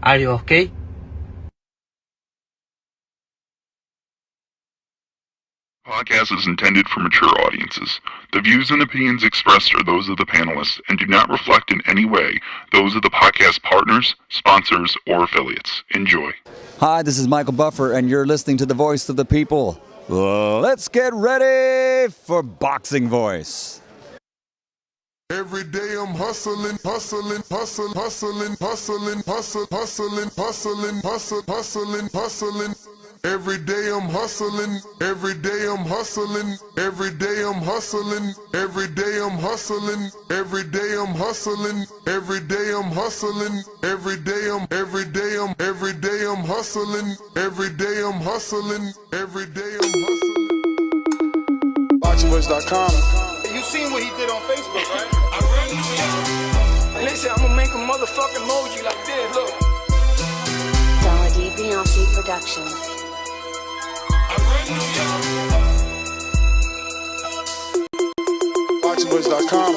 Are you okay? Podcast is intended for mature audiences. The views and opinions expressed are those of the panelists and do not reflect in any way those of the podcast partners, sponsors, or affiliates. Enjoy. Hi, this is Michael Buffer, and you're listening to the Voice of the People. Let's get ready for Boxing Voice. Every day I'm hustling, hustling, hustling, hustling, hustling, hustling, hustling, hustling, hustling, hustling, hustling. Every day I'm hustling, every day I'm hustling, every day I'm hustling, every day I'm hustling, every day I'm hustling, every day I'm hustling, every day I'm hustling, every day I'm hustling, every day I'm hustling. BoxingVoice.com. You seen what he did on Facebook, right? Listen, I'm gonna make a motherfucking emoji like this, look. Beyonce Productions. BoxingVoice.com.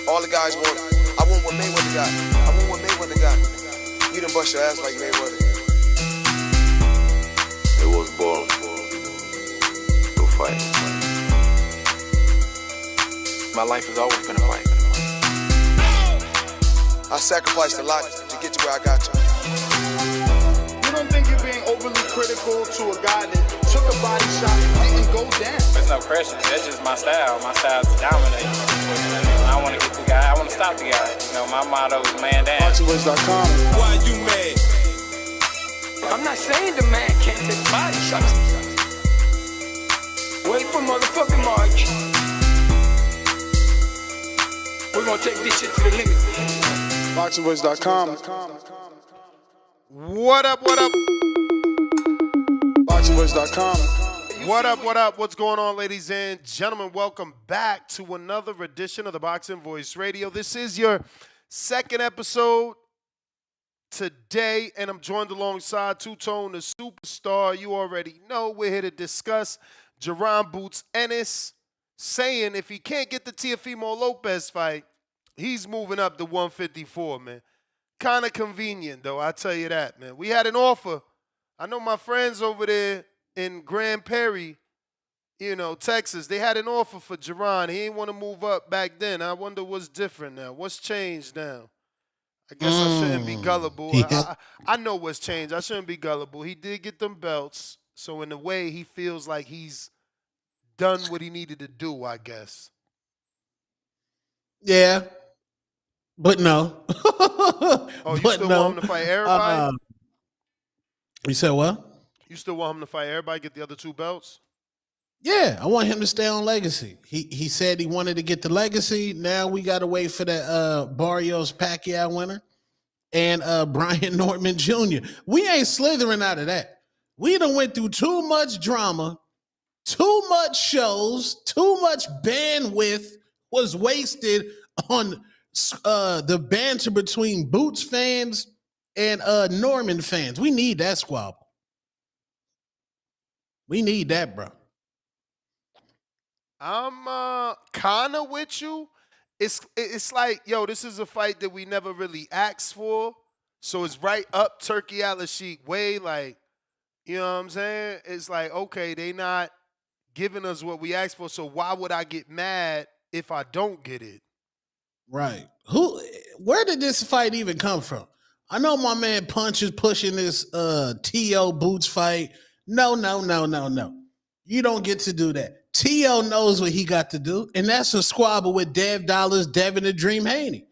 All the guys want. I want what Mayweather got. I want what Mayweather got. You done bust your ass like Mayweather. It was born to fight. My life has always been a fight. I sacrificed a lot to get to where I got to. You don't think you're being overly critical to a guy that took a body shot and didn't go down? There's no pressure. That's just my style. My style is to dominate. I want to get the guy. I want to stop the guy. You know, my motto is man down. BoxingVoice.com. Why you mad? I'm not saying the man can't take body shots. Wait for motherfucking March. We're gonna take this shit to the limit. BoxingVoice.com. What up, what up? BoxingVoice.com. What up, what up? What's going on, ladies and gentlemen? Welcome back to another edition of the Boxing Voice Radio. This is your second episode today, and I'm joined alongside Two-Tone, the superstar. You already know we're here to discuss Jaron Boots Ennis, saying if he can't get the Teofimo Lopez fight, he's moving up to 154, man. Kind of convenient, though, I tell you that, man. We had an offer. I know my friends over there in Grand Prairie, Texas, they had an offer for Jaron. He ain't want to move up back then. I wonder what's different now. What's changed now? I guess I shouldn't be gullible. I know what's changed. I shouldn't be gullible. He did get them belts, so in a way he feels like he's done what he needed to do, I guess. Yeah, but no. Oh, you still want him to fight everybody? You said what? You still want him to fight everybody, get the other two belts? Yeah, I want him to stay on legacy. He said he wanted to get the legacy. Now we got to wait for that Barrios Pacquiao winner and Brian Norman Jr. We ain't slithering out of that. We done went through too much drama, too much shows, too much bandwidth was wasted on the banter between Boots fans and Norman fans. We need that squabble. We need that, bro. I'm kind of with you. It's like, yo, this is a fight that we never really asked for. So it's right up Turkey Al-Sheikh way. Like, you know what I'm saying? It's like, okay, they not giving us what we asked for. So why would I get mad if I don't get it? Right. Where did this fight even come from? I know my man Punsh is pushing this Teo Boots fight. No. You don't get to do that. Teo knows what he got to do, and that's a squabble with Dev Dollars, Devin, and Dream Haney.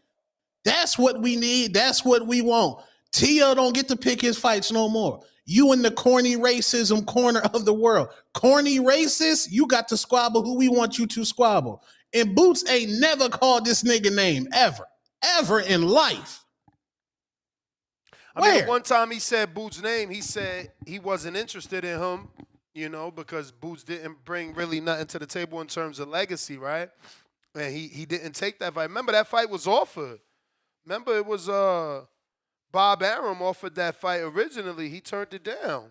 That's what we need. That's what we want. Teo don't get to pick his fights no more. You in the corny racism corner of the world. Corny racist, you got to squabble who we want you to squabble. And Boots ain't never called this nigga name, ever. Ever in life. I mean, one time he said Boots' name, he said he wasn't interested in him, because Boots didn't bring really nothing to the table in terms of legacy, right? And he didn't take that fight. Remember, that fight was offered. Remember, it was Bob Arum offered that fight originally. He turned it down.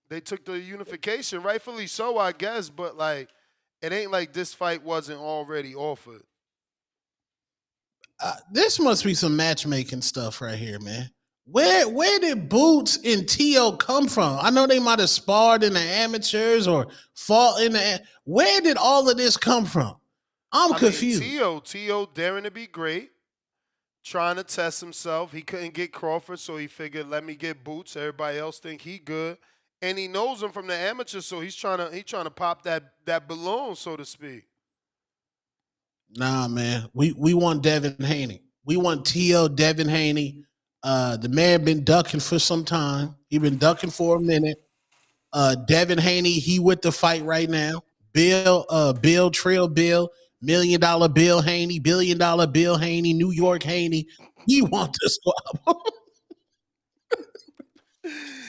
They took the unification, rightfully so, I guess, but, like, it ain't like this fight wasn't already offered. This must be some matchmaking stuff right here, man. Where did Boots and Teo come from? I know they might have sparred in the amateurs or fought in the. Where did all of this come from? I'm confused. Teo daring to be great, trying to test himself. He couldn't get Crawford, so he figured, let me get Boots. Everybody else think he good, and he knows him from the amateurs, so he's trying to pop that balloon, so to speak. Nah, man. We want Devin Haney. We want Teo, Devin Haney. The man been ducking for some time. He been ducking for a minute. Devin Haney, he with the fight right now. Bill, Trill Bill, $1 million Bill Haney, $1 billion Bill Haney, New York Haney. He want to squabble.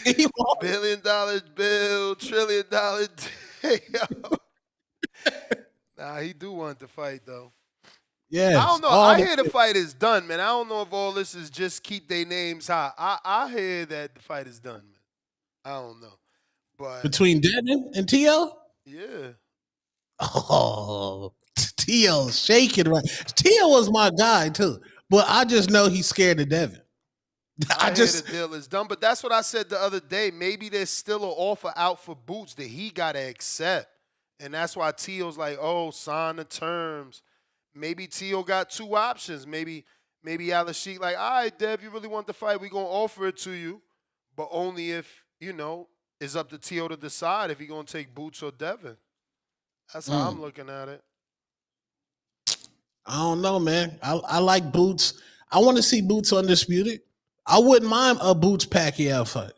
He want $1 billion Bill, $1 trillion Teo. Nah, he do want to fight though. Yeah, I don't know. I hear the fight is done, man. I don't know if all this is just keep their names high. I hear that the fight is done, man. I don't know. But between Devin and Teo? Yeah. Oh, Teo's shaking right. Teo was my guy too, but I just know he's scared of Devin. I hear the deal is done, but that's what I said the other day. Maybe there's still an offer out for Boots that he got to accept. And that's why Teo's like, oh, sign the terms. Maybe Teo got two options. Maybe Alex Sheik like, all right, Dev, you really want the fight, we're going to offer it to you, but only if, it's up to Teo to decide if he's going to take Boots or Devin. That's how I'm looking at it. I don't know, man. I like Boots. I want to see Boots Undisputed. I wouldn't mind a Boots Pacquiao fight.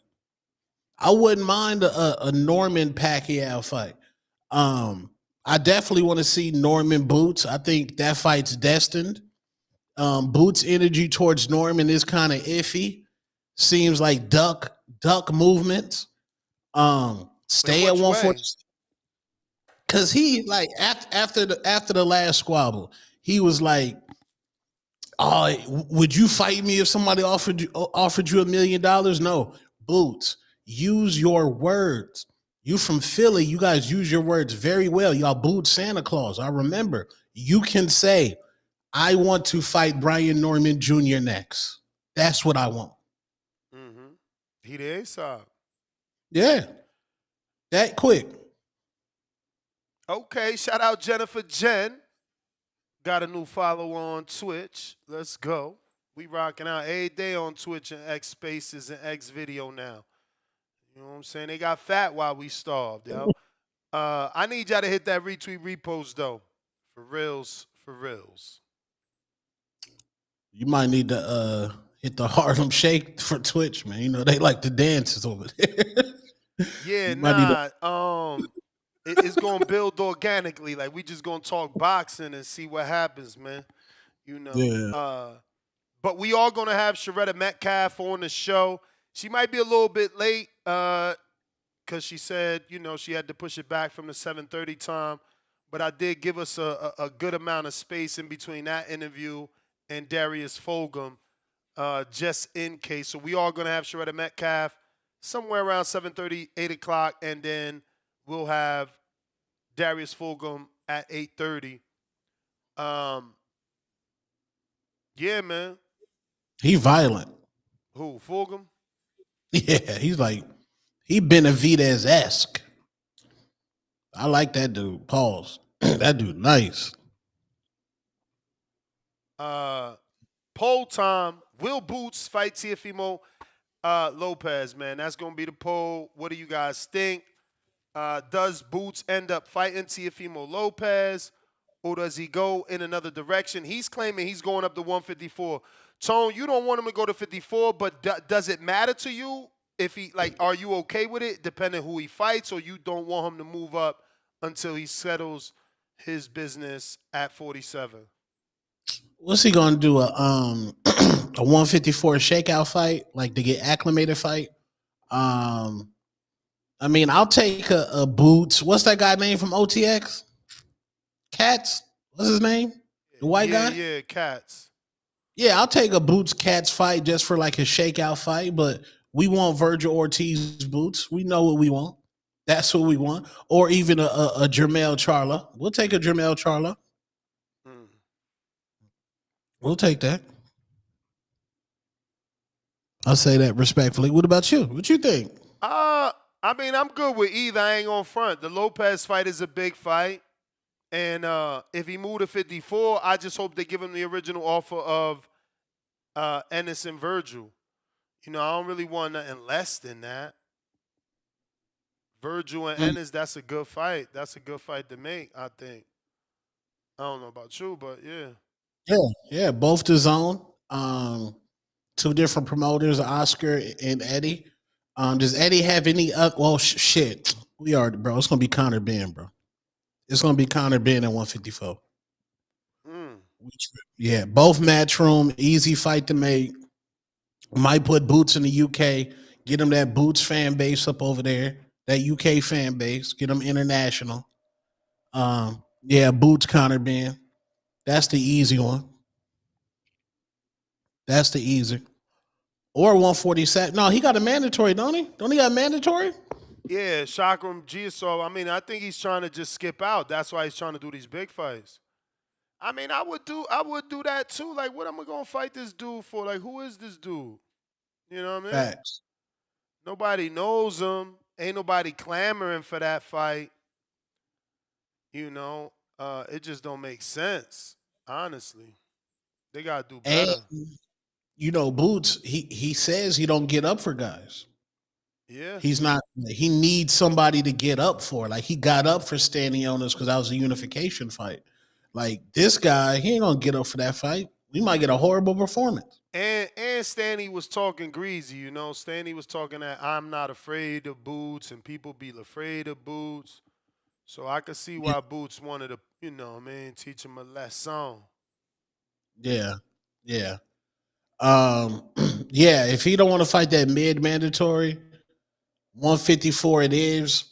I wouldn't mind a Norman Pacquiao fight. I definitely want to see Norman Boots. I think that fight's destined. Boots' energy towards Norman is kind of iffy. Seems like duck movements. Stay at 140. Cause he like after the last squabble, he was like, "Oh, would you fight me if somebody offered you $1 million?" No, Boots, use your words. You from Philly, you guys use your words very well. Y'all booed Santa Claus. I remember. You can say, I want to fight Brian Norman Jr. next. That's what I want. Mm-hmm. He the A-side. Yeah. That quick. Okay, shout out Jennifer Jen. Got a new follower on Twitch. Let's go. We rocking out every day on Twitch and X Spaces and X Video now. You know what I'm saying? They got fat while we starved, yo. I need y'all to hit that retweet repost, though. For reals, for reals. You might need to hit the Harlem Shake for Twitch, man. You know, they like the dances over there. Yeah, it's going to build organically. Like, we just going to talk boxing and see what happens, man. Yeah. But we are going to have Shurretta Metcalf on the show. She might be a little bit late because she said, she had to push it back from the 7:30 time. But I did give us a good amount of space in between that interview and Darius Fulghum just in case. So we are going to have Shurretta Metcalf somewhere around 7:30, 8 o'clock, and then we'll have Darius Fulghum at 8:30. Yeah, man. He violent. Who, Fulghum? Yeah, he's like, he Benavidez-esque. I like that dude. Pause. That dude nice. Poll time. Will Boots fight Teofimo Lopez, man? That's going to be the poll. What do you guys think? Does Boots end up fighting Teofimo Lopez, or does he go in another direction? He's claiming he's going up to 154. Tone, you don't want him to go to 54, but does it matter to you if he, are you okay with it, depending who he fights, or you don't want him to move up until he settles his business at 47? What's he gonna do? A 154 shakeout fight, like to get acclimated fight? I mean, I'll take a Boots. What's that guy name from OTX? Katz? What's his name? The white guy? Yeah, Katz. Yeah, I'll take a Boots Katz fight just for like a shakeout fight, but we want Virgil Ortiz Boots. We know what we want. That's what we want. Or even a Jermell Charlo. We'll take a Jermell Charlo. We'll take that. I'll say that respectfully. What about you? What you think? I mean, I'm good with either. I ain't on front. The Lopez fight is a big fight. And if he moved to 54, I just hope they give him the original offer of Ennis and Virgil. You know, I don't really want nothing less than that. Virgil and Ennis, that's a good fight. That's a good fight to make, I think. I don't know about you, but yeah. Yeah. Both the zone. Two different promoters, Oscar and Eddie. Does Eddie have any? Well, shit. We are, bro. It's gonna be Conor Benn, bro. It's gonna be Conor Benn at 154. Yeah, both Matchroom, easy fight to make. Might put Boots in the UK, get him that Boots fan base up over there, that UK fan base, get him international. Yeah, Boots Conor Benn. That's the easy one. That's the easy. Or 147. No, he got a mandatory, don't he? Don't he got a mandatory? Yeah, Shakur Giasov. I mean, I think he's trying to just skip out. That's why he's trying to do these big fights. I mean, I would do that too. Like, what am I gonna fight this dude for? Like, who is this dude? You know what I mean? Facts. Nobody knows him. Ain't nobody clamoring for that fight. You know, it just don't make sense. Honestly, they gotta do better. And you know, Boots, he says he don't get up for guys. Yeah. He's not. He needs somebody to get up for. Like, he got up for Stanionis because that was a unification fight. Like, this guy, he ain't gonna get up for that fight. We might get a horrible performance. And Stanny was talking greasy, you know. Stanny was talking that I'm not afraid of Boots and people be afraid of Boots. So I could see why Boots wanted to, you know what I mean, teach him a lesson. Yeah. Yeah. Yeah, if he don't want to fight that mid mandatory, 154 it is.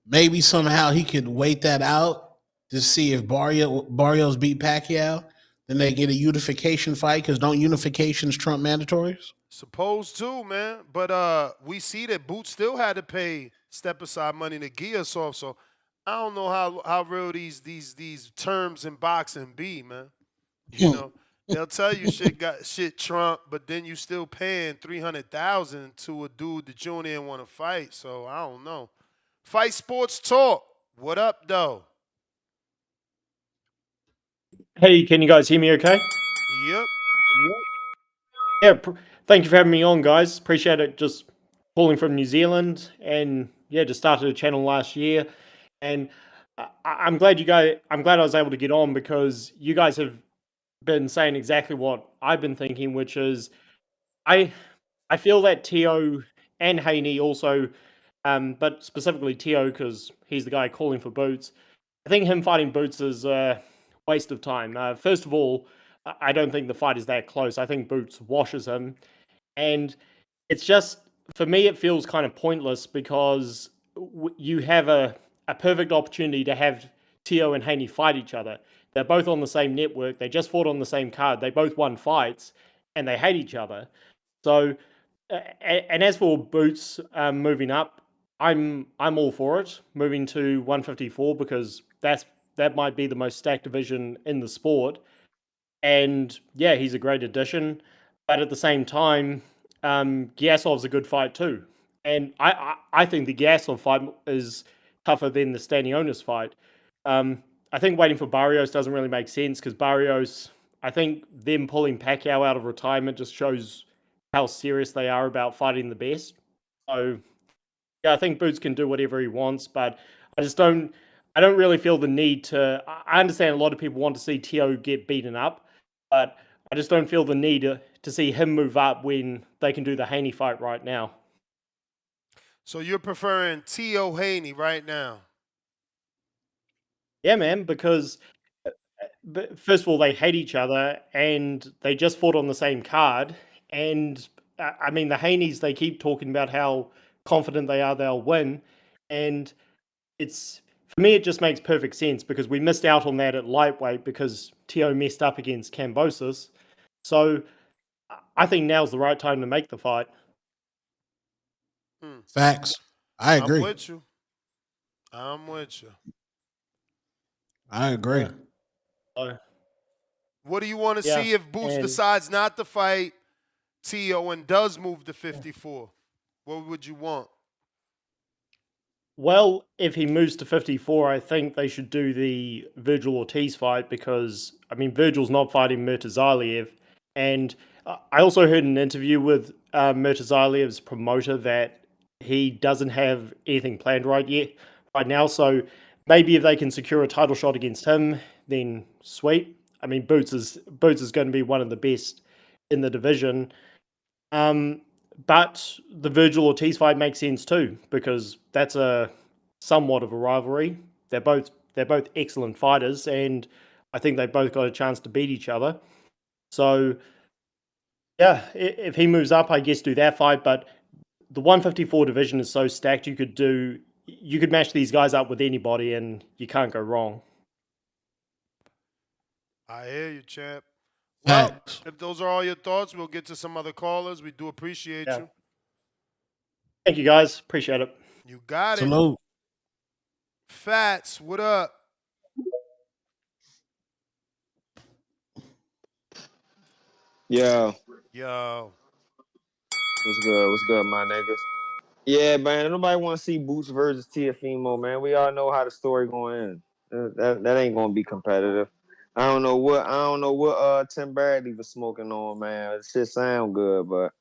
Maybe somehow he could wait that out to see if Barrios beat Pacquiao. Then they get a unification fight because don't unifications trump mandatories? Supposed to, man. But we see that Boots still had to pay step aside money to Giasov. So I don't know how real these terms in boxing be, man. You know, they'll tell you shit Trump, but then you still paying $300,000 to a dude that you don't even want to fight. So I don't know. Fight Sports Talk. What up, though? Hey, can you guys hear me okay? Yep. Yeah, thank you for having me on, guys. Appreciate it. Just calling from New Zealand, and yeah, just started a channel last year, and I'm glad I was able to get on because you guys have been saying exactly what I've been thinking, which is I feel that Teo and Haney also, but specifically Teo because he's the guy calling for Boots. I think him fighting Boots is a waste of time. First of all, I don't think the fight is that close. I think Boots washes him. And it's just, for me, it feels kind of pointless because you have a perfect opportunity to have Teo and Haney fight each other. They're both on the same network. They just fought on the same card. They both won fights and they hate each other. So, and as for Boots moving up, I'm all for it, moving to 154 because that might be the most stacked division in the sport. And yeah, he's a great addition. But at the same time, Giasov's a good fight too. And I think the Giasov fight is tougher than the Stanionis fight. I think waiting for Barrios doesn't really make sense because Barrios, I think them pulling Pacquiao out of retirement just shows how serious they are about fighting the best. So yeah, I think Boots can do whatever he wants, but I don't really feel the need to. I understand a lot of people want to see Teo get beaten up, but I just don't feel the need to see him move up when they can do the Haney fight right now. So you're preferring Teo Haney right now? Yeah, man, because first of all, they hate each other and they just fought on the same card. And I mean, the Haneys, they keep talking about how confident they are they'll win. And for me, it just makes perfect sense because we missed out on that at lightweight because Teo messed up against Kambosos. So I think now's the right time to make the fight. Facts. I agree. I'm with you. I agree. So, What do you want to Yeah, see if Boots and- decides not to fight Teo and does move to 54? What would you want? Well, if he moves to 54, I think they should do the Virgil Ortiz fight because, I mean, Virgil's not fighting Murtazaliev. And I also heard an interview with Murtazaliev's promoter that he doesn't have anything planned right now. So maybe if they can secure a title shot against him, then sweet. I mean, Boots is going to be one of the best in the division. But the Virgil Ortiz fight makes sense too, because that's a somewhat of a rivalry. They're both excellent fighters, and I think they both got a chance to beat each other. So, yeah, if he moves up, I guess do that fight. But the 154 division is so stacked, you could match these guys up with anybody, and you can't go wrong. I hear you, champ. Well, Facts. if those are all your thoughts, we'll get to some other callers. We do appreciate you. Thank you, guys. Appreciate it. You got it. Salute. Fats, what up? Yo, Yo. what's good? What's good, my niggas? Yeah, man. Nobody want to see Boots versus Teofimo, man. We all know how the story going in. That ain't gonna be competitive. I don't know what Tim Bradley was smoking on, man. It shit sound good, but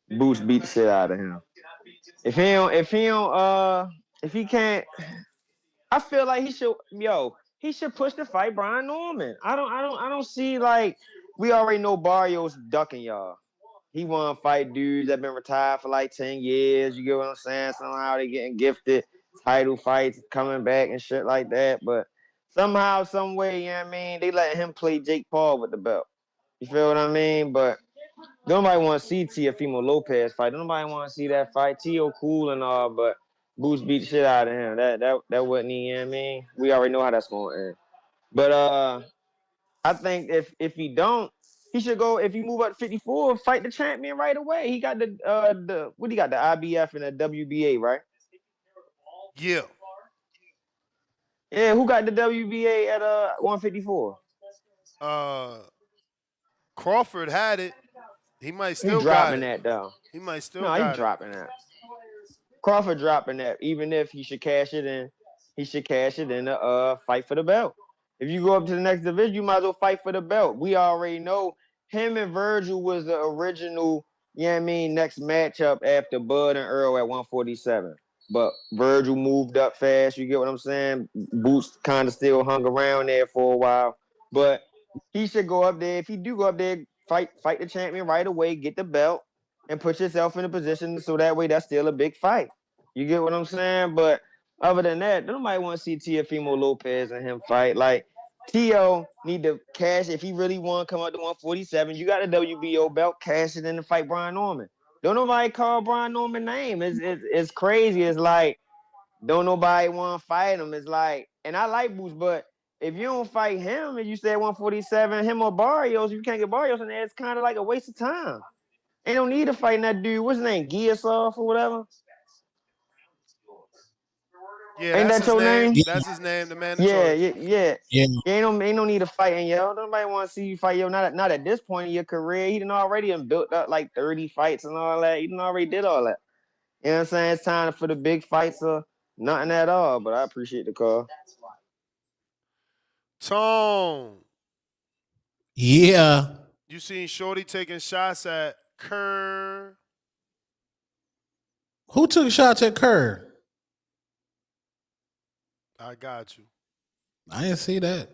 Boots beat the shit out of him. If he can't, I feel like he should push the fight Brian Norman. I don't see, like, we already know Barrios ducking y'all. He want to fight dudes that been retired for like 10 years. You get what I'm saying? Somehow they getting gifted title fights, coming back and shit like that. But somehow, some way, you know what I mean, they let him play Jake Paul with the belt. You feel what I mean? But nobody want to see Teofimo Lopez fight. Nobody want to see that fight. Teo cool and all, but Boots beat the shit out of him. That wasn't, you know what I mean? We already know how that's going to end. But I think if he don't, he should go, if he move up to 54, fight the champion right away. He got the IBF and the WBA, right? Yeah. Yeah, who got the WBA at 154? Crawford had it. He might still He dropping got it. that though. He might still No, got he it. dropping that. Crawford dropping that. Even if he should cash it in, the fight for the belt. If you go up to the next division, you might as well fight for the belt. We already know him and Virgil was the original, you know what I mean, next matchup after Bud and Earl at 147. But Virgil moved up fast, you get what I'm saying? Boots kind of still hung around there for a while. But he should go up there. If he do go up there, fight the champion right away, get the belt, and put yourself in a position so that way that's still a big fight. You get what I'm saying? But other than that, nobody want to see Teofimo Lopez and him fight. Like, Teo need to cash if he really want to come up to 147. You got a WBO belt, cash it in to fight Brian Norman. Don't nobody call Brian Norman name. It's crazy. It's like, don't nobody want to fight him. It's like, and I like Boots, but if you don't fight him and you say 147, him or Barrios, you can't get Barrios in there, it's kind of like a waste of time. Ain't no need to fight that dude. What's his name? Giasov or whatever? Yeah, ain't that's that your name? That's his name, the man. Yeah. Ain't no need to fight in, yo. Nobody want to see you fight, yo. Not at this point in your career. He done already built up like 30 fights and all that. He done already did all that. You know what I'm saying? It's time for the big fights or nothing at all. But I appreciate the call. Tone. Yeah. You seen Shorty taking shots at Kerr? Who took shots at Kerr? I got you. I didn't see that.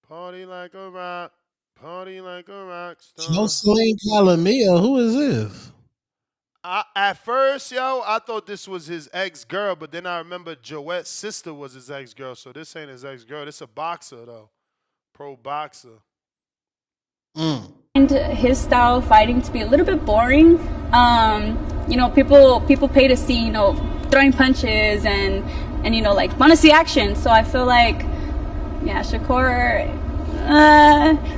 Party like a rock star. Jocelyn Calamia, who is this? At first, I thought this was his ex-girl, but then I remember Joette's sister was his ex-girl, so this ain't his ex-girl. This a boxer, though. Pro boxer. And his style of fighting to be a little bit boring. People pay to see, throwing punches and like want to see action. So I feel like, Shakur,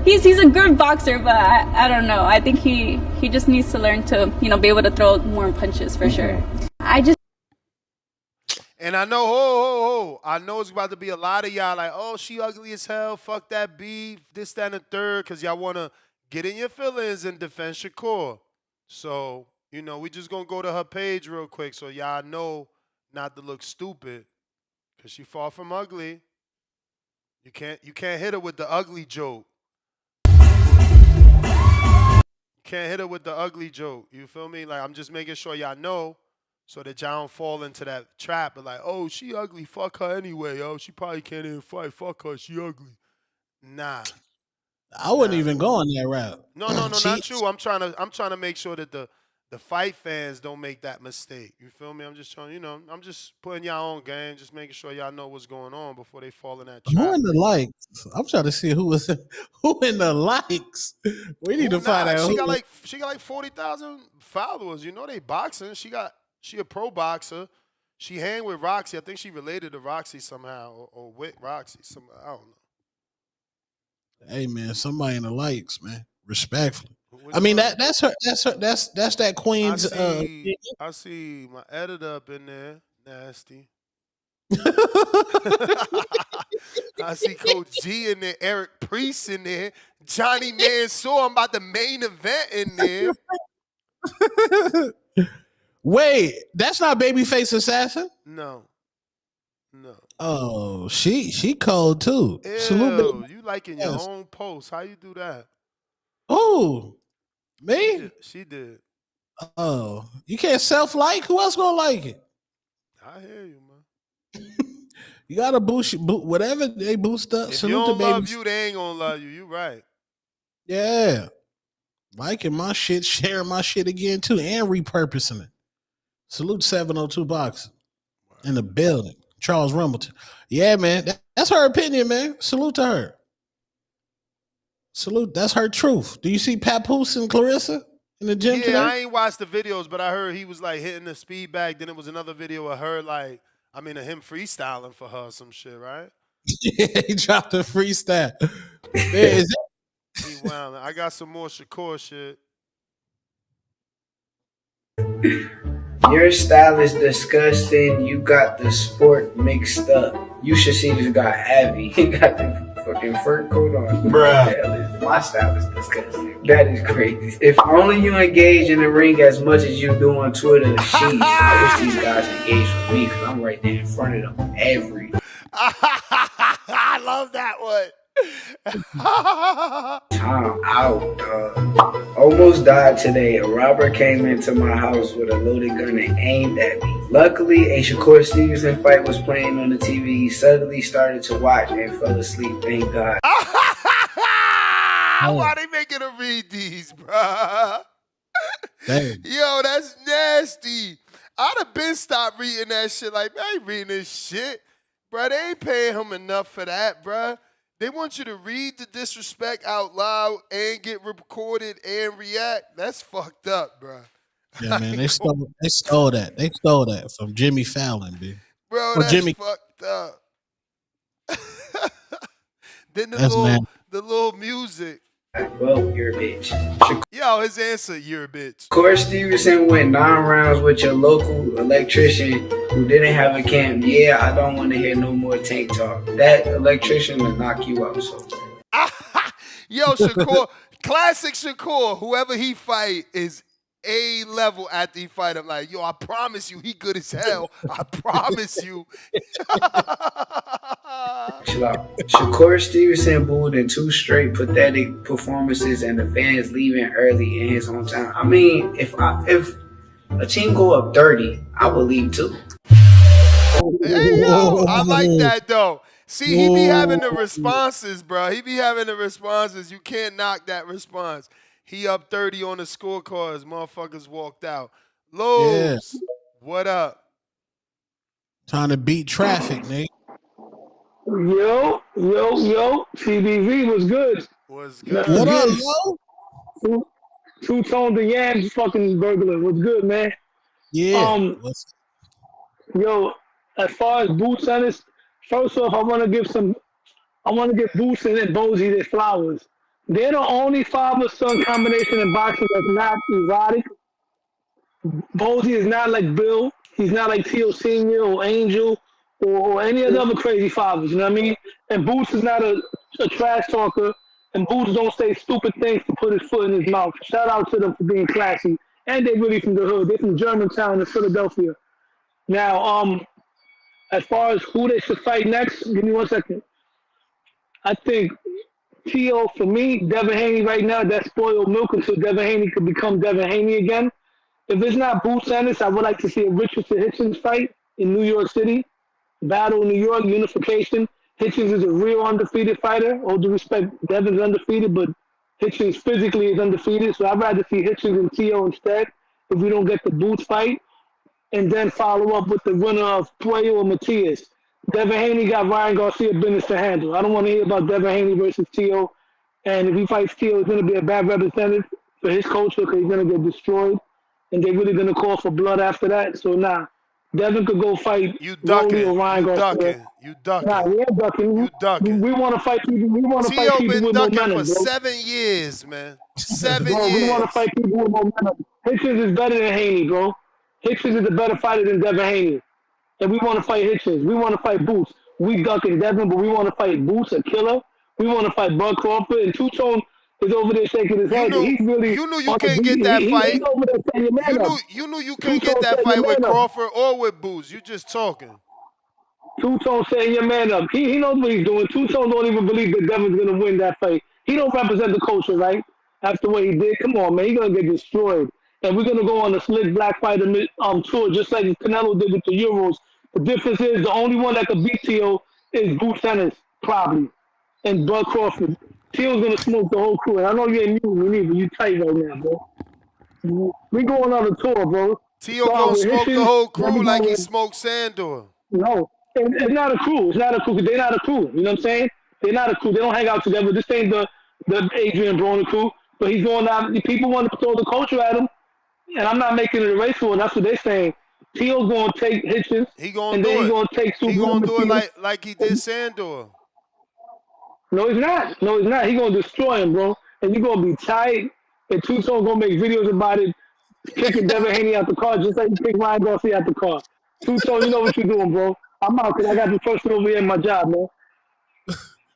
he's a good boxer, but I don't know. I think he just needs to learn to, be able to throw more punches for sure. And I know, I know it's about to be a lot of y'all like, oh, she ugly as hell. Fuck that beef, this, that, and the third, because y'all want to get in your feelings and defend Shakur. So, you know, we just going to go to her page real quick so y'all know not to look stupid, because she far from ugly. You can't hit her with the ugly joke. You can't hit her with the ugly joke. You feel me? Like, I'm just making sure y'all know, so that y'all don't fall into that trap of like, oh, she ugly, fuck her anyway, yo. She probably can't even fight. Fuck her, she ugly. Nah. I wouldn't even go on that route. No, not you. I'm trying to make sure that the fight fans don't make that mistake. You feel me? I'm just trying, you know, I'm just putting y'all on game, just making sure y'all know what's going on before they fall in that trap. Who in the likes? I'm trying to see who in the likes. We need to find out. She got like 40,000 followers. You know they boxing. She a pro boxer. She hang with Roxy. I think she related to Roxy somehow, or with Roxy. I don't know. Hey man, somebody in the likes, man. Respectfully. I mean that's that queen's. I see my editor up in there, nasty. I see Coach G in there, Eric Priest in there, Johnny Mansour. I'm about the main event in there. Wait, that's not Babyface Assassin? No. Oh, she cold too. Ew, Salute, you liking your own post? How you do that? Oh, me? She did. Oh, you can't self-like? Who else gonna like it? I hear you, man. You gotta boost whatever they boost up. If Salute you don't the love you, they ain't gonna love you. You right. Yeah. Liking my shit, sharing my shit again too, and repurposing it. Salute 702 Boxing in the building. Charles Rumbleton. Yeah, man. That's her opinion, man. Salute to her. Salute. That's her truth. Do you see Papoose and Clarissa in the gym today? I ain't watched the videos, but I heard he was like hitting the speed bag. Then it was another video of her of him freestyling for her or some shit, right? Yeah, he dropped a freestyle. He wound. I got some more Shakur shit. Your style is disgusting. You got the sport mixed up. You should see this guy heavy. He got the fucking fur coat on. Bruh. My style is disgusting. That is crazy. If only you engage in the ring as much as you do on Twitter. Sheesh. I wish these guys engaged with me because I'm right there in front of them every. I love that one. I'm out, dog. Almost died today. A robber came into my house with a loaded gun and aimed at me. Luckily, a Shakur Stevenson fight was playing on the TV. He suddenly started to watch and fell asleep. Thank God. Why they making her read these, bruh? Yo, that's nasty. I'd have been stopped reading that shit. Like, man, I ain't reading this shit. Bruh, they ain't paying him enough for that, bruh. They want you to read the disrespect out loud and get recorded and react. That's fucked up, bro. Yeah, man, they stole that. They stole that from Jimmy Fallon, dude. Bro, that's fucked up. Then the little music. Well, you're a bitch. Yo, his answer, you're a bitch. Shakur Stevenson went 9 rounds with your local electrician who didn't have a cam. Yeah, I don't want to hear no more tank talk. That electrician will knock you out. So. Yo, Shakur, classic Shakur. Whoever he fight is A level after he fight him. Like, yo, I promise you, he good as hell. I promise you. Shakur Stevenson booed in 2 straight pathetic performances and the fans leaving early in his hometown. I mean, if a team go up 30, I would leave too. Hey, yo, I like that though. See, he be having the responses, bro. He be having the responses. You can't knock that response. He up 30 on the scorecards. Motherfuckers walked out. Lowe's, what up? Trying to beat traffic, Nate. Yo. TBV was good. Was good. What up, yo? Two-tone the yams fucking burglar. Was good, man. Yeah. Yo, as far as Boots and this, first off, I want to give Boots and then Bozy their flowers. They're the only father-son combination in boxing that's not erotic. Bozy is not like Bill. He's not like Teo Senior or Angel or any of the other crazy fathers. You know what I mean? And Boots is not a trash talker. And Boots don't say stupid things to put his foot in his mouth. Shout out to them for being classy. And they really from the hood. They're from Germantown in Philadelphia. Now, as far as who they should fight next, give me 1 second. I think Teo, for me, Devin Haney right now, that's spoiled milk until Devin Haney could become Devin Haney again. If it's not Boots Ennis, I would like to see a Richardson Hitchins fight in New York City. Battle in New York, unification. Hitchins is a real undefeated fighter. All due respect, Devin's undefeated, but Hitchins physically is undefeated. So I'd rather see Hitchins and Teo instead if we don't get the Boots fight. And then follow up with the winner of Puello and Matias. Devin Haney got Ryan Garcia business to handle. I don't want to hear about Devin Haney versus Teo. And if he fights Teo, it's going to be a bad representative for his culture because he's going to get destroyed. And they're really going to call for blood after that. So, Devin could go fight Rolly or Ryan Garcia. You ducking. Nah, we ain't ducking. You ducking. We want to fight people. We want to fight Teo people been with ducking momentum, for bro. 7 years, man. 7 Bro, years. we want to fight people with momentum. Hitchins is better than Haney, bro. Hitchins is a better fighter than Devin Haney. And we want to fight Hitchins. We want to fight Boots. We ducking Devin, but we want to fight Boots, a killer. We want to fight Bud Crawford. And Two-Tone is over there shaking his head. He's really You knew you can't get that fight. He's over there saying, You knew you can't get that fight with Crawford or with Boots. You just talking. Two-Tone setting your man up. He knows what he's doing. Two-Tone don't even believe that Devin's going to win that fight. He don't represent the culture, right? After what he did. Come on, man. He's going to get destroyed. And we're going to go on the Slick Black Fighter tour just like Canelo did with the Euros. The difference is the only one that could beat Teo is Boots Ennis, probably, and Bud Crawford. Teo's going to smoke the whole crew. And I know you ain't muting me neither. You tight right now, bro. We going on the tour, bro. Teo gonna smoke the whole crew like he smoked Sandor. No, it's not a crew. It's not a crew. They're not a crew. You know what I'm saying? They're not a crew. They don't hang out together. This ain't the Adrian Broner crew. But he's going out. People want to throw the culture at him. And I'm not making it a race for him. That's what they're saying. Teo's going to take Hitchins. He going and to do then it. He's going to take He going to do it like he did Sandor. No, he's not. No, he's not. He's going to destroy him, bro. And you're going to be tight. And Two-Tone's going to make videos about it, kicking Devin Haney out the car just like you kick Ryan Garcia out the car. Two-Tone, you know what you're doing, bro. I'm out because I got the person over here in my job, man.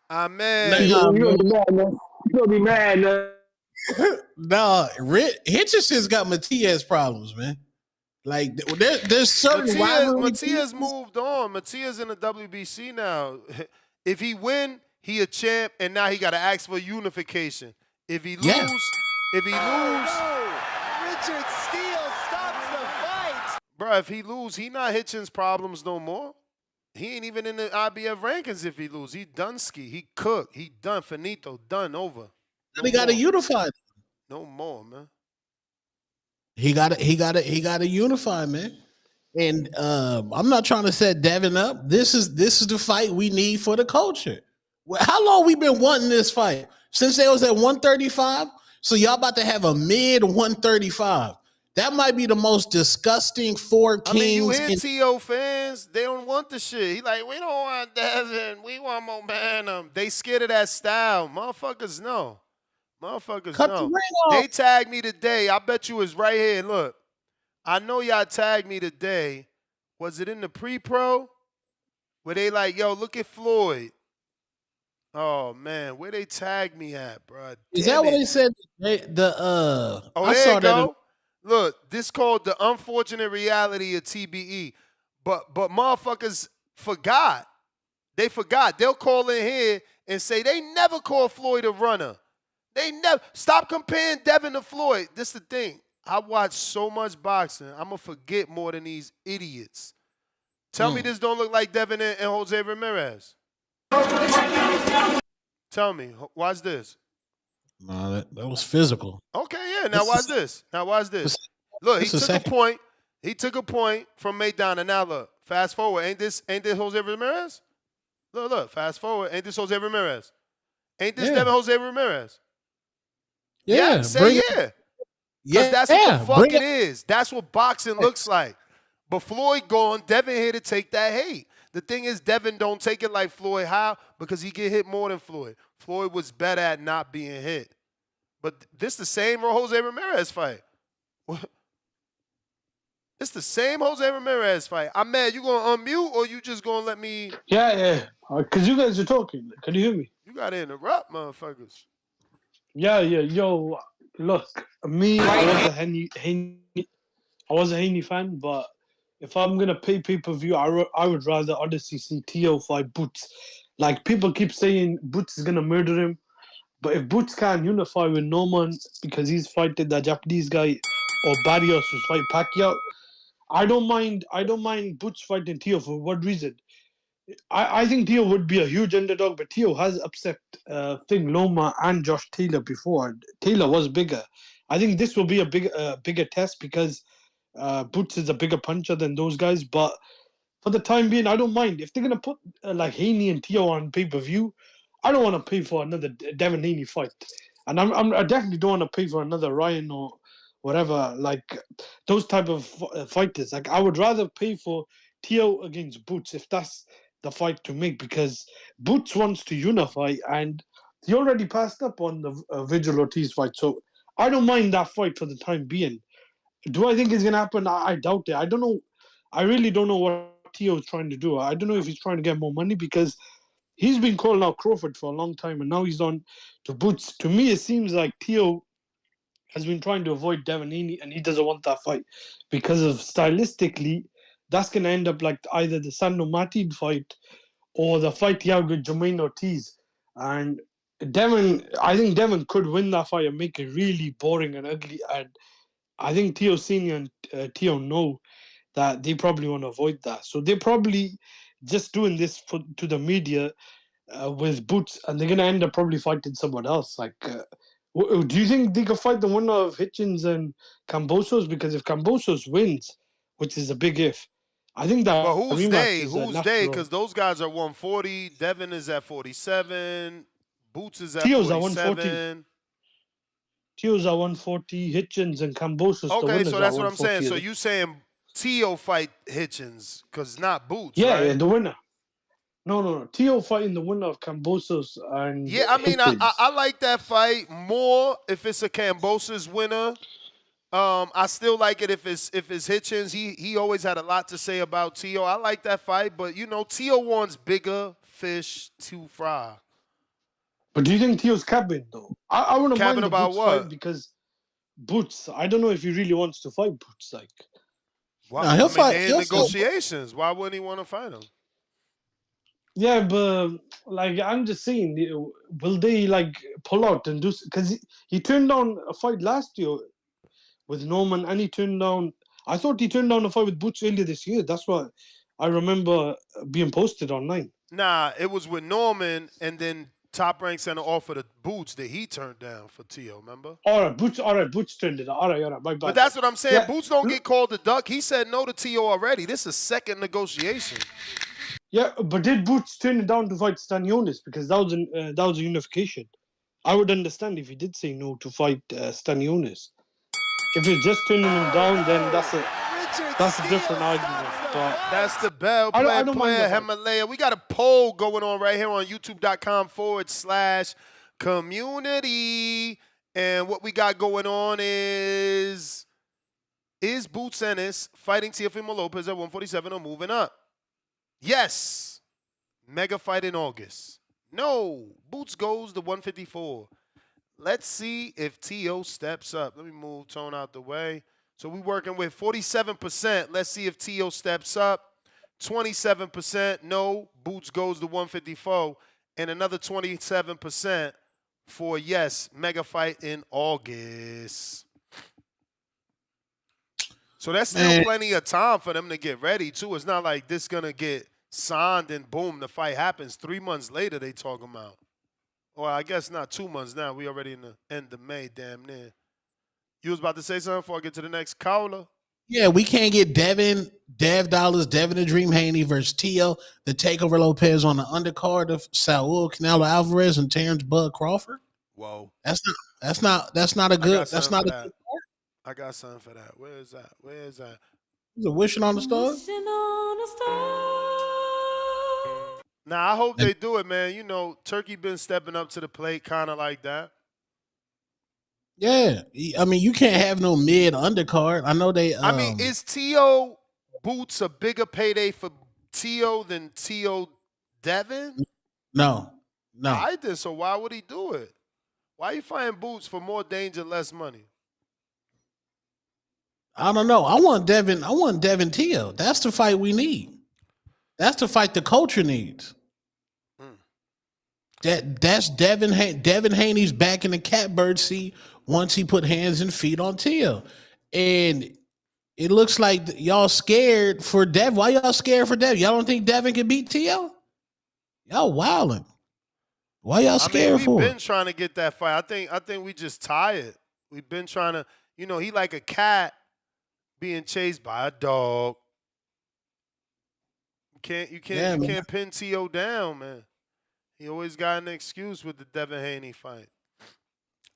Ahmed. You're going to be mad, man. You're going to be mad, man. No, Hitchinson's got Matias problems, man. Like there's certain Matias moved on. Matias in the WBC now. If he win, he a champ, and now he got to ask for unification. If he lose, Richard Steele stops the fight. Bro, if he lose, he not Hitchins' problems no more. He ain't even in the IBF rankings if he lose. He done ski. He cooked. He done. Finito. Done. Over. He got to unify. No more, man. He got to unify, man. And I'm not trying to set Devin up. This is the fight we need for the culture. How long we been wanting this fight? Since they was at 135? So y'all about to have a mid 135. That might be the most disgusting four kings. I mean, you hear Teo fans, they don't want the shit. He like, we don't want Devin. We want momentum. They scared of that style. Motherfuckers know. They tagged me today. I bet you it's right here. Look, I know y'all tagged me today. Was it in the pre-pro? Where they like, yo, look at Floyd. Oh, man. Where they tagged me at, bro? Is that what they said? Oh, I there saw you go. that. Look, this called the unfortunate reality of TBE. But motherfuckers forgot. They forgot. They'll call in here and say they never called Floyd a runner. They never. Stop comparing Devin to Floyd. This is the thing. I watch so much boxing. I'm going to forget more than these idiots. Tell me this don't look like Devin and Jose Ramirez. Tell me. Watch this. No, that was physical. Okay, yeah. Now watch this. Look, he took a point. He took a point from Maidana. Now look. Fast forward. Ain't this Jose Ramirez? Look. Fast forward. Ain't this Jose Ramirez? Ain't this Devin Jose Ramirez? Yeah. Say yeah. Because that's what the fuck it is. That's what boxing looks like. But Floyd gone. Devin here to take that hate. The thing is, Devin don't take it like Floyd. How? Because he get hit more than Floyd. Floyd was better at not being hit. But this the same Jose Ramirez fight. It's the same Jose Ramirez fight. Ahmed, you gonna unmute or you just gonna let me? Yeah. Because you guys are talking. Can you hear me? You gotta interrupt, motherfuckers. Yeah. Yo, look, me, I was a Haney fan, but if I'm gonna pay pay-per-view, I would rather honestly see Teo fight Boots. Like people keep saying Boots is gonna murder him, but if Boots can't unify with Norman because he's fighting that Japanese guy or Barrios who's fight Pacquiao, I don't mind Boots fighting Teo for what reason? I think Teo would be a huge underdog, but Teo has upset Loma and Josh Taylor before. Taylor was bigger. I think this will be a bigger test because Boots is a bigger puncher than those guys. But for the time being, I don't mind. If they're going to put like Haney and Teo on pay-per-view, I don't want to pay for another Devin Haney fight. And I definitely don't want to pay for another Ryan or whatever, like those type of fighters. Like I would rather pay for Teo against Boots if that's the fight to make, because Boots wants to unify and he already passed up on the Vigil Ortiz fight. So I don't mind that fight for the time being. Do I think it's going to happen? I doubt it. I don't know. I really don't know what Teo is trying to do. I don't know if he's trying to get more money because he's been calling out Crawford for a long time and now he's on to Boots. To me, it seems like Teo has been trying to avoid Devin Haney and he doesn't want that fight because of stylistically, that's going to end up like either the Sandro Martin fight or the fight he had with Jermaine Ortiz. And I think Devin could win that fight and make it really boring and ugly. And I think Teo Senior and Teo know that they probably want to avoid that. So they're probably just doing this to the media with Boots, and they're going to end up probably fighting someone else. Like, do you think they could fight the winner of Hitchins and Kambosos? Because if Kambosos wins, which is a big if, I think that. But who's they? Who's they? Because those guys are 140. Devin is at 47. Boots is at Teo's 47. Teo's at 140. Hitchins and Kambosos. Okay, so that's what I'm saying. So you saying Teo fight Hitchins because it's not Boots? Yeah, right? yeah, the winner. No. Teo fighting the winner of Kambosos and Yeah, I mean, I like that fight more if it's a Kambosos winner. I still like it if it's Hitchins. He always had a lot to say about Teo. I like that fight, but Teo wants bigger fish to fry. But do you think Teo's capping though? I want to mind the about Boots what? fight because Boots. I don't know if he really wants to fight Boots. Like, why? he'll They're in fight negotiations. Why wouldn't he want to fight him? yeah, but like I'm just saying, will they like pull out and do? Because he turned down a fight last year with Norman, and he turned down. I thought he turned down a fight with Boots earlier this year. That's what I remember being posted online. Nah, it was with Norman, and then Top Rank sent an offer to Boots that he turned down for Teo. Remember? All right, Boots turned it down. All right, my bad. But that's what I'm saying. Yeah. Boots don't get called the duck. He said no to Teo already. This is second negotiation. Yeah, but did Boots turn it down to fight Stanionis? Because that was a unification. I would understand if he did say no to fight Stanionis. If it's just turning him down, then that's a different argument. But that's the bell player Himalaya. We got a poll going on right here on youtube.com/community. And what we got going on is Boots Ennis fighting Teofimo Lopez at 147 or moving up? Yes. Mega fight in August. No. Boots goes to 154. Let's see if Teo steps up. Let me move Tone out the way. So we're working with 47%. Let's see if Teo steps up. 27%, no. Boots goes to 154. And another 27% for yes, mega fight in August. So that's still plenty of time for them to get ready, too. It's not like this going to get signed and boom, the fight happens. 3 months later, they talk about. Well, I guess not 2 months now. We already in the end of May, damn near. You was about to say something before I get to the next caller? Yeah, we can't get Devin, Dev Dollars, Devin the Dream Haney versus Teo, the Takeover Lopez on the undercard of Saul Canelo Alvarez and Terrence Bud Crawford. Whoa. That's not a good good part. I got something for that. Where is that? Is it Wishing on the Stars? Nah, I hope they do it, man. Turkey been stepping up to the plate kind of like that. Yeah, I mean, you can't have no mid undercard. I know they. I mean, is Teo Boots a bigger payday for Teo than Teo Devin? No. I did. So why would he do it? Why are you fighting Boots for more danger, less money? I don't know. I want Devin Teo. That's the fight we need. That's the fight the culture needs. That's Devin Haney's back in the catbird seat once he put hands and feet on Teo. And it looks like y'all scared for Devin. Why y'all scared for Devin? Y'all don't think Devin can beat Teo? Y'all wilding. Why y'all scared for? We've been trying to get that fight. I think we just tired. We've been trying to, he like a cat being chased by a dog. You can't pin Teo down, man. He always got an excuse with the Devin Haney fight.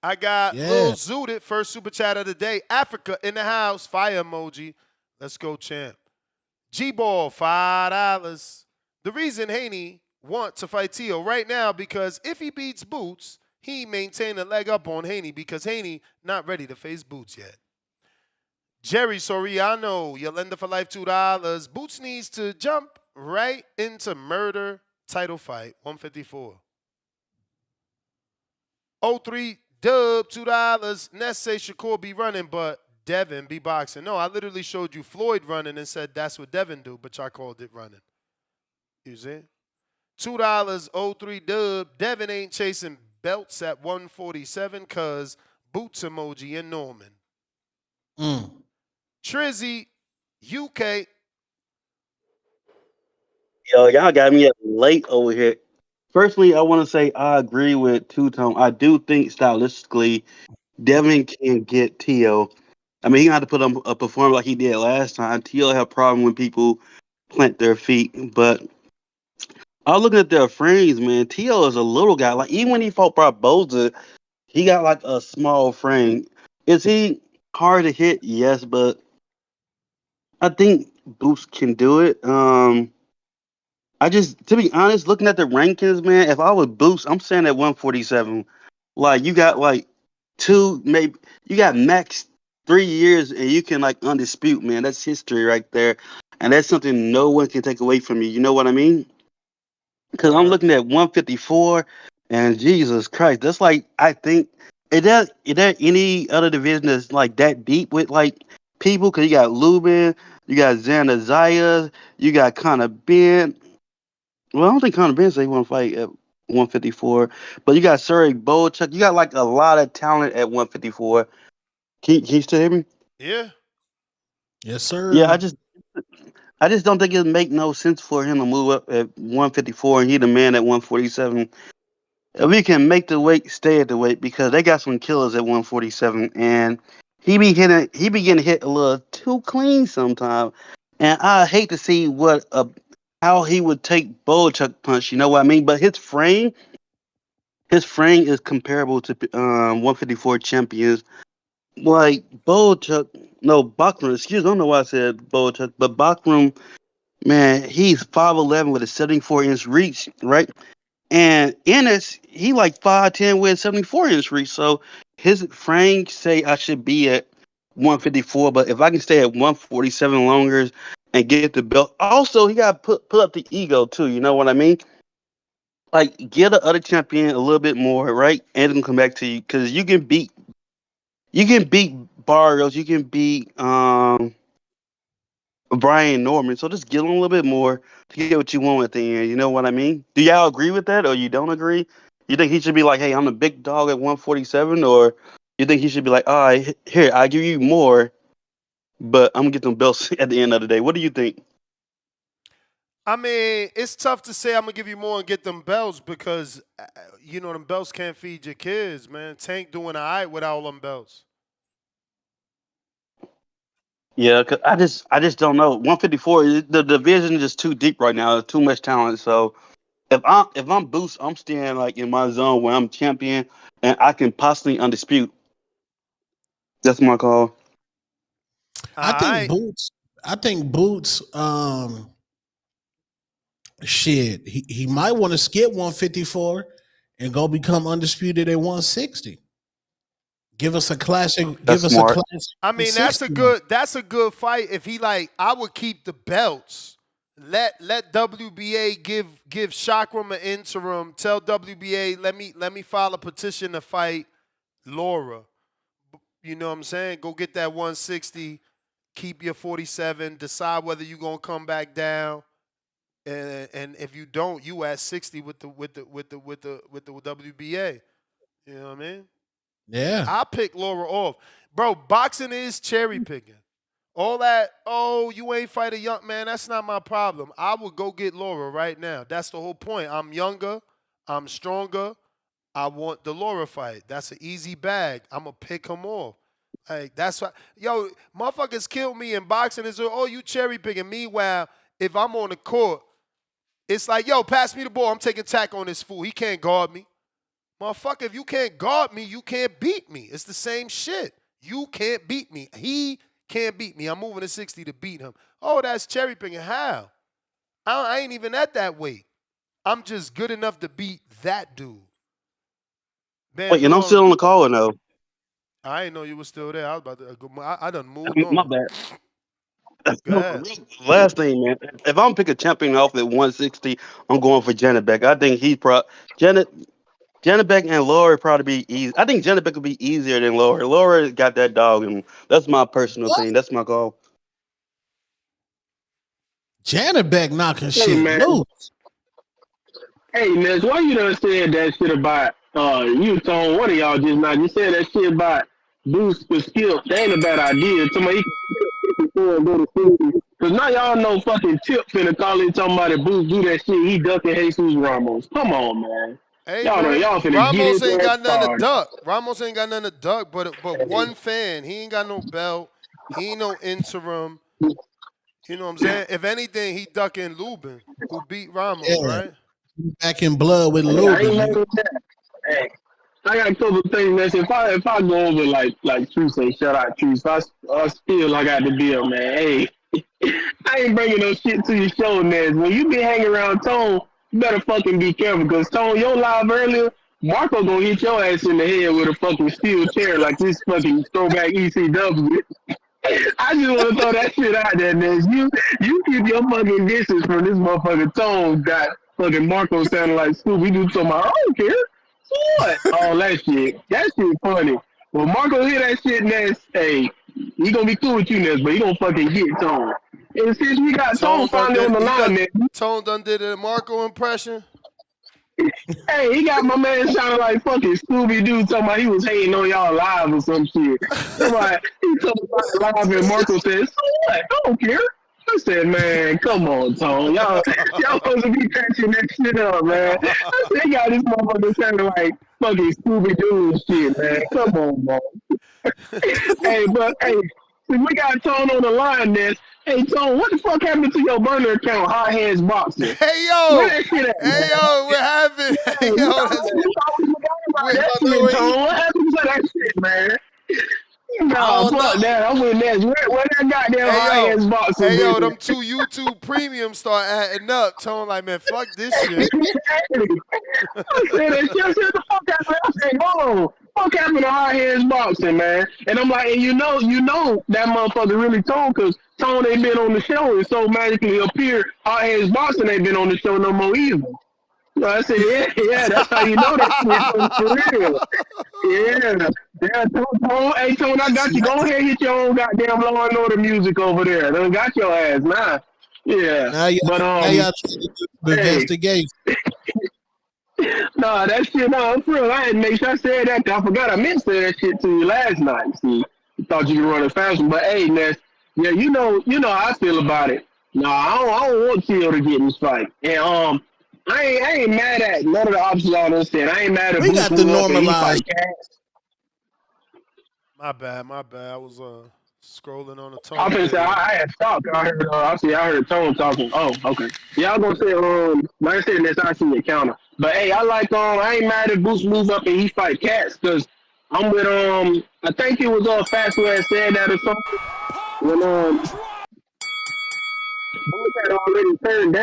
I got Lil Zooted, first super chat of the day. Africa in the house, fire emoji. Let's go, champ. G-Ball, $5. The reason Haney want to fight Teo right now because if he beats Boots, he maintain a leg up on Haney because Haney not ready to face Boots yet. Jerry Soriano, Yolanda for life, $2. Boots needs to jump right into murder title fight, 154. 03 Dub, $2. Ness say Shakur be running, but Devin be boxing. No, I literally showed you Floyd running and said that's what Devin do, but y'all called it running. You see? $2, 03 Dub. Devin ain't chasing belts at 147 because boots emoji in Norman. Trizy, UK. Yo, y'all got me up late over here. Firstly, I want to say I agree with Two-Tone. I do think stylistically, Devin can get Teo. I mean, he gonna have to put on a performance like he did last time. Teo have a problem when people plant their feet, but I was looking at their frames, man. Teo is a little guy. Like even when he fought Barboza, he got like a small frame. Is he hard to hit? Yes, but I think Boost can do it. To be honest, looking at the rankings, man, if I was Boost, I'm saying at 147. Like you got like you got max 3 years and you can like undispute, man. That's history right there. And that's something no one can take away from you. You know what I mean? Because I'm looking at 154 and Jesus Christ, that's like, I think, is there any other division that's like that deep with like people? Because you got Lubin, you got Xander Zayas, you got Conor Benn. Well, I don't think Conor Benn said he want to fight at 154, but you got Surrey Bolchuk. You got like a lot of talent at 154. Can you still hear me? Yeah. Yes, sir. Yeah, I just don't think it'd make no sense for him to move up at 154 and he the man at 147. If he can make the weight, stay at the weight because they got some killers at 147 and he be getting hit a little too clean sometimes. And I hate to see how he would take Bolchuk punch, you know what I mean? But his frame is comparable to 154 champions. Like Bolchuk, no, Bachram, excuse me, I don't know why I said Bolchuk, but Bachram, man, he's 5'11 with a 74-inch reach, right? And Ennis, he like 5'10 with a 74-inch reach. So his frame say I should be at 154, but if I can stay at 147 longer and get the belt, also he got to put up the ego too. You know what I mean? Like get the other champion a little bit more, right? And then come back to you because you can beat Barrios, you can beat Brian Norman. So just get him a little bit more to get what you want at the end. You know what I mean? Do y'all agree with that, or you don't agree? You think he should be like, "Hey, I'm the big dog at 147," or you think he should be like, "All right, here, I give you more, but I'm gonna get them belts at the end of the day." What do you think? I mean, it's tough to say I'm gonna give you more and get them belts because them belts can't feed your kids, man. Tank doing all right without all them belts. Yeah, cause I just don't know. 154, the division is just too deep right now. There's too much talent. So if I'm Boost, I'm staying like in my zone where I'm champion and I can possibly undispute. That's my call. I think Boots. Shit, he might want to skip 154 and go become undisputed at 160. Give us a classic. That's Give us smart. a classic. I mean, that's a good fight. If he like, I would keep the belts. Let WBA give Chakram an interim. Tell WBA, let me file a petition to fight Laura. You know what I'm saying? Go get that 160. Keep your 47. Decide whether you're gonna come back down. And if you don't, you at 60 with the WBA. You know what I mean? Yeah. I pick Laura off. Bro, boxing is cherry picking. All that, oh, you ain't fight a young man, that's not my problem. I would go get Laura right now. That's the whole point. I'm younger, I'm stronger. I want the Laura fight. That's an easy bag. I'm going to pick him off. Like, that's what, yo, motherfuckers kill me in boxing. It's, oh, you cherry picking. Meanwhile, if I'm on the court, it's like, yo, pass me the ball. I'm taking tack on this fool. He can't guard me. Motherfucker, if you can't guard me, you can't beat me. It's the same shit. You can't beat me. He can't beat me. I'm moving to 60 to beat him. Oh, that's cherry picking. How? I ain't even at that weight. I'm just good enough to beat that dude. Man, Wait, and I'm still on the call or no? I didn't know you were still there. I was about to go. I done moved My on. bad. Go ahead. Last thing, man. If I'm pick a champion off at 160, I'm going for Janet Beck. I think Janet Beck and Laura probably be easy. I think Janet Beck will be easier than Laura. Laura got that dog, and that's my personal opinion. That's my call. Janet Beck knocking shit man. loose. Hey, Ness, why you done said that shit about you told one of y'all just now? You said that shit about Boost with skill. That ain't a bad idea. Somebody he can skip and go to 60. Cause now y'all know fucking Tip finna call in talking about it. Boost do that shit. He ducking Jesus Ramos. Come on, man. Hey, y'all finna Ramos get ain't got nothing to started. duck. Ramos ain't got nothing to duck, but one fan. He ain't got no belt. He ain't no interim. You know what I'm saying? If anything, he ducking Lubin, who beat Ramos, right? Back in blood with I ain't Lubin. mad with that. Hey, I got a couple of things, man. If I go over like True say, shout out True. So I still I got the deal, man. Hey, I ain't bringing no shit to your show, man. When you be hanging around Tone, you better fucking be careful, because Tone, your live earlier, Marco gonna hit your ass in the head with a fucking steel chair like this fucking throwback ECW. I just want to throw that shit out there, man. You keep your fucking distance from this motherfucking Tone got fucking Marco sounding like Scooby-Doo. So I don't care. So what? All that shit. That shit funny. Well, Marco hear that shit, Ness, hey, he gonna be cool with you, Ness, but he gonna fucking get Tone. And since we got Tone finally on the line, man. Tone done did a Marco impression. Hey, he got my man sounding like fucking Scooby-Doo talking about he was hating on y'all live or some shit. Somebody, he talking about live and Marco said, so what? I don't care. I said, man, come on, Tone. Y'all supposed to be catching that shit up, man. I said, he got this motherfucker sounding like fucking Scooby-Doo and shit, man. Come on, man. Hey, but, hey, since we got Tone on the line, Ness, hey, Tone, what the fuck happened to your burner account, Hot Hands Boxing? Hey, yo. Where that shit at, hey, yo, what happened? Hey, yo, what happened to that shit, man? No, fuck that. I'm with Ness. Where that goddamn Hot Hands Boxing? Hey, yo, them 2 YouTube premiums start adding up. Tone like, man, fuck this shit. I said that shit. The fuck happened? I said, hold on. Fuck happened to Hot Hands Boxing, man? And I'm like, and you know that motherfucker really Tone, because Tone ain't been on the show, and so magically appeared Hot Hands Boxing ain't been on the show no more either. So I said, yeah, that's how you know that shit for real. Yeah, Tone, hey, Tone, I got you. Go ahead and hit your own goddamn Law and Order music over there. Done got your ass now. Yeah. Now y'all investigation. Nah, that shit, for real. I had to make sure I said that. I forgot I meant to say that shit to you last night. See, you thought you could run it faster, but hey, Ness, yeah, you know how I feel about it. Nah, I don't want Teo to get in this fight, and I ain't mad at none of the options y'all done said. I ain't mad at. We got the normalized. My bad. I was scrolling on the Tone. I was gonna say I had stopped. I heard Tone talking. Oh, okay. Yeah, I was gonna say like I said, Ness, I see your counter. But hey, I ain't mad at Boost move up and he fight Cats, because I'm with I think it was Fast who had said that or something. When Boost had already turned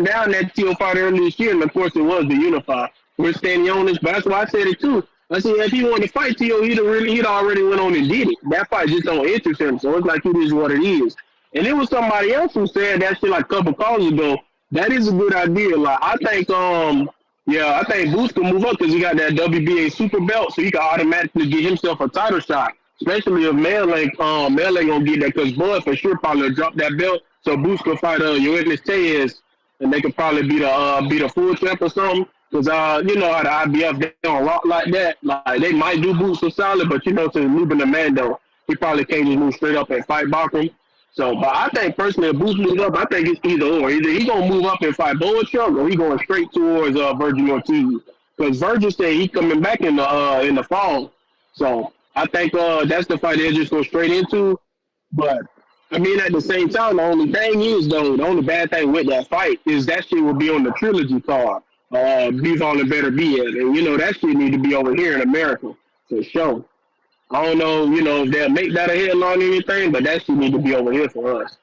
down that Teo fight earlier this year, and of course it was the Unify. We're standing on this, but that's why I said it too. I said if he wanted to fight Teo, he'd already went on and did it. That fight just don't interest him, so it's like it is what it is. And it was somebody else who said that shit like a couple calls ago. That is a good idea. Like I think I think Boots can move up because he got that WBA super belt, so he can automatically get himself a title shot. Especially if Mel ain't gonna get that, because Bud for sure probably drop that belt. So Boots can fight Ennis, and they could probably beat a full champ or something. Because you know how the IBF, they don't rock like that. Like they might do Boots for solid, but you know, since moving the Mando, he probably can't just move straight up and fight boxing. So, but I think personally, if Boots moves up, I think it's either or. Either he gonna move up and fight Boachuk, or he going straight towards Virgil Ortiz. Because Virgil said he coming back in the fall. So I think that's the fight they'll just go straight into. But I mean, at the same time, the only thing is though, the only bad thing with that fight is that shit will be on the trilogy card. Beef all it better be at, and you know that shit need to be over here in America for sure. I don't know, you know, if they'll make that a headline or anything, but that shit need to be over here for us.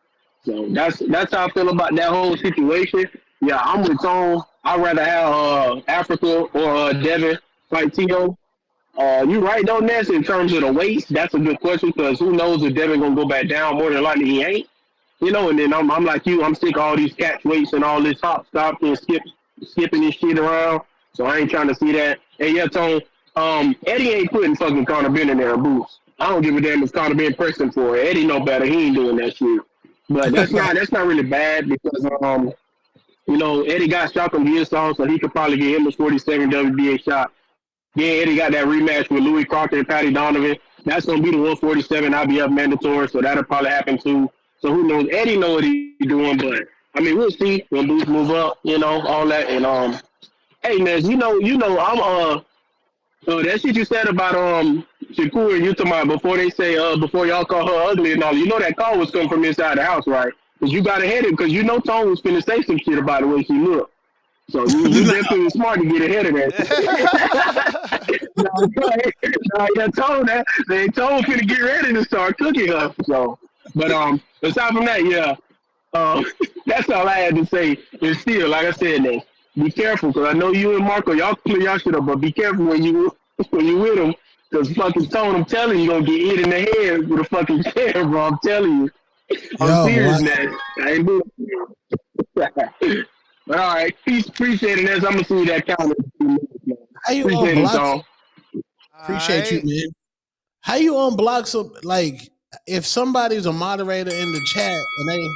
So that's how I feel about that whole situation. Yeah, I'm with Tone. I'd rather have Africa or Devin fight Teo. You right though, Ness, in terms of the weights. That's a good question because who knows if Devin gonna go back down. More than likely he ain't. You know, and then I'm like you. I'm sick of all these catch weights and all this hop, stop, and skipping this shit around. So I ain't trying to see that. Hey, yeah, Tone. Eddie ain't putting fucking Conor Benn in there, Boots. I don't give a damn if Conor Benn pressed him for it. Eddie know better. He ain't doing that shit. But that's not really bad because you know, Eddie got shot from Gearsong, so he could probably get him a 47 WBA shot. Then Eddie got that rematch with Louis Crocker and Patty Donovan. That's gonna be the 147 IBF mandatory, so that'll probably happen too. So who knows? Eddie know what he's doing, but I mean we'll see when Boots move up, you know, all that. And hey Nez, you know, I'm that shit you said about Shakur and you talking about before they say before y'all call her ugly and all, you know that call was coming from inside the house, right? Because you got ahead of it, because you know Tone was finna say some shit about the way she looked. So you definitely was smart to get ahead of that. Tone that they told finna get ready to start cooking her. So, but aside from that, yeah, that's all I had to say. And still, like I said, Nate, be careful, because I know you and Marco, y'all clear y'all shit up, but be careful when you with them, because fucking Tone, I'm telling you, gonna get hit in the head with a fucking chair, bro. I'm telling you. I'm serious, man. I ain't doing it. But all right, peace, appreciate it, Ness. I'm gonna see that counter. How you appreciate on it, Tone. Appreciate you, man. How you unblock some, like, if somebody's a moderator in the chat and they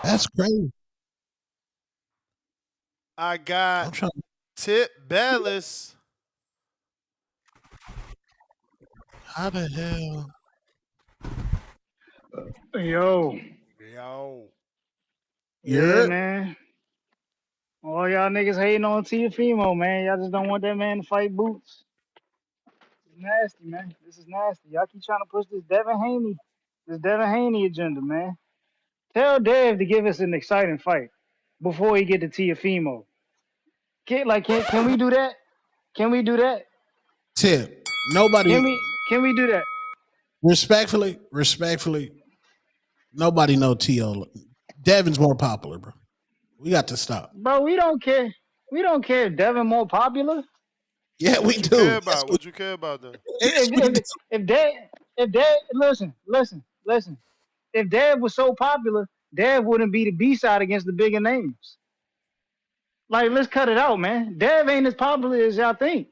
that's crazy. I got Tip Bellis. How the hell? Yo. Yeah, man. All y'all niggas hating on Teofimo, man. Y'all just don't want that man to fight Boots. This is nasty, man. This is nasty. Y'all keep trying to push this Devin Haney agenda, man. Tell Dev to give us an exciting fight before he get to Teofimo. Can we do that? Can we do that? Tip. Nobody. Can we do that? Respectfully, nobody know Teo. Devin's more popular, bro. We got to stop. Bro, we don't care. We don't care if Devin more popular. Yeah, we do. What you care about then? If Dev, listen. If Dev was so popular, Dev wouldn't be the B-side against the bigger names. Like, let's cut it out, man. Dev ain't as popular as y'all think.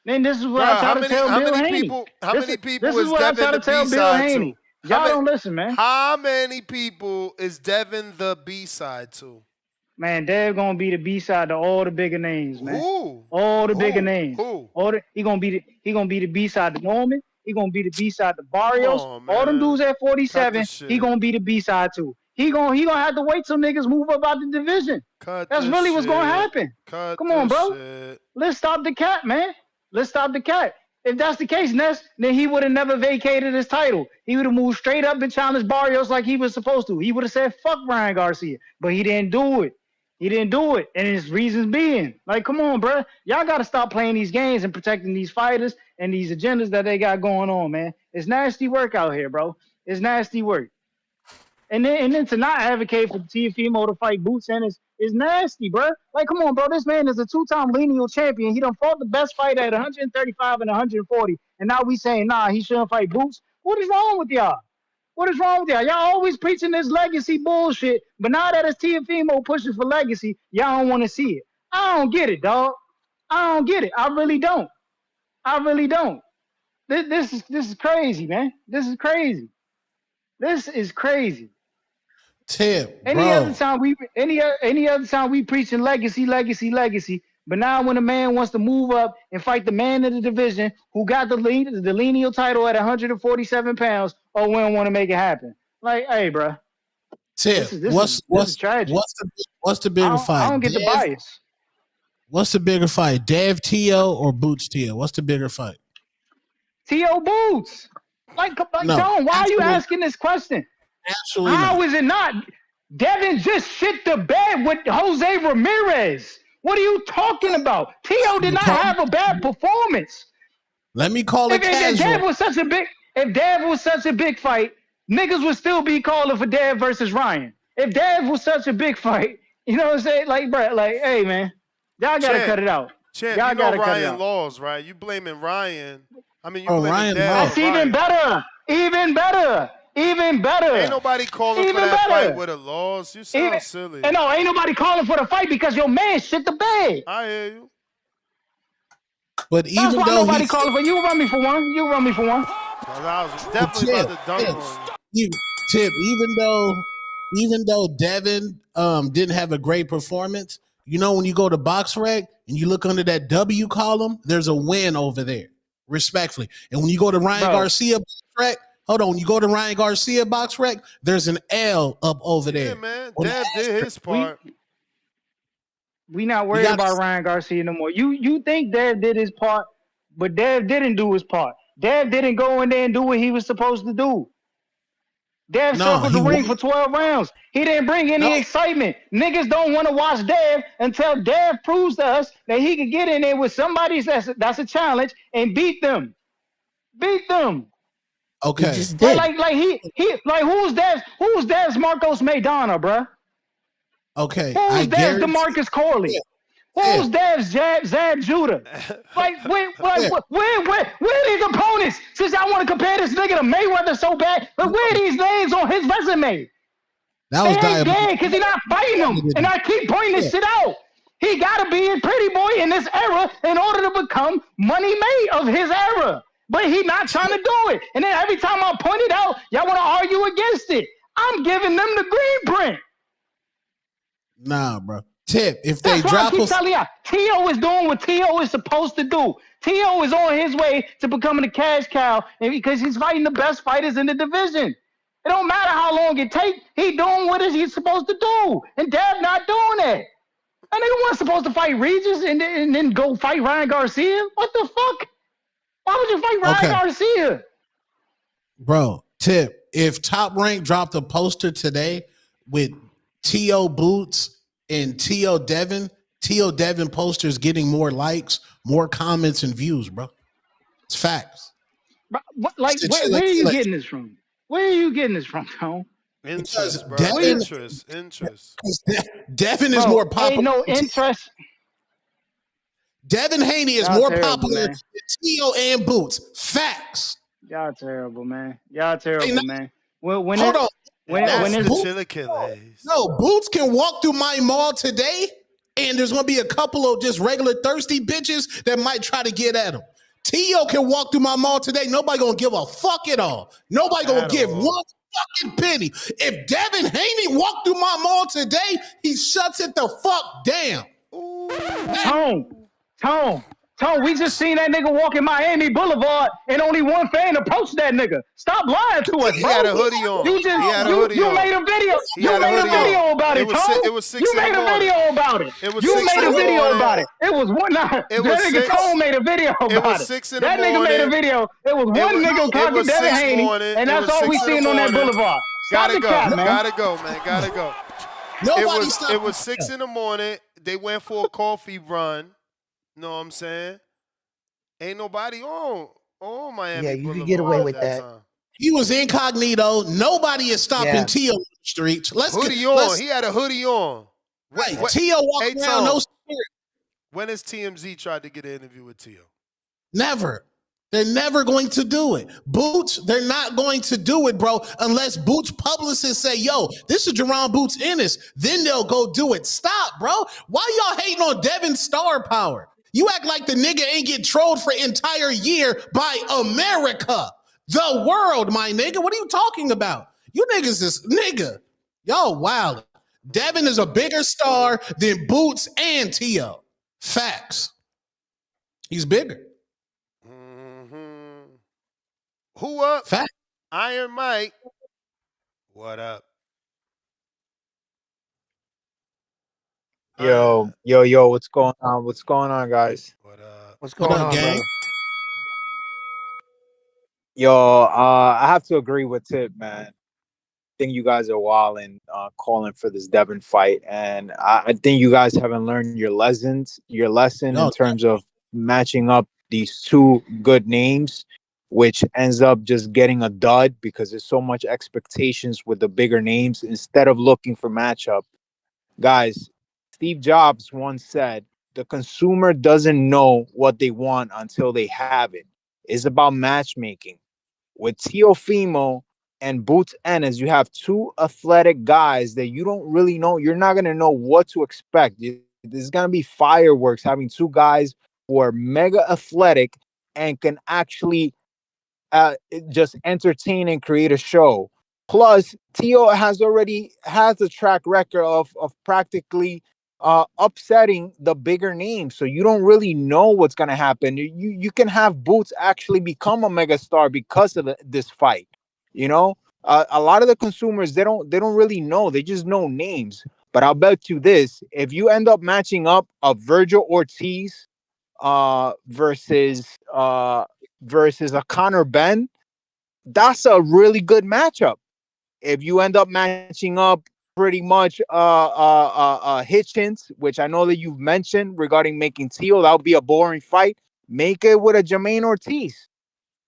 Man, this is what I try to tell Bill Haney. How many people this is is what I Devin try to the tell Bill B-side Haney. to? Y'all don't listen, man. How many people is Devin the B-side to? Man, Dev gonna be the B-side to all the bigger names, man. Who? All the bigger names. Who? He gonna be the B-side to Norman. He gonna be the B-side to Barrios. On, all them dudes at 47. He gonna be the B-side too. He gonna have to wait till niggas move up out the division. That's really what's gonna happen. Come on, bro. Let's stop the cat, man. Let's stop the cat. If that's the case, Ness, then he would have never vacated his title. He would have moved straight up and challenged Barrios like he was supposed to. He would have said, fuck Ryan Garcia. But he didn't do it. He didn't do it. And his reasons being, like, come on, bro. Y'all got to stop playing these games and protecting these fighters and these agendas that they got going on, man. It's nasty work out here, bro. It's nasty work. And then to not advocate for Teofimo to fight Boots Ennis is nasty, bro. Like, come on, bro. This man is a 2-time lineal champion. He done fought the best fight at 135 and 140. And now we saying, nah, he shouldn't fight Boots. What is wrong with y'all? What is wrong with y'all? Y'all always preaching this legacy bullshit. But now that it's Teofimo pushing for legacy, y'all don't want to see it. I don't get it, dog. I don't get it. I really don't. I really don't. This is crazy, man. This is crazy. This is crazy. Tip, any other time we preaching legacy, but now when a man wants to move up and fight the man of the division who got the lineal title at 147 pounds, oh, we don't want to make it happen. Like, hey, bro. Tip, what's tragic. What's the bigger fight? I don't get the bias. What's the bigger fight, Dev Teo or Boots Teo? What's the bigger fight? Teo Boots. Like no, John, why are you asking this question? Absolutely. How is it not? Devin just shit the bed with Jose Ramirez. What are you talking about? Teo did not have a bad performance. Let me call it casual. If Dev was such a big fight, niggas would still be calling for Dev versus Ryan. If Dev was such a big fight, you know what I'm saying? Like, bro, like, hey, man, y'all gotta cut it out. Champ, y'all you know gotta cut it Ryan out. Laws, right? You blaming Ryan. I mean, you blaming Ryan Dev. That's even better. Even better. Even better. Ain't nobody calling for that fight with a loss. You sound silly. And no, ain't nobody calling for the fight because your man shit the bed. I hear you. But That's even why though nobody calling for you, run me for one. You run me for one. I was definitely about to dunk on you. Tip, even though Devin didn't have a great performance, you know, when you go to BoxRec and you look under that W column, there's a win over there, respectfully. And when you go to Ryan Garcia BoxRec, hold on, when you go to Ryan Garcia BoxRec, there's an L up over there. Yeah, man. Dev did his part. We not worried about Ryan Garcia no more. You think Dev did his part, but Dev didn't do his part. Dev didn't go in there and do what he was supposed to do. Dev circled the ring for 12 rounds. He didn't bring any excitement. Niggas don't want to watch Dev until Dev proves to us that he can get in there with somebody that's a challenge and beat them. Beat them. Okay. Like who's Dev's Marcos Maidana, bruh? Okay. Who's Dev's DeMarcus Corley? Who's Dev's Zab Judah? Like, where these opponents? Since I want to compare this nigga to Mayweather so bad, but where are these names on his resume? That was they ain't dead because he's not fighting them. And I keep pointing this shit out. He got to be a pretty boy in this era in order to become money made of his era. But he not trying to do it. And then every time I point it out, y'all want to argue against it. I'm giving them the green print. Nah, bro. Tip, if they That's drop why I keep telling y'all, Teo is doing what Teo is supposed to do. Teo is on his way to becoming a cash cow because he's fighting the best fighters in the division. It don't matter how long it takes. He doing what he's supposed to do. And Dev not doing that. And they weren't supposed to fight Regis and then go fight Ryan Garcia. What the fuck? Why would you fight Ryan Garcia? Bro, Tip, if Top Rank dropped a poster today with Teo Boots and Teo Devin posters getting more likes, more comments, and views, bro. It's facts. Like, where are you getting this from? Where are you getting this from, Tone? Interest, bro. Devin, interest. Devin is more popular. Ain't no interest. Devin Haney is more popular than Teo and Boots. Facts. Y'all terrible, man. Y'all terrible, man. Hold on. That's the chili killers. No, Boots can walk through my mall today, and there's going to be a couple of just regular thirsty bitches that might try to get at him. Teo can walk through my mall today. Nobody going to give a fuck at all. Nobody going to give one fucking penny. If Devin Haney walked through my mall today, he shuts it the fuck down. Tone, we just seen that nigga walking Miami Boulevard and only one fan approached that nigga. Stop lying to us, bro. He had a hoodie on. You made a video. You made a video about it, Tone. It was 6 You in the made a morning. video about it. It was You 6 made a in the video morning. about it. It was one night. It That was nigga 6. Tone made a video about it. It was 6 in the That nigga morning. made a video. It was one nigga It talking was Devin 6 Haney, morning. and It that's was all we 6 in the seen on that morning. boulevard. Gotta Stop the go. cap, man. Gotta go, man. Gotta go. Nobody It was 6 in the morning. They went for a coffee run. Know what I'm saying? Ain't nobody on Miami. Yeah, you Boulevard could get away at with that. time. He was incognito. Nobody is stopping Teo streets. Hoodie on. He had a hoodie on. Teo walking around, no spirit. When has TMZ tried to get an interview with Teo? Never. They're never going to do it. Boots, they're not going to do it, bro, unless Boots publicists say, yo, this is Jaron Boots Ennis. Then they'll go do it. Stop, bro. Why y'all hating on Devin's star power? You act like the nigga ain't get trolled for entire year by America. The world, my nigga. What are you talking about? You niggas is nigga. Y'all wild. Devin is a bigger star than Boots and Teo. Facts. He's bigger. Who up? Fact. Iron Mike. What up? Yo, what's going on? What's going on, guys? What's going on, gang? brother? Yo, I have to agree with Tip, man. I think you guys are wilding, calling for this Devin fight, and I think you guys haven't learned your lesson in terms of matching up these two good names, which ends up just getting a dud because there's so much expectations with the bigger names instead of looking for matchup. Guys, Steve Jobs once said, the consumer doesn't know what they want until they have it. It's about matchmaking. With Teofimo and Boots Ennis, you have two athletic guys that you don't really know. You're not going to know what to expect. There's going to be fireworks having two guys who are mega athletic and can actually just entertain and create a show. Plus, Teo has a track record of practically upsetting the bigger names, so you don't really know what's going to happen. You can have Boots actually become a megastar because of this fight. You know, a lot of the consumers, they don't really know. They just know names. But I'll bet you this: if you end up matching up a Virgil Ortiz versus a Conor Benn, that's a really good matchup. If you end up matching up pretty much Hitchins, which I know that you've mentioned regarding making Teo, that would be a boring fight. Make it with a Jermaine Ortiz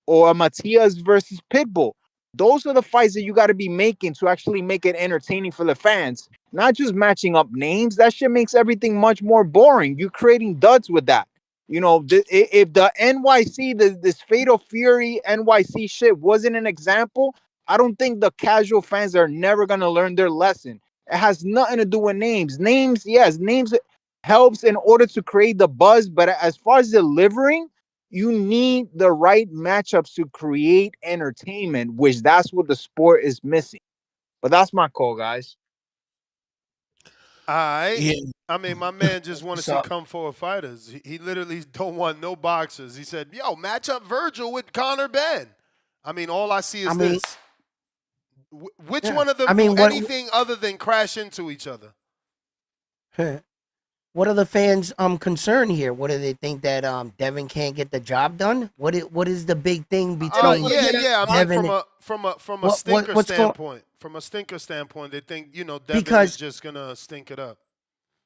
or a Matias versus Pitbull. Those are the fights that you got to be making to actually make it entertaining for the fans, not just matching up names. That shit makes everything much more boring. You're creating duds with that. You know, if the NYC, this Fatal Fury NYC shit wasn't an example, I don't think the casual fans are never going to learn their lesson. It has nothing to do with names. Names helps in order to create the buzz, but as far as delivering, you need the right matchups to create entertainment, which that's what the sport is missing. But that's my call, guys. All right. Yeah. I mean, my man just want to see come forward fighters. He literally don't want no boxers. He said, yo, match up Virgil with Conor Benn. I mean, all I see is this. Which one of them do anything other than crash into each other? What are the fans concerned here? What do they think that Devin can't get the job done? What is the big thing between I mean, Devin from a stinker standpoint. From a stinker standpoint, they think, Devin is just gonna stink it up.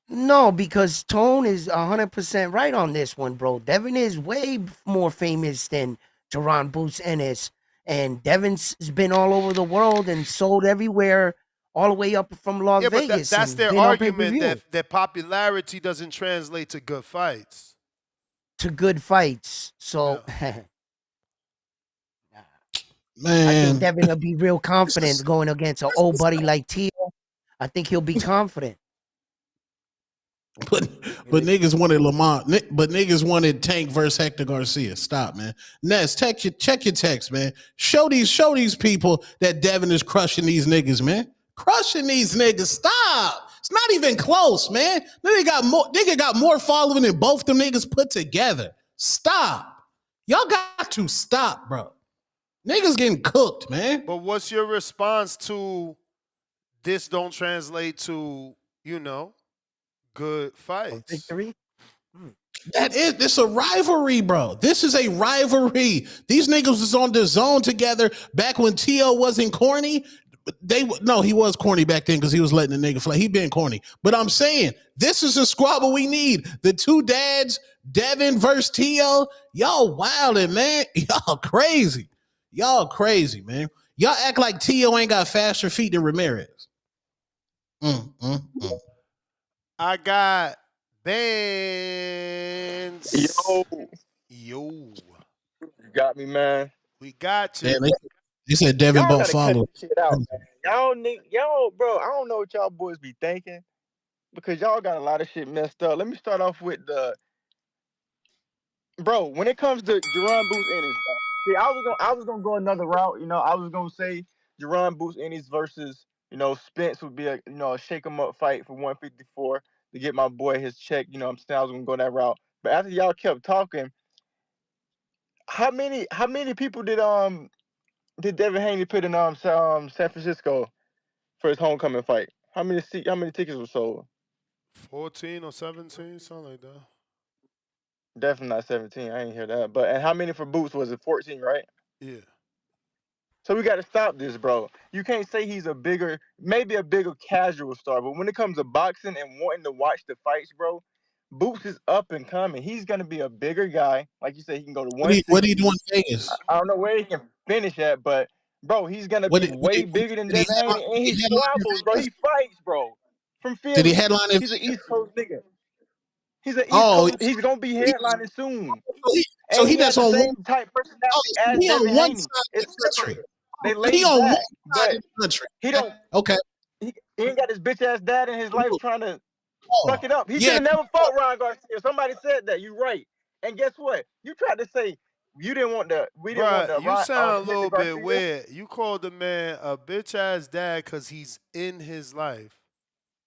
No, because Tone is 100% right on this one, bro. Devin is way more famous than Jaron Boots Ennis. And Devin's been all over the world and sold everywhere, all the way up from Las Vegas. But that's their argument that popularity doesn't translate to good fights. To good fights. So, man, I think Devin will be real confident going against an old buddy like Teo. I think he'll be confident. But niggas wanted Lamont. But niggas wanted Tank versus Hector Garcia. Stop, man. Ness, check your text, man. Show these people that Devin is crushing these niggas, man. Crushing these niggas. Stop. It's not even close, man. Nigga got more following than both them niggas put together. Stop. Y'all got to stop, bro. Niggas getting cooked, man. But what's your response to this don't translate to, good fights? Victory? It's a rivalry, bro. This is a rivalry. These niggas was on the zone together back when Teo wasn't corny. He was corny back then because he was letting the nigga fly. He been corny. But I'm saying, this is a squabble we need. The two dads, Devin versus Teo. Y'all wildin', man. Y'all crazy, man. Y'all act like Teo ain't got faster feet than Ramirez. I got Benz. Yo. You got me, man. We got you. Yeah, they said Devin y'all don't gotta follow. cut this shit out, man. Y'all, bro, I don't know what y'all boys be thinking because y'all got a lot of shit messed up. Let me start off with bro, when it comes to Jaron Boots Ennis, bro. See, I was gonna go another route. I was gonna say Jaron Boots Ennis versus, Spence would be a shake 'em up fight for 154 to get my boy his check. I was gonna go that route. But after y'all kept talking, how many people did Devin Haney put in San Francisco for his homecoming fight? How many tickets were sold? 14 or 17, something like that. Definitely not 17. I ain't hear that. And how many for Boots was it? 14, right? Yeah. So we got to stop this, bro. You can't say he's maybe a bigger casual star, but when it comes to boxing and wanting to watch the fights, bro, Boots is up and coming. He's gonna be a bigger guy. Like you said, he can go to 160. What do you do in Vegas? I don't know where he can finish at, but bro, he's gonna be way bigger than Devin Haney, and he squabbles, bro. He fights, bro. From Philly. Did he headline in He's an Vegas? East Coast nigga. He's an East Coast. He's gonna be headlining soon. So he has that's on the one. same type personality as He Devin on one Haney. side of It's the country. they He laid on one back, side but of the country. he don't. Okay. He ain't got his bitch ass dad in his life trying to fuck it up. He yeah. should have never fought Ryan Garcia. Somebody said that. You're right. And guess what? You tried to say we didn't want the You sound a little Garcia. bit weird. You called the man a bitch ass dad because he's in his life.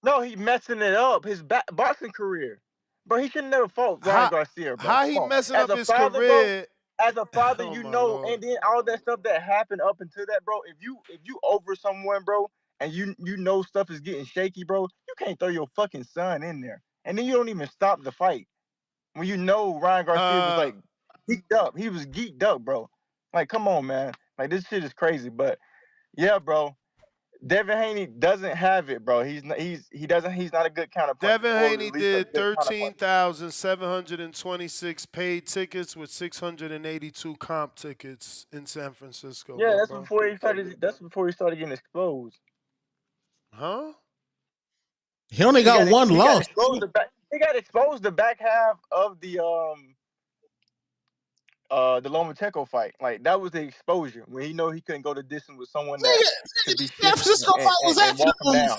No, he messing it up. His boxing career. Bro, he should never fought Ryan Garcia, bro. How he messing As up a his father, career? Bro, as a father, Oh, you my know, Lord. and then all that stuff that happened up until that, bro. If you over someone, bro, and you know stuff is getting shaky, bro, you can't throw your fucking son in there. And then you don't even stop the fight. When you know Ryan Garcia was like geeked up. He was geeked up, bro. Like, come on, man. Like, this shit is crazy. But yeah, bro. Devin Haney doesn't have it, bro. He's not a good counterpuncher. Devin Haney did 13,726 paid tickets with 682 comp tickets in San Francisco. Yeah, that's before he started. That's before he started getting exposed. Huh? He only got one loss. He got exposed the back half of the Lomachenko fight. Like, that was the exposure when he know he couldn't go the distance with someone that could be San Francisco fight was after the down.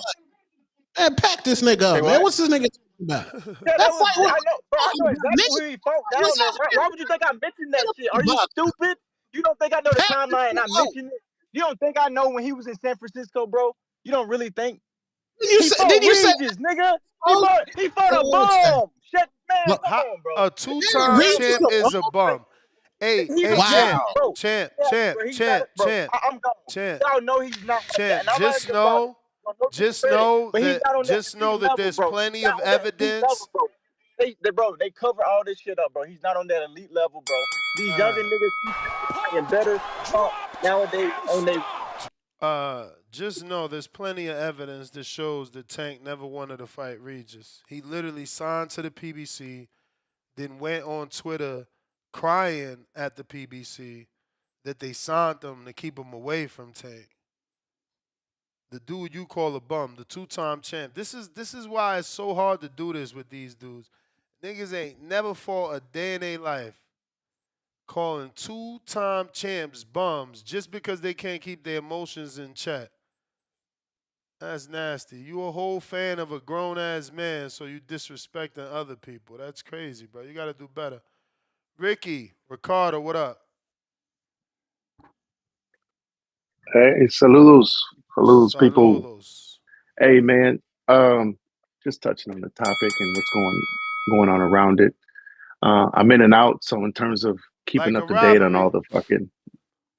Man, pack this nigga up, man. What's this nigga talking about? Yeah, that was. I know, bro. I know exactly who he fought down there. Why would you think I mentioned that shit? Are you stupid? You don't think I know the timeline and I mentioned it? You don't think I know when he was in San Francisco, bro? You don't really think? Did you say, nigga? He fought a bum. Shit, man, come on, bro. A two-time champ is a bum. Hey, champ. I'm gone. Y'all know he's not. Champ, just know that there's plenty of evidence. They cover all this shit up, bro. He's not on that elite level, bro. These younger niggas keep playing better nowadays on they. Just know there's plenty of evidence that shows that Tank never wanted to fight Regis. He literally signed to the PBC, then went on Twitter crying at the PBC that they signed him to keep him away from Tank. The dude you call a bum, the two-time champ. This is why it's so hard to do this with these dudes. Niggas ain't never fought a day in their life calling two-time champs bums just because they can't keep their emotions in check. That's nasty. You a whole fan of a grown-ass man, so you disrespecting other people. That's crazy, bro. You got to do better. Ricardo, what up? Hey, saludos, people. Hey, man. Just touching on the topic and what's going on around it. I'm in and out, so in terms of keeping up to date on all the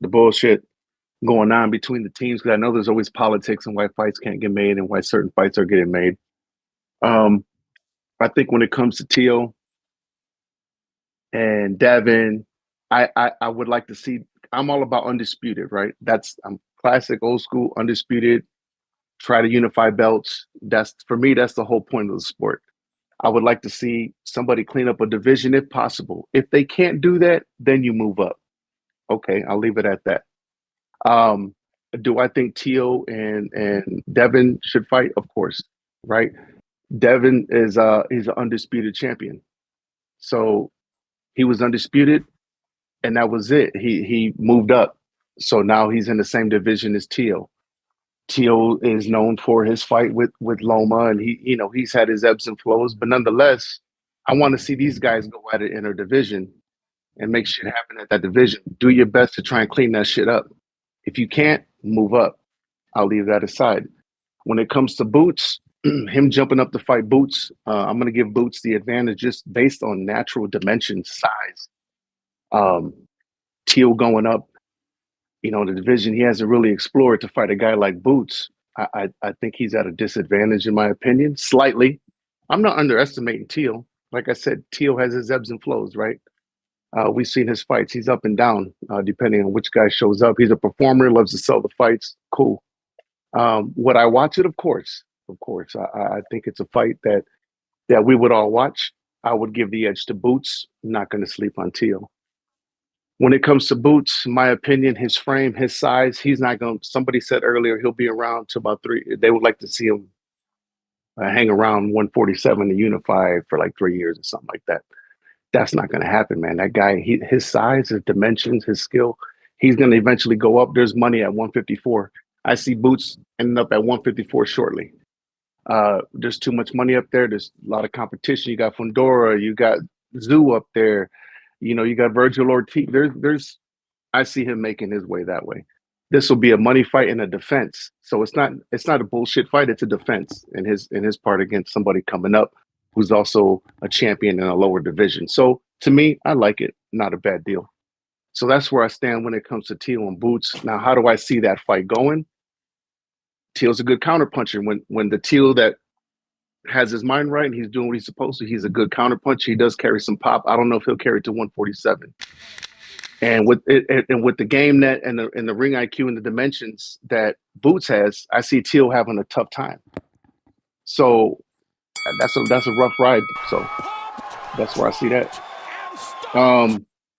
bullshit going on between the teams, because I know there's always politics and why fights can't get made and why certain fights are getting made. I think when it comes to Teo and Devin, I would like to see. I'm all about Undisputed, right? I'm classic, old school, Undisputed. Try to unify belts. For me, that's the whole point of the sport. I would like to see somebody clean up a division if possible. If they can't do that, then you move up. Okay, I'll leave it at that. Do I think Teo and Devin should fight? Of course, right? Devin is he's an undisputed champion. So he was undisputed, and that was it. He moved up. So now he's in the same division as Teo. Teo is known for his fight with Loma, and he's had his ebbs and flows, but nonetheless, I want to see these guys go at it in their division and make shit happen at that division. Do your best to try and clean that shit up. If you can't, move up. I'll leave that aside. When it comes to Boots, him jumping up to fight Boots, I'm going to give Boots the advantage just based on natural dimension, size. Teo going up, the division he hasn't really explored to fight a guy like Boots. I think he's at a disadvantage in my opinion, slightly. I'm not underestimating Teo. Like I said, Teo has his ebbs and flows, right? We've seen his fights. He's up and down, depending on which guy shows up. He's a performer, loves to sell the fights. Cool. Would I watch it? Of course. I think it's a fight that we would all watch. I would give the edge to Boots. I'm not going to sleep on Teo. When it comes to Boots, in my opinion, his frame, his size, he's not going to, somebody said earlier, he'll be around to about 3. They would like to see him hang around 147 to unify for like 3 years or something like that. That's not going to happen, man. That guy, his size, his dimensions, his skill, he's going to eventually go up. There's money at 154. I see Boots ending up at 154 shortly. There's too much money up there. There's a lot of competition. You got Fundora, you got Zoo up there. You got Virgil Ortiz. I see him making his way that way. This will be a money fight and a defense. So it's not a bullshit fight. It's a defense in his part against somebody coming up who's also a champion in a lower division. So to me, I like it. Not a bad deal. So that's where I stand when it comes to Teo and Boots. Now, how do I see that fight going? Teo's a good counterpuncher. When the Teo that has his mind right and he's doing what he's supposed to, he's a good counterpuncher. He does carry some pop. I don't know if he'll carry it to 147. And with the game net and the ring IQ and the dimensions that Boots has, I see Teo having a tough time. So that's a rough ride. So that's where I see that.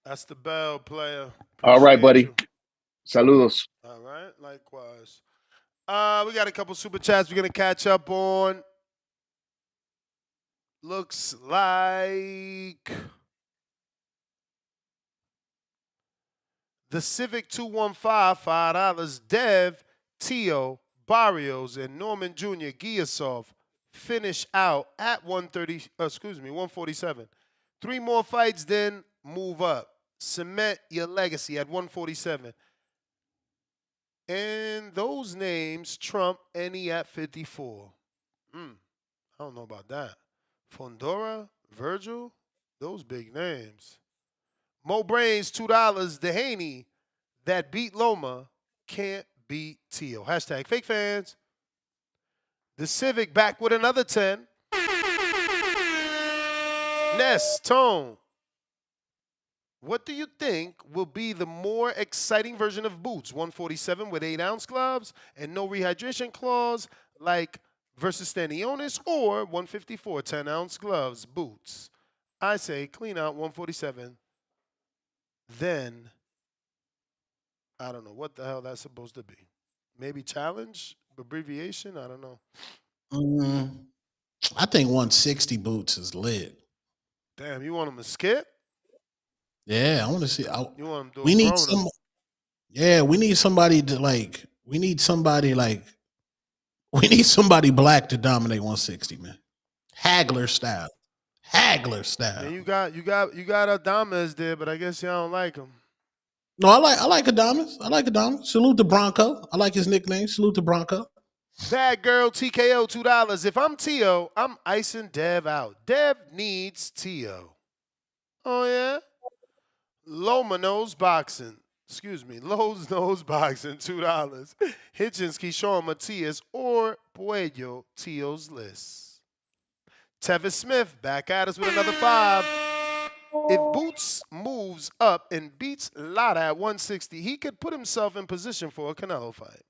That's the bell, player. All right, buddy. Saludos. All right, likewise. We got a couple super chats we're gonna catch up on. Looks like the Civic 215, $5. Dev, Teo, Barrios, and Norman Jr. Giasov finish out at 147. 3 more fights, then move up. Cement your legacy at 147. And those names trump any at 54. I don't know about that. Fundora, Virgil, those big names. Mo Brains, $2. The Haney that beat Loma can't beat Teo. Hashtag fake fans. The Civic back with another 10. Ness, Tone. What do you think will be the more exciting version of Boots? 147 with 8-ounce gloves and no rehydration clause like versus Stanionis, or 154 10-ounce gloves, Boots? I say clean out 147. Then, I don't know what the hell that's supposed to be. Maybe challenge, abbreviation, I don't know. I think 160 Boots is lit. Damn, you want him to skip? Yeah, I want to see. You want him to do we a need Corona? some. Yeah, we need somebody to like. We need somebody like. We need somebody black to dominate 160, man. Hagler style. Hagler style. Yeah, you got Adames there, but I guess y'all don't like him. No, I like Adames. I like Adames. Salute to Bronco. I like his nickname. Salute to Bronco. Bad Girl TKO, $2. If I'm Teo, I'm icing Dev out. Dev needs Teo. Oh yeah. Loma knows boxing. Excuse me. Lowe's knows boxing, $2. Hitchins, Keyshawn Matias, or Puello, Teo's list. Tevin Smith back at us with another 5. If Boots moves up and beats Lotta at 160, he could put himself in position for a Canelo fight.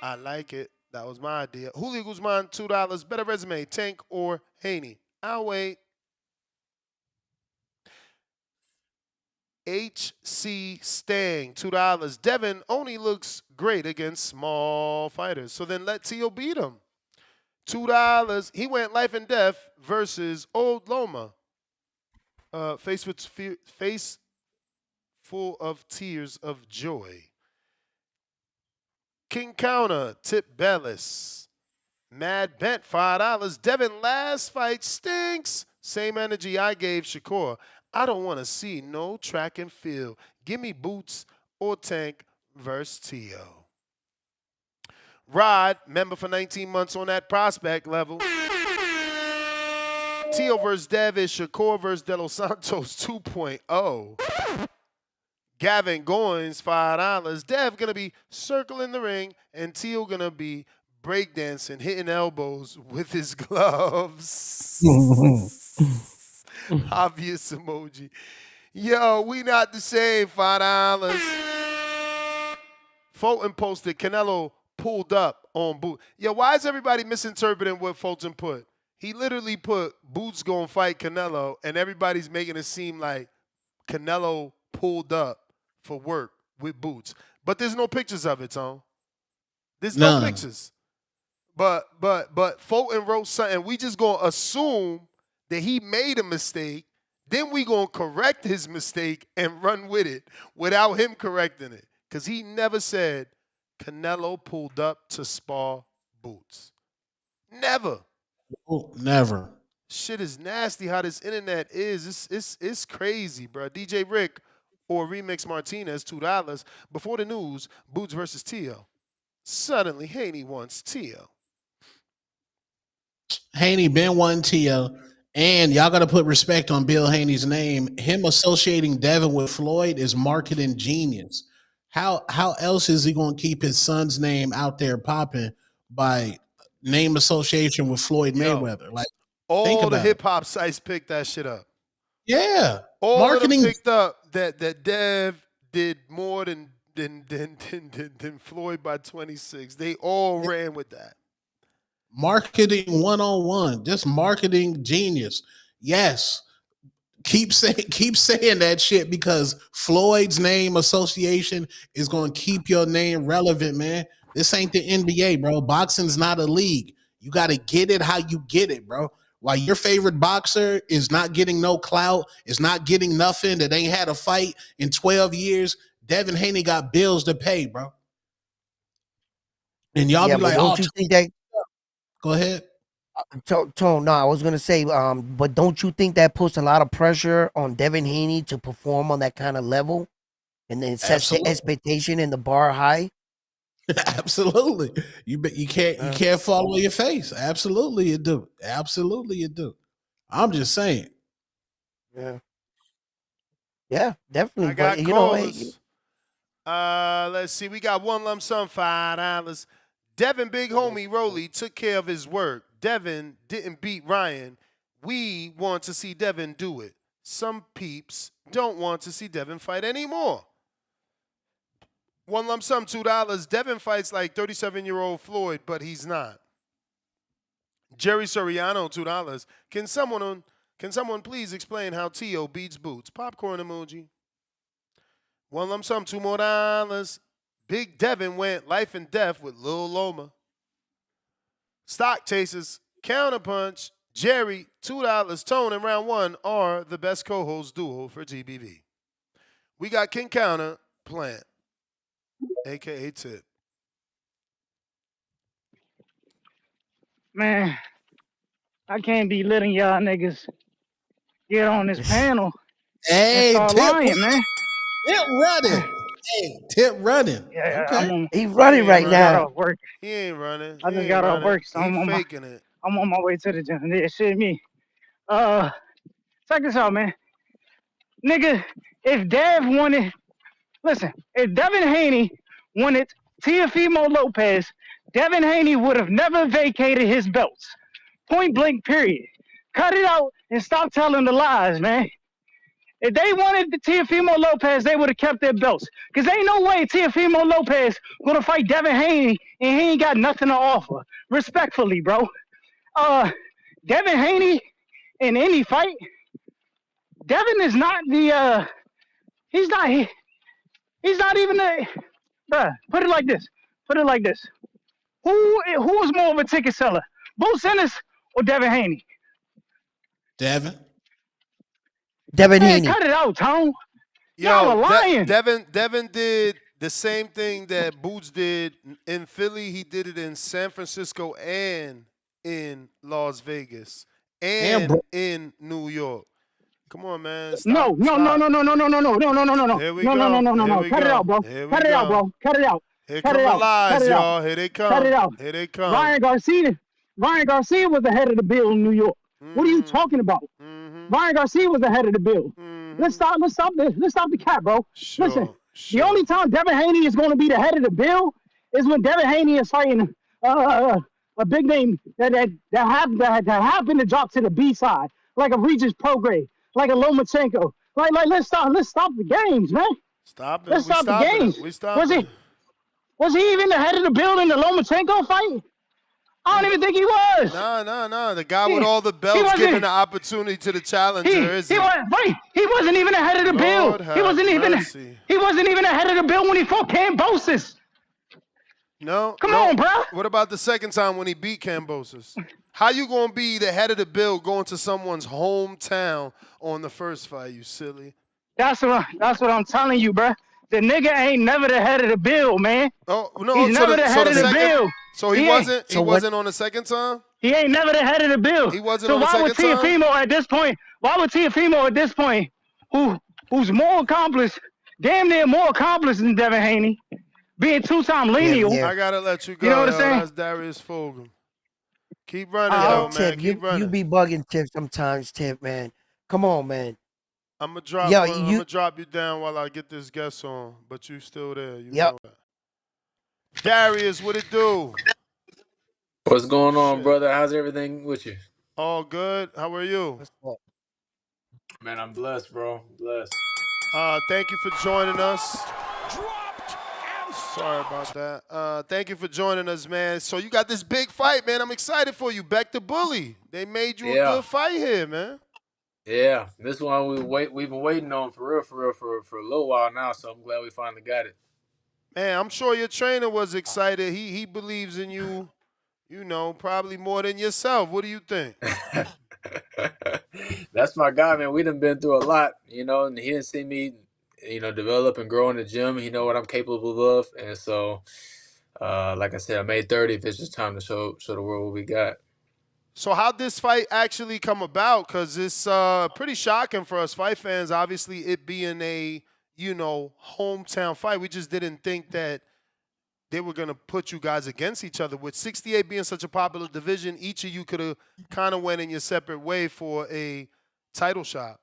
I like it. That was my idea. Julio Guzman, $2. Better resume, Tank or Haney? I'll wait. H.C. Stang, $2. Devin only looks great against small fighters. So then let Teo beat him. $2. He went life and death versus Old Loma. Face full of tears of joy. King Counter, Tip Bellis. Mad Bet, $5. Devin last fight stinks. Same energy I gave Shakur. I don't want to see no track and field. Give me Boots or Tank versus Teo. Rod, member for 19 months on that prospect level. Teo versus Dev is Shakur versus De Los Santos 2.0. Gavin Goins, $5. Dev going to be circling the ring, and Teo going to be breakdancing, hitting elbows with his gloves. Obvious emoji. Yo, we not the same, $5. Fulton posted Canelo pulled up on Boot. Yo, why is everybody misinterpreting what Fulton put? He literally put Boots gonna fight Canelo, and everybody's making it seem like Canelo pulled up for work with Boots. But there's no pictures of it, Tom. There's no pictures. But Fulton wrote something. We just gonna assume that he made a mistake. Then we gonna correct his mistake and run with it without him correcting it. Because he never said Canelo pulled up to spar Boots. Never. Oh, never. Shit is nasty how this internet is. It's crazy, bro. DJ Rick or Remix Martinez, $2. Before the news, Boots versus Teo. Suddenly, Haney wants Teo. Haney been one Teo. And y'all got to put respect on Bill Haney's name. Him associating Devin with Floyd is marketing genius. How else is he going to keep his son's name out there popping by name association with Floyd Mayweather? Like, all the hip hop sites picked that shit up. Yeah, all marketing of them picked up that Dev did more than Floyd by 26. They all ran with that. Marketing 101, just marketing genius. Yes. Keep saying that shit because Floyd's name association is going to keep your name relevant, man. This ain't the NBA, bro. Boxing's not a league. You got to get it how you get it, bro. While your favorite boxer is not getting no clout, is not getting nothing, that ain't had a fight in 12 years, Devin Haney got bills to pay, bro. And y'all be like, don't you think that? Go ahead. Tone, no, I was gonna say, but don't you think that puts a lot of pressure on Devin Haney to perform on that kind of level, and then sets the expectation and the bar high? Absolutely, you can't follow your face. Absolutely, you do. Absolutely, you do. I'm just saying. Yeah, definitely. I got but callers. Let's see. We got one lump sum, $5. Devin, big homie Rolly, took care of his work. Devin didn't beat Ryan. We want to see Devin do it. Some peeps don't want to see Devin fight anymore. One lump sum, $2. Devin fights like 37-year-old Floyd, but he's not. Jerry Soriano, $2. Can someone please explain how Teo beats Boots? Popcorn emoji. One lump sum, $2 more. Big Devin went life and death with Lil Loma. Stock Chasers, Counterpunch, Jerry, $2. Tone and Round 1 are the best co-host duo for GBV. We got King Counter, Plant, a.k.a. Tip. Man, I can't be letting y'all niggas get on this panel. Hey, Tip lying, man. Tip running. Hey, Tip running. Yeah, okay. He's running right now. Work. He ain't running. I just got off work, so I'm faking it. I'm on my way to the gym. Yeah, shit me. Check this out, man. Nigga, if Dev wanted, listen, if Devin Haney wanted Teofimo Lopez, Devin Haney would have never vacated his belts. Point blank, period. Cut it out and stop telling the lies, man. If they wanted the Teofimo Lopez, they would have kept their belts. Because ain't no way Teofimo Lopez going to fight Devin Haney and he ain't got nothing to offer. Respectfully, bro. Devin Haney in any fight, Devin is not the He's not even a bruh. Put it like this. Who is more of a ticket seller? Boots Ennis or Devin Haney? Devin Man, Haney. cut it out, Tone. Yo, Y'all are lying. Devin did the same thing that Boots did in Philly. He did it in San Francisco and in Las Vegas and in New York. Come on, man. No. Here we go. Cut it out, bro. Cut it out. Here come the lies, y'all. Here they come. Cut it out. Here they come. Ryan Garcia was ahead of the bill in New York. What are you talking about? Ryan Garcia was ahead of the bill. Let's stop the cap, bro. Listen, the only time Devin Haney is going to be the head of the bill is when Devin Haney is fighting a big name that happened to drop to the B side, like a Regis Prograis, like a Lomachenko. Like let's stop the games, man. Stop it. Let's stop the games. Was he even the head of the bill in the Lomachenko fight? I don't even think he was. No. The guy with all the belts giving the opportunity to the challenger, isn't he? He wasn't even ahead of the bill. He wasn't even ahead of the bill when he fought Kambosos. No. Come on, bro. What about the second time when he beat Kambosos? How you gonna be the head of the bill going to someone's hometown on the first fight, you silly? That's what I'm telling you, bro. The nigga ain't never the head of the bill, man. Oh no, he's never the head of the bill. So he wasn't on the second time? He ain't never the head of the bill. He wasn't on the second time? Why would Teofimo at this point, who's more accomplished, damn near more accomplished than Devin Haney, being two-time lineal? I gotta let you go. You know what I'm saying? That's Darius Fulghum. Keep running, though, man. Tip, Keep running. You be bugging Tip sometimes, Tip, man. Come on, man. I'm gonna drop you down while I get this guest on, but you still there. You know that. Darius, what it do? What's going on, brother? How's everything with you? All good. How are you? Man, I'm blessed, bro. Blessed. Thank you for joining us. Sorry about that. Thank you for joining us, man. So you got this big fight, man. I'm excited for you. Back to Bully. They made you a good fight here, man. Yeah, this one we've been waiting on for real for a little while now, so I'm glad we finally got it. Man, I'm sure your trainer was excited. He believes in you, you know, probably more than yourself. What do you think? That's my guy, man. We done been through a lot, you know, and he didn't see me, you know, develop and grow in the gym. He know what I'm capable of, and so, like I said, I made 30. It's just time to show the world what we got. So how'd this fight actually come about? Because it's pretty shocking for us fight fans, obviously, it being a, you know, hometown fight. We just didn't think that they were going to put you guys against each other. With 68 being such a popular division, each of you could have kind of went in your separate way for a title shot.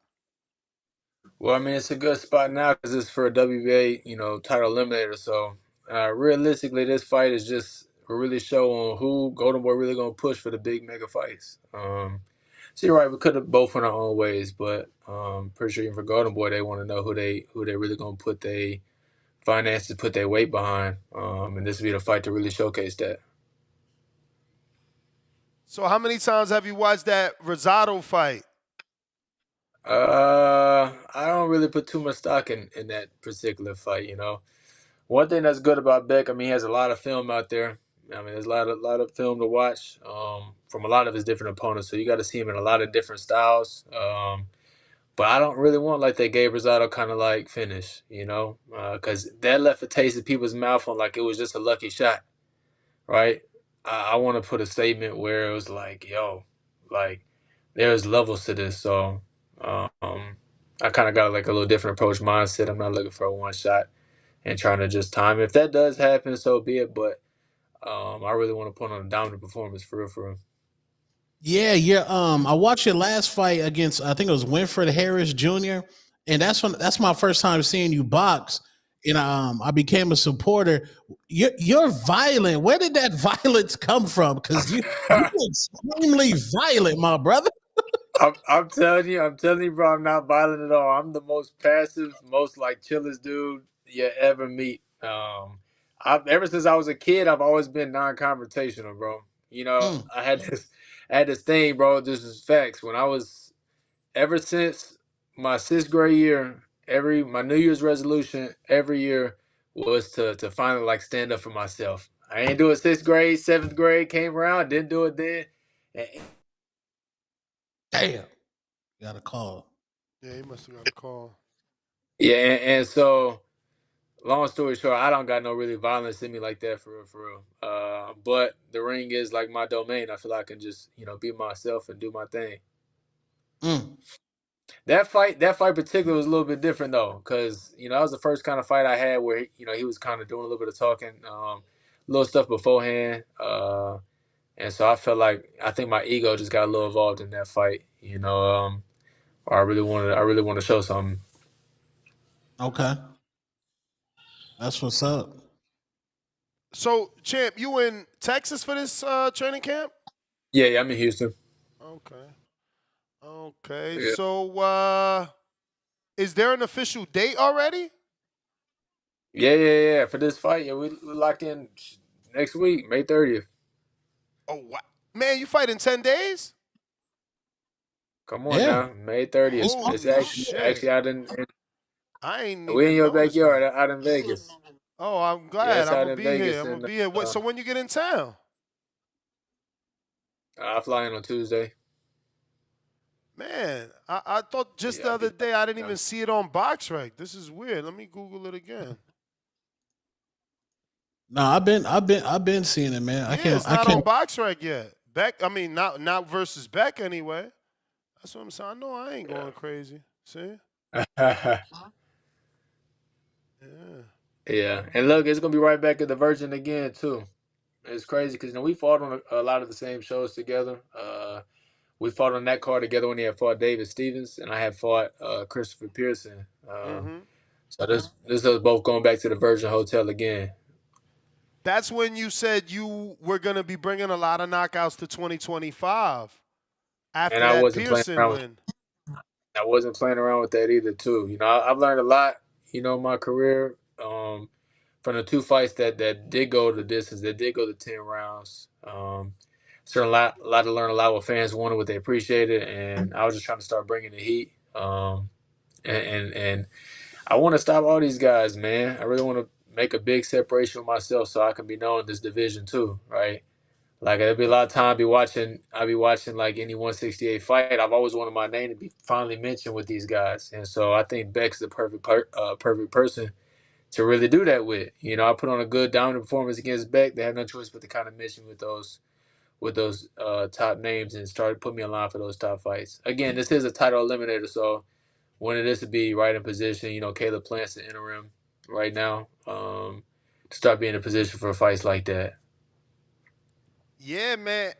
Well, I mean, it's a good spot now because it's for a WBA, you know, title eliminator. So realistically, this fight is just really showing who Golden Boy really going to push for the big mega fights. So you're right, we could have both went our own ways, but pretty sure even for Golden Boy, they want to know who they really going to put their finances, put their weight behind, and this would be the fight to really showcase that. So how many times have you watched that Rosado fight? I don't really put too much stock in that particular fight, you know. One thing that's good about Beck, I mean, he has a lot of film out there. I mean, there's a lot of film to watch from a lot of his different opponents. So you got to see him in a lot of different styles. But I don't really want like that Gabe Rosado kind of like finish, you know, because that left a taste in people's mouth on like it was just a lucky shot, right? I want to put a statement where it was like, yo, like there's levels to this. So I kind of got like a little different approach mindset. I'm not looking for a one shot and trying to just time. If that does happen, so be it. But I really want to put on a dominant performance for real. Yeah. I watched your last fight against, I think it was Winfred Harris Jr. And that's my first time seeing you box. And I became a supporter. You're violent. Where did that violence come from? Because you're extremely violent, my brother. I'm telling you, bro, I'm not violent at all. I'm the most passive, most like chillest dude you ever meet. Ever since I was a kid, I've always been non-confrontational, bro. You know, I had this thing, bro. This is facts. Ever since my 6th grade year my New Year's resolution every year was to finally like stand up for myself. I ain't do it 6th grade, 7th grade, came around, didn't do it then. Damn. Got a call. Yeah, he must have got a call. Yeah, and so long story short, I don't got no really violence in me like that for real. But the ring is like my domain. I feel like I can just, be myself and do my thing. That fight particular was a little bit different though, because that was the first kind of fight I had where he was kind of doing a little bit of talking, little stuff beforehand, and so I think my ego just got a little involved in that fight, or I really want to show something. Okay, that's what's up. So, champ, you in Texas for this training camp? Yeah, I'm in Houston. Okay. Yeah. So, is there an official date already? Yeah. For this fight, yeah, we locked in next week, May 30th. Oh, wow. Man, you fight in 10 days? Come on now, May 30th. It's actually out in I ain't we in even your noticed backyard that. out in Vegas. Oh, I'm Yeah, glad. it's I'm out gonna in be Vegas. here. I'm And, gonna be here. So when you get in town? I fly in on Tuesday. Man, I thought just the other day I didn't even see it on BoxRec. This is weird. Let me Google it again. No, I've been seeing it, man. It's not on BoxRec yet. Beck, I mean, not versus Beck anyway. That's what I'm saying. I know I ain't going crazy. See? Yeah, and look, it's gonna be right back at the Virgin again too. It's crazy because we fought on a lot of the same shows together. We fought on that card together when he had fought David Stevens, and I had fought Christopher Pearson. So this is both going back to the Virgin Hotel again. That's when you said you were going to be bringing a lot of knockouts to 2025 after And I that wasn't playing Pearson around win. I wasn't playing around with that either too. I've learned a lot, in my career from the 2 fights that did go the distance, that did go to 10 rounds. Certainly a lot to learn, a lot what fans wanted, what they appreciated, and I was just trying to start bringing the heat. And I want to stop all these guys, man. I really want to make a big separation with myself so I can be known in this division too, right? Like there'll be a lot of time I'll be watching like any 168 fight. I've always wanted my name to be finally mentioned with these guys, and so I think Beck's the perfect person to really do that with. I put on a good dominant performance against Beck. They had no choice but to kind of mention with those top names and started putting me in line for those top fights. Again, this is a title eliminator, so wanted this to be right in position. Caleb Plant's the interim right now to start being in position for fights like that. Yeah, man,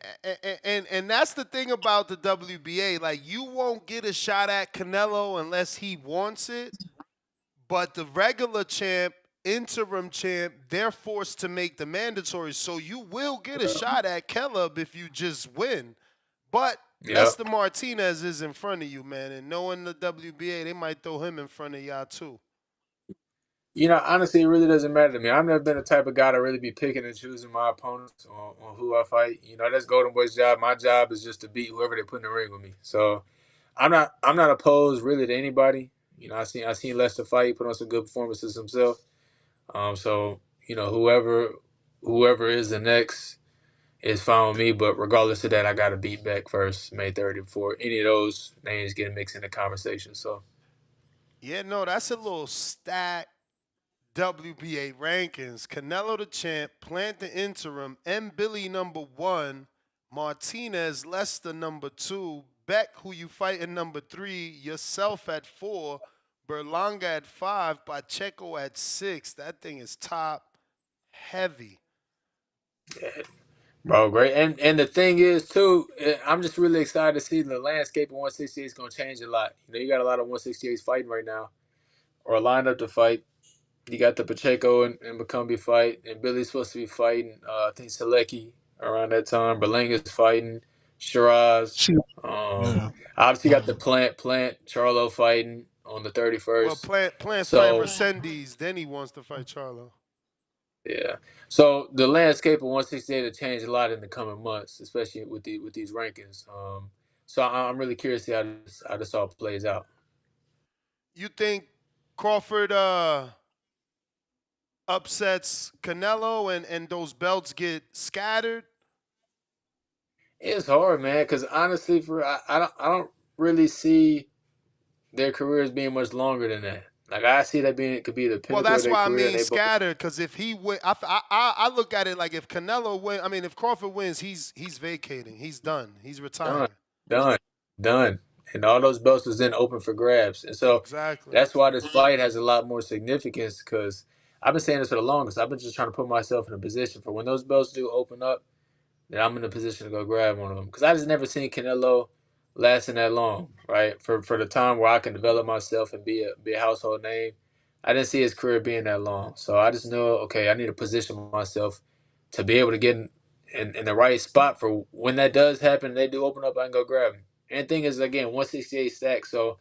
and that's the thing about the WBA. Like, you won't get a shot at Canelo unless he wants it. But the regular champ, interim champ, they're forced to make the mandatories. So you will get a shot at Caleb if you just win. But Lester Martinez is in front of you, man. And knowing the WBA, they might throw him in front of y'all too. Honestly, it really doesn't matter to me. I've never been the type of guy to really be picking and choosing my opponents on who I fight. That's Golden Boy's job. My job is just to beat whoever they put in the ring with me. So I'm not opposed really to anybody. I seen Lester fight. He put on some good performances himself. So whoever is the next is fine with me. But regardless of that, I got to beat Beck first, May 30th, before any of those names get mixed in the conversation. So yeah, no, that's a little stacked WBA rankings. Canelo the champ, Plant the interim, M. Billy number 1, Martinez Lester number 2, Beck, who you fight in number 3, yourself at 4, Berlanga at 5, Pacheco at 6. That thing is top heavy. Yeah. Bro, great. And the thing is, too, I'm just really excited to see the landscape of 168 is going to change a lot. You got a lot of 168s fighting right now or lined up to fight. You got the Pacheco and McCumbee fight, and Billy's supposed to be fighting, I think, Selecki around that time. Berlanga's fighting, Shiraz. Obviously, got the Plant, Charlo fighting on the 31st. Well, Plant's fighting Resendiz, then he wants to fight Charlo. Yeah. So the landscape of 168 will change a lot in the coming months, especially with these rankings. So I'm really curious to see how this all plays out. You think Crawford upsets Canelo and those belts get scattered? It's hard, man, because honestly, I don't really see their careers being much longer than that. Like I see that being, it could be the Well, pinnacle of that's their why I career, and mean they both scattered. Because if he win, I look at it like if Canelo win, I mean if Crawford wins, he's vacating. He's done. He's done, retiring. done, and all those belts was then open for grabs, and so Exactly. that's why this fight has a lot more significance. Because I've been saying this for the longest. I've been just trying to put myself in a position for when those belts do open up, that I'm in a position to go grab one of them. Because I just never seen Canelo lasting that long, right? For the time where I can develop myself and be a household name, I didn't see his career being that long. So I just know, okay, I need to position myself to be able to get in the right spot for when that does happen. They do open up, I can go grab him. And the thing is, again, 168 stacks. So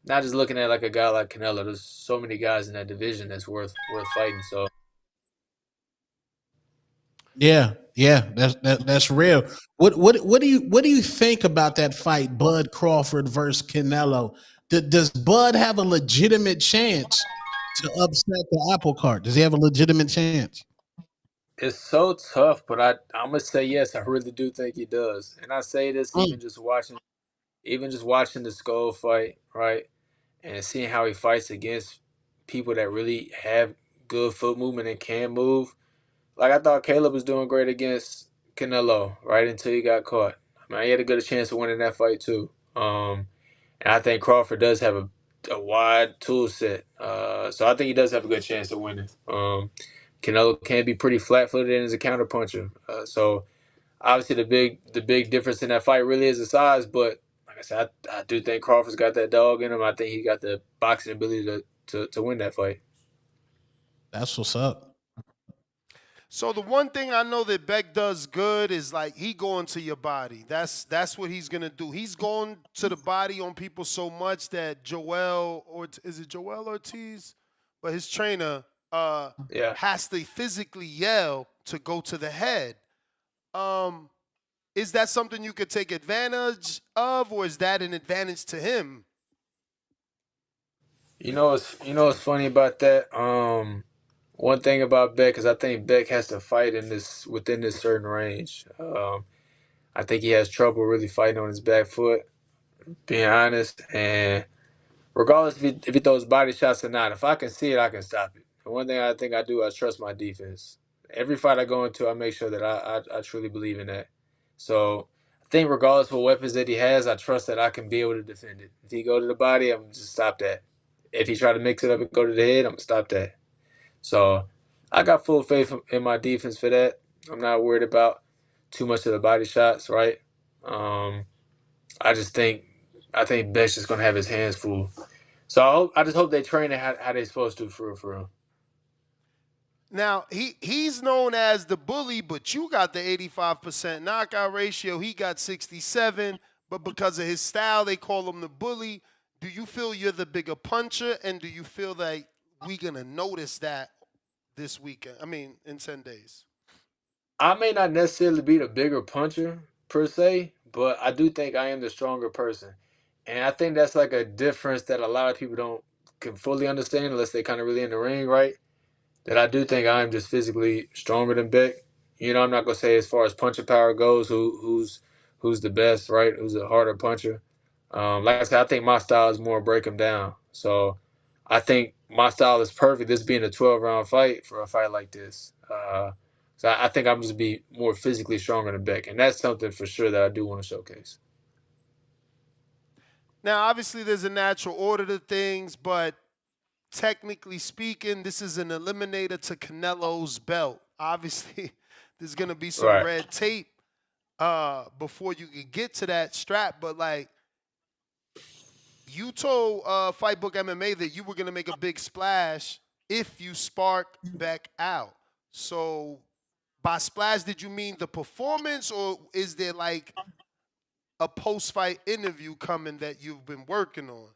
not just looking at like a guy like Canelo. There's so many guys in that division that's worth fighting. So Yeah, that's real. What do you think about that fight, Bud Crawford versus Canelo? Does Bud have a legitimate chance to upset the apple cart? Does he have a legitimate chance? it's so tough, but I'm gonna say yes. I really do think he does, and I say this even just watching the Skull fight, right, and seeing how he fights against people that really have good foot movement and can move. Like I thought Caleb was doing great against Canelo, right until he got caught. I mean, he had a good chance of winning that fight too. And I think Crawford does have a wide tool set, so I think he does have a good chance of winning. Canelo can be pretty flat-footed and is a counterpuncher. So obviously the big difference in that fight really is the size, but like I said, I do think Crawford's got that dog in him. I think he got the boxing ability to win that fight. That's what's up. So the one thing I know that Beck does good is like he going to your body. That's what he's gonna do. He's going to the body on people so much that is it Joel Ortiz? But his trainer has to physically yell to go to the head. Is that something you could take advantage of, or is that an advantage to him? You know what's funny about that? One thing about Beck is I think Beck has to fight within this certain range. I think he has trouble really fighting on his back foot, being honest. And regardless if he throws body shots or not, if I can see it, I can stop it. And one thing I think I do, I trust my defense. Every fight I go into, I make sure that I truly believe in that. So I think regardless of what weapons that he has, I trust that I can be able to defend it. If he go to the body, I'm just stop that. If he try to mix it up and go to the head, I'm gonna stop that. So I got full faith in my defense for that. I'm not worried about too much of the body shots, right? I think Beck's just gonna have his hands full. So I just hope they train it how they supposed to for real. Now he's known as the bully, but you got the 85% knockout ratio. He got 67, but because of his style, they call him the bully. Do you feel you're the bigger puncher, and do you feel like we gonna notice that this weekend? I mean, in 10 days. I may not necessarily be the bigger puncher per se, but I do think I am the stronger person. And I think that's like a difference that a lot of people can fully understand unless they kind of really in the ring, right? That I do think I am just physically stronger than Beck. You know, I'm not gonna say as far as punching power goes, who's the best, right? Who's a harder puncher. Like I said, I think my style is more break him down. So I think my style is perfect. This being a 12-round fight for a fight like this. So I think I'm just be more physically stronger than Beck, and that's something for sure that I do want to showcase. Now, obviously, there's a natural order to things, but technically speaking, this is an eliminator to Canelo's belt. Obviously, there's going to be some red tape before you can get to that strap, but like you told Fightbook MMA that you were going to make a big splash if you spark Beck out. So by splash, did you mean the performance, or is there like a post-fight interview coming that you've been working on?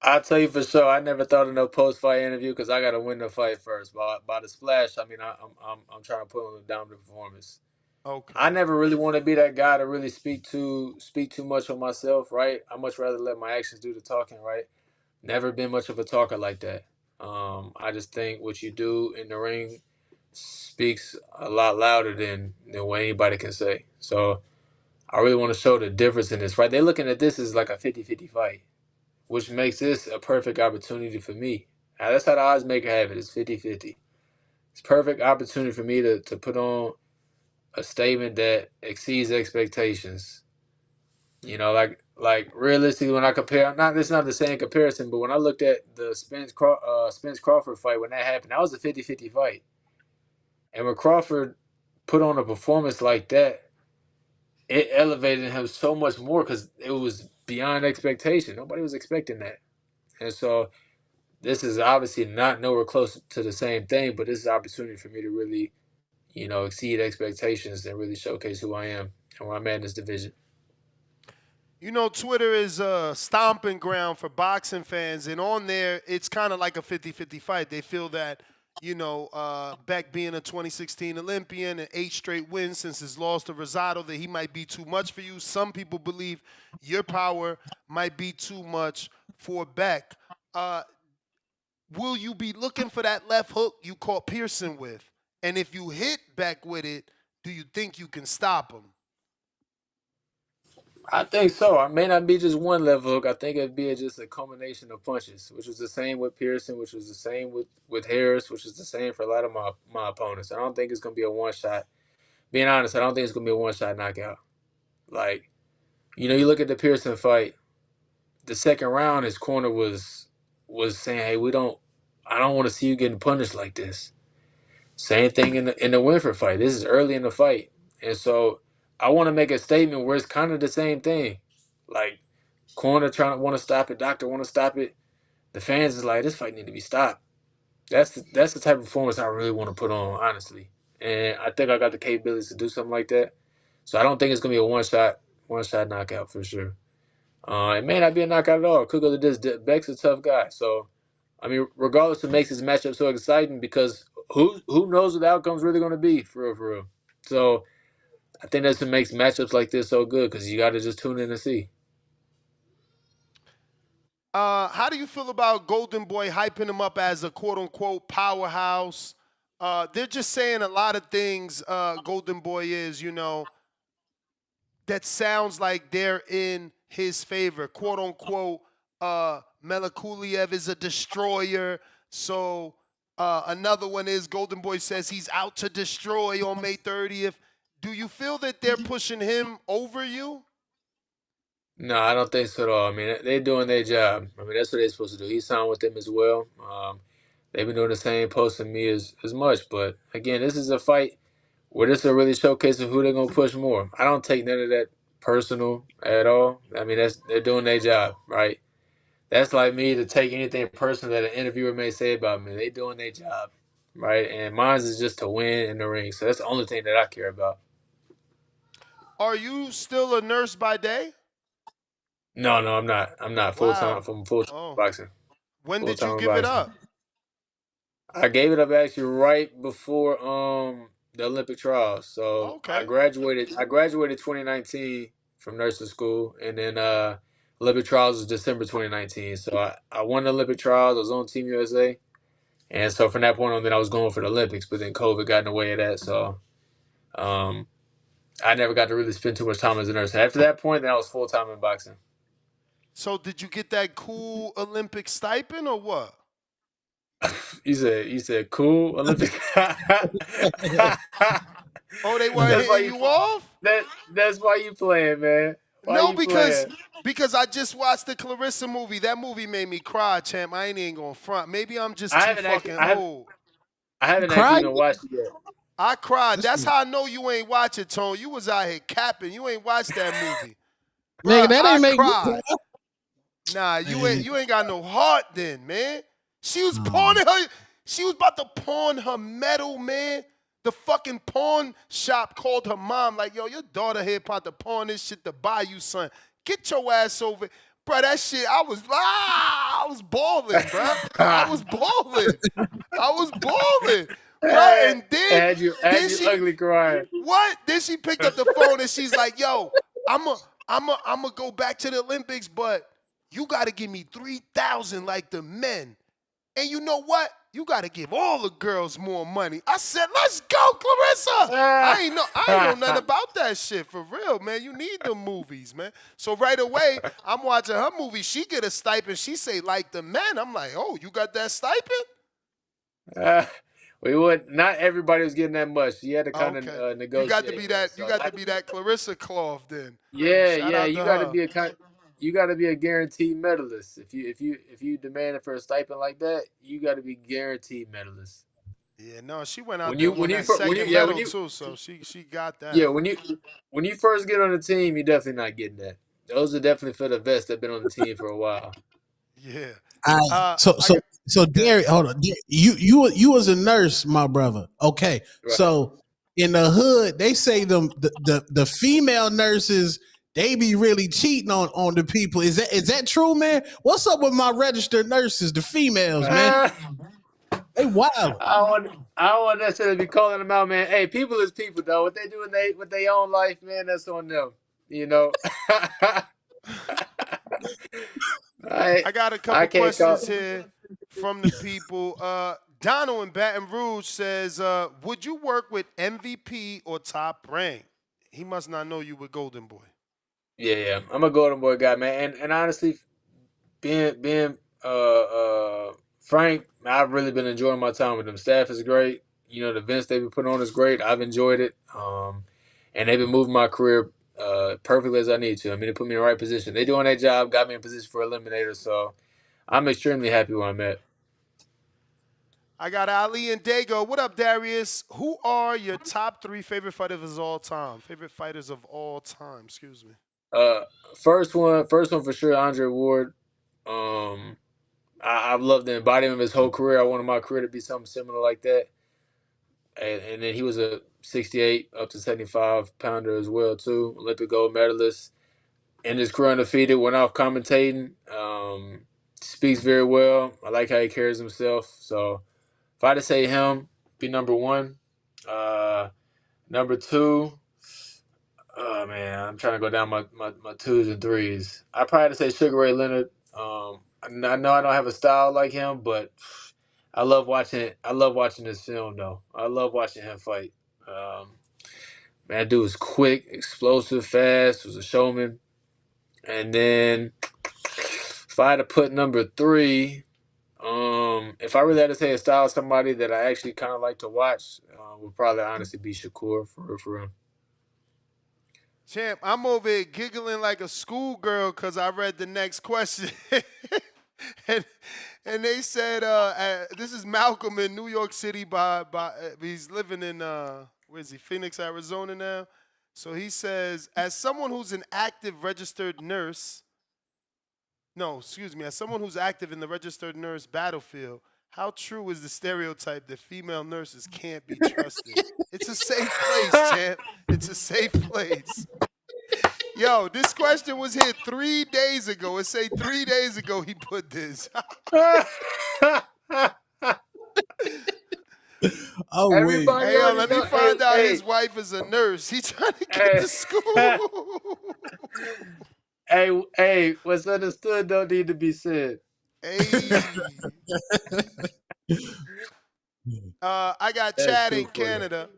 I'll tell you for sure, I never thought of no post-fight interview because I got to win the fight first. By the splash, I mean I'm trying to put on a dominant performance. Okay. I never really want to be that guy to really speak too much on myself, right? I much rather let my actions do the talking, right? Never been much of a talker like that. I just think what you do in the ring speaks a lot louder than what anybody can say. So I really want to show the difference in this fight. They're looking at this as like a 50-50 fight, which makes this a perfect opportunity for me. Now, that's how the odds maker have it. It's 50-50. It's perfect opportunity for me to put on a statement that exceeds expectations. You know, like realistically, when I compare, it's not the same comparison, but when I looked at the Spence Crawford fight, when that happened, that was a 50-50 fight. And when Crawford put on a performance like that, it elevated him so much more because it was beyond expectation. Nobody was expecting that. And so this is obviously not nowhere close to the same thing, but this is an opportunity for me to really, exceed expectations and really showcase who I am and where I'm at in this division. You know, Twitter is a stomping ground for boxing fans, and on there, it's kind of like a 50-50 fight. They feel that, Beck being a 2016 Olympian and 8 straight wins since his loss to Rosado, that he might be too much for you. Some people believe your power might be too much for Beck. Will you be looking for that left hook you caught Pearson with? And if you hit Beck with it, do you think you can stop him? I think so. I may not be just one left hook. I think it'd be just a combination of punches, which was the same with Pearson, which was the same with Harris, which is the same for a lot of my opponents. I don't think it's going to be a one-shot. Being honest, I don't think it's going to be a one-shot knockout. Like, you look at the Pearson fight, the second round, his corner was saying, hey, I don't want to see you getting punished like this. Same thing in the Winfrey fight. This is early in the fight. And so I want to make a statement where it's kind of the same thing. Like, corner trying to want to stop it, doctor want to stop it. The fans is like, this fight need to be stopped. That's the type of performance I really want to put on, honestly. And I think I got the capabilities to do something like that. So I don't think it's gonna be a one shot knockout for sure. It may not be a knockout at all. It could go to this. Beck's a tough guy. So I mean, regardless, it makes this matchup so exciting because who knows what the outcome's really gonna be for real. So I think that's what makes matchups like this so good because you got to just tune in and see. How do you feel about Golden Boy hyping him up as a quote-unquote powerhouse? They're just saying a lot of things, Golden Boy is, that sounds like they're in his favor. Quote-unquote, Melakuliev is a destroyer. So another one is Golden Boy says he's out to destroy on May 30th. Do you feel that they're pushing him over you? No, I don't think so at all. I mean, they're doing their job. I mean, that's what they're supposed to do. He signed with them as well. They've been doing the same posting me as much. But again, this is a fight where this will really showcase who they're gonna push more. I don't take none of that personal at all. I mean, they're doing their job, right? That's like me to take anything personal that an interviewer may say about me. They doing their job, right? And mine is just to win in the ring. So that's the only thing that I care about. Are you still a nurse by day? No, I'm not. I'm not full-time from full-time boxing. When did you give it up? I gave it up actually right before the Olympic trials. So I graduated 2019 from nursing school, and then Olympic trials was December 2019. So I won the Olympic trials. I was on Team USA, and so from that point on, then I was going for the Olympics. But then COVID got in the way of that, so I never got to really spend too much time as a nurse. After that point, then I was full-time in boxing. So did you get that cool Olympic stipend or what? You said cool Olympic. Oh, they weren't hitting you off? That's why you playing, man. Because I just watched the Clarissa movie. That movie made me cry, champ. I ain't even gonna front. Maybe I'm just too fucking old. I haven't actually even watched it yet. I cried. That's how I know you ain't watch it, Tone. You was out here capping. You ain't watched that movie. Nigga, that ain't make me cry. Nah, you ain't got no heart then, man. She was pawning her. She was about to pawn her medal, man. The fucking pawn shop called her mom like, yo, your daughter here about to pawn this shit to buy you, son. Get your ass over. Bro, that shit, I was balling, bro. I was balling. Bro, and then you ugly crying. What? Then she picked up the phone and she's like, yo, I'ma go back to the Olympics, but you got to give me 3,000 like the men. And you know what? You got to give all the girls more money. I said, let's go, Clarissa. I ain't know nothing about that shit for real, man. You need the movies, man. So right away, I'm watching her movie. She get a stipend. She say, like the men. I'm like, oh, you got that stipend? Not everybody was getting that much. You had to kind of negotiate. You got to be that. You got to be that Clarissa cloth then. Yeah. You got to be you got to be a guaranteed medalist. If you demanded for a stipend like that, you got to be guaranteed medalist. Yeah, no, she went out there with that second medal too, so she got that. Yeah, when you first get on the team, you're definitely not getting that. Those are definitely for the vets that've been on the team for a while. Yeah. So Darius, hold on. You was a nurse, my brother. Okay. Right. So in the hood, they say the female nurses, they be really cheating on the people. Is that true, man? What's up with my registered nurses, the females, man? They wild. I don't want necessarily be calling them out, man. Hey, people is people, though. What they do with their own life, man, that's on them. You know. I got a couple questions here from the people. Donald in Baton Rouge says, would you work with MVP or Top Rank? He must not know you with Golden Boy. Yeah. I'm a Golden Boy guy, man. And honestly, being frank, I've really been enjoying my time with them. Staff is great. You know, the events they've been putting on is great. I've enjoyed it. And they've been moving my career perfectly as I need to. I mean, they put me in the right position. They doing their job, got me in position for Eliminator, so I'm extremely happy where I'm at. I got Ali and Dago. What up, Darius? Who are your top 3 favorite fighters of all time? Excuse me. First one for sure, Andre Ward. I've loved the embodiment of his whole career. I wanted my career to be something similar like that. And then he was a 68 up to 75 pounder as well too. Olympic gold medalist. In his career undefeated, went off commentating. Speaks very well. I like how he carries himself. So if I had to say him, be number 1. Number 2, oh man, I'm trying to go down my 2s and 3s. I probably had to say Sugar Ray Leonard. I know I don't have a style like him, but I love watching this film though. I love watching him fight. Man, that dude was quick, explosive, fast, was a showman. And then if I had to put number 3, if I really had to say a style of somebody that I actually kind of like to watch, would probably honestly be Shakur for him. Champ, I'm over here giggling like a schoolgirl because I read the next question. and they said, this is Malcolm in New York City. He's living in, Phoenix, Arizona now. So he says, as someone who's an active registered nurse, as someone who's active in the registered nurse battlefield, how true is the stereotype that female nurses can't be trusted? It's a safe place, champ. It's a safe place. Yo, this question was here 3 days ago. It say 3 days ago he put this. Oh, wait. Hey, yo, let me find out his wife is a nurse. He trying to get to school. Hey, what's understood don't need to be said. Hey. I got Chad in Canada.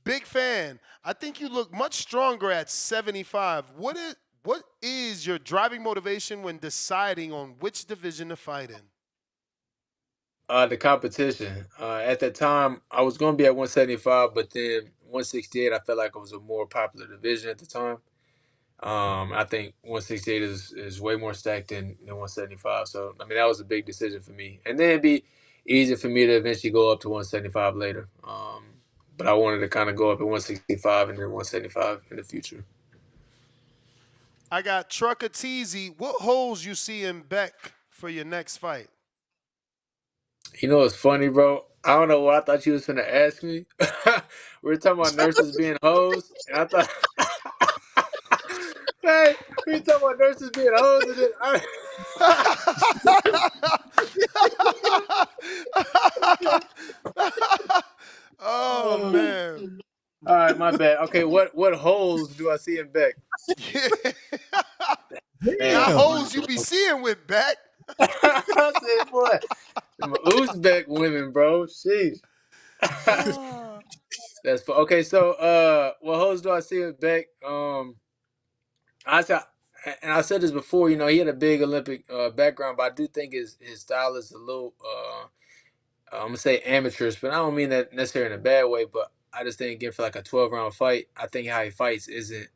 Big fan. I think you look much stronger at 75. What is your driving motivation when deciding on which division to fight in? The competition. At that time, I was going to be at 175, but then 168, I felt like it was a more popular division at the time. I think 168 is way more stacked than 175. So, I mean, that was a big decision for me. And then it'd be easy for me to eventually go up to 175 later. But I wanted to kind of go up at 165 and then 175 in the future. I got Trucker Teasy. What holes you see in Beck for your next fight? You know what's funny, bro? I don't know what I thought you was going to ask me. We were talking about nurses being hoes, and I thought... Hey, we talking about nurses being hoes, and then Oh man! All right, my bad. Okay, what holes do I see in Beck? Not hoes you be seeing with Beck. I said, boy, them Uzbek women, bro. Sheesh. That's okay. So, what hoes do I see with Beck? I said this before. You know, he had a big Olympic background, but I do think his style is a little. I'm gonna say amateurish, but I don't mean that necessarily in a bad way. But I just think again for like a 12-round fight, I think how he fights isn't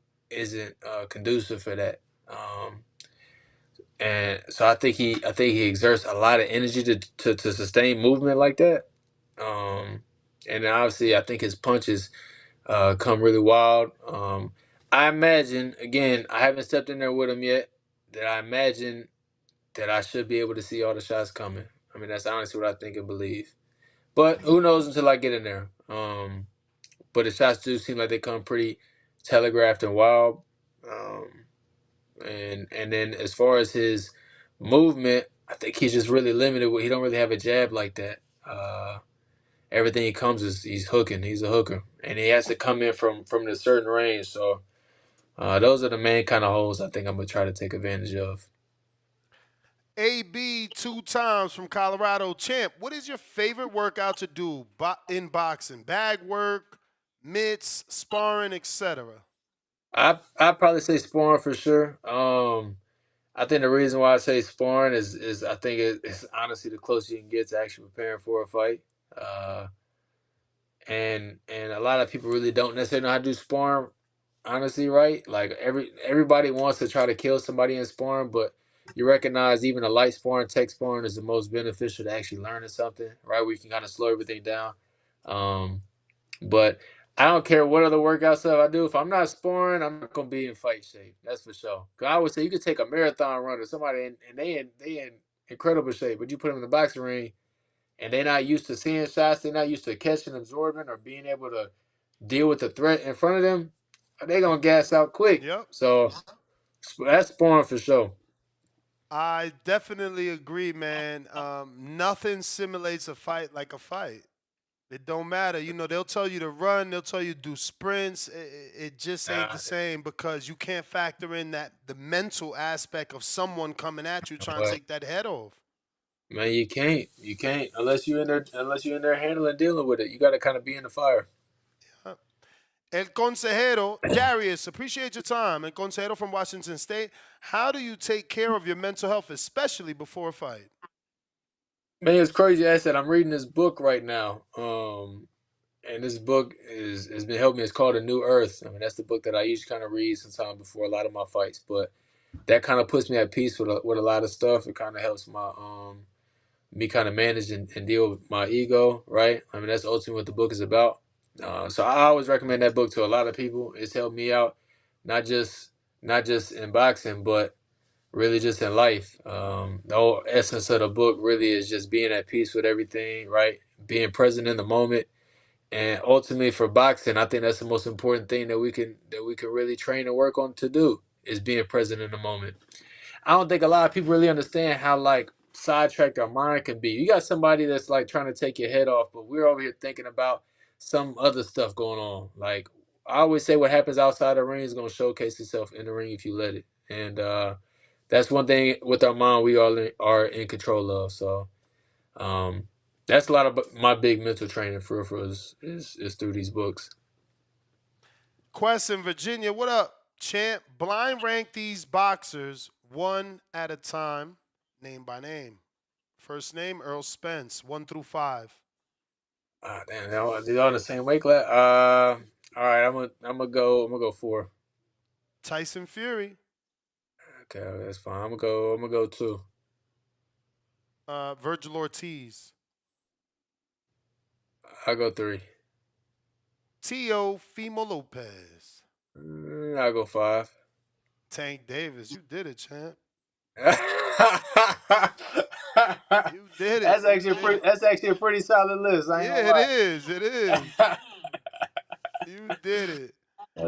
conducive for that. And so I think he exerts a lot of energy to sustain movement like that. And then obviously I think his punches come really wild. I imagine, again, I haven't stepped in there with him yet, that I imagine that I should be able to see all the shots coming. I mean, that's honestly what I think and believe. But who knows until I get in there. But the shots do seem like they come pretty telegraphed and wild. And then as far as his movement, I think he's just really limited. He don't really have a jab like that. Everything he comes is he's hooking. He's a hooker, and he has to come in from a certain range. So those are the main kind of holes I think I'm gonna try to take advantage of. AB 2 times from Colorado. Champ, what is your favorite workout to do in boxing? Bag work, mitts, sparring, etc. I'd probably say sparring for sure. I think the reason why I say sparring is I think it's honestly the closest you can get to actually preparing for a fight. And a lot of people really don't necessarily know how to do sparring, honestly, right? Like everybody wants to try to kill somebody in sparring, but you recognize even a light sparring, tech sparring is the most beneficial to actually learning something, right? Where you can kind of slow everything down. But I don't care what other workout stuff I do. If I'm not sparring, I'm not gonna be in fight shape. That's for sure. Cause I would say you could take a marathon runner, somebody and they in incredible shape, but you put them in the boxing ring, and they're not used to seeing shots. They're not used to catching, absorbing, or being able to deal with the threat in front of them. They're gonna gas out quick. Yep. So that's sparring for sure. I definitely agree, man. Nothing simulates a fight like a fight. It don't matter. You know, they'll tell you to run. They'll tell you to do sprints. It just ain't the same because you can't factor in the mental aspect of someone coming at you trying to take that head off. Man, you can't unless you're in there handling, dealing with it. You got to kind of be in the fire. El Consejero, Darius, appreciate your time. El Consejero from Washington State. How do you take care of your mental health, especially before a fight? Man, it's crazy. I said I'm reading this book right now, and this book has been helping me. It's called A New Earth. I mean, that's the book that I usually kind of read sometime before a lot of my fights. But that kind of puts me at peace with a lot of stuff. It kind of helps my me kind of manage and deal with my ego, right? I mean, that's ultimately what the book is about. So I always recommend that book to a lot of people. It's helped me out, not just in boxing, but really just in life. The whole essence of the book really is just being at peace with everything, right? Being present in the moment. And ultimately for boxing, I think that's the most important thing that we can really train and work on to do is being present in the moment. I don't think a lot of people really understand how like sidetracked our mind can be. You got somebody that's like trying to take your head off, but we're over here thinking about some other stuff going on. Like I always say, what happens outside the ring is going to showcase itself in the ring if you let it. And that's one thing with our mind we all are in control of. So that's a lot of my big mental training for is through these books. Quest in Virginia, what up, champ? Blind rank these boxers one at a time, name by name. First name, Earl Spence, 1 through 5. Damn, they're all in the same weight class. All right, I'm gonna go 4. Tyson Fury. Okay, that's fine. I'm gonna go 2. Virgil Ortiz. I'll go 3. Teofimo Lopez. I'll go 5. Tank Davis, you did it, champ. You did it. That's actually a pretty solid list. It is. You did it.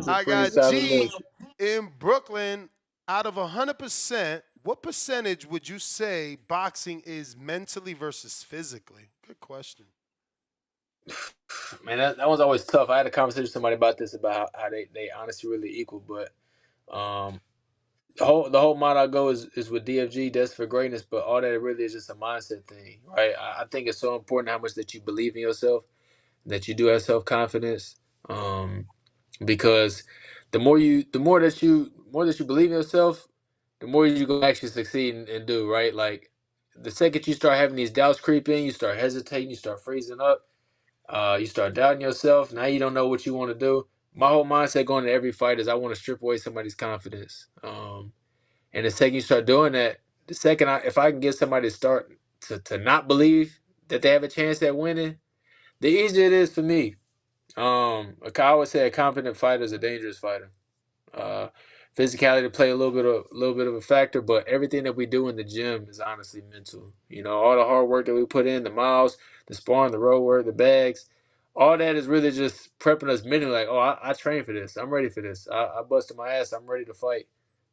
I got G in Brooklyn. Out of 100%, what percentage would you say boxing is mentally versus physically? Good question. Man, that one's always tough. I had a conversation with somebody about this, about how they honestly really equal, but the whole motto I go is with DFG, that's for greatness, but all that really is just a mindset thing, right? I think it's so important how much that you believe in yourself, that you do have self confidence, because the more that you believe in yourself, the more you gonna actually succeed and do, right? Like the second you start having these doubts creep in, you start hesitating, you start freezing up, you start doubting yourself. Now you don't know what you want to do. My whole mindset going to every fight is I want to strip away somebody's confidence. And the second you start doing that, if I can get somebody to start to not believe that they have a chance at winning, the easier it is for me. Like I always say, a confident fighter is a dangerous fighter. Physicality play a little bit of a factor, but everything that we do in the gym is honestly mental. You know, all the hard work that we put in, the miles, the sparring, the road work, the bags, all that is really just prepping us mentally. Like, oh, I trained for this. I'm ready for this. I busted my ass. I'm ready to fight.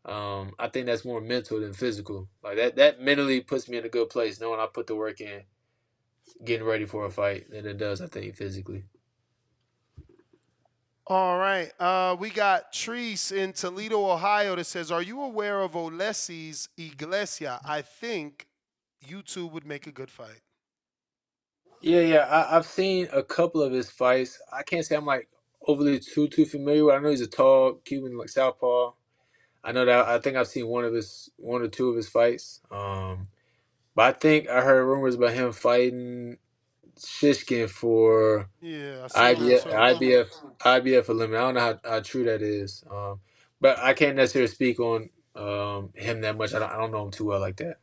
I think that's more mental than physical. Like that mentally puts me in a good place, knowing I put the work in, getting ready for a fight, than it does, I think, physically. All right. We got Treese in Toledo, Ohio that says, are you aware of Olesis Iglesia? I think you two would make a good fight. Yeah. I've seen a couple of his fights. I can't say I'm like overly too familiar with. I know he's a tall Cuban, like southpaw. I know that. I think I've seen one or two of his fights. But I think I heard rumors about him fighting Chiccn for IBF Eliminator. I don't know how true that is. But I can't necessarily speak on him that much. I don't know him too well like that.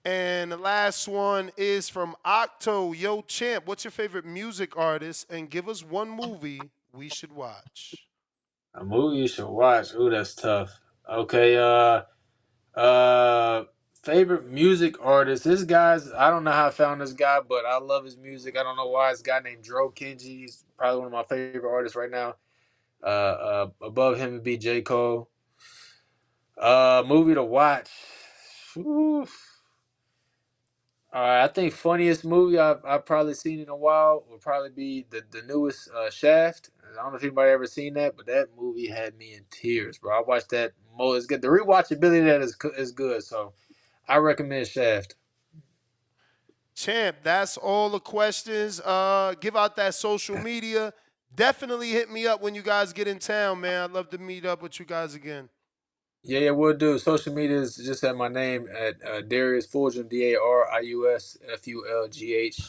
And the last one is from Octo. Yo, champ, what's your favorite music artist? And give us one movie we should watch. A movie you should watch. Ooh, that's tough. Okay, favorite music artist. This guy's, I don't know how I found this guy, but I love his music. I don't know why. It's a guy named Dro Kenji. He's probably one of my favorite artists right now. Above him would be J. Cole. Movie to watch. Oof. I think funniest movie I've probably seen in a while would probably be the newest Shaft. I don't know if anybody ever seen that, but that movie had me in tears, bro. I watched that. It's good. The rewatchability of that is good, so I recommend Shaft. Champ, that's all the questions. Give out that social media. Definitely hit me up when you guys get in town, man. I'd love to meet up with you guys again. Yeah, we'll do. Social media is just at my name at Darius Fulghum, Darius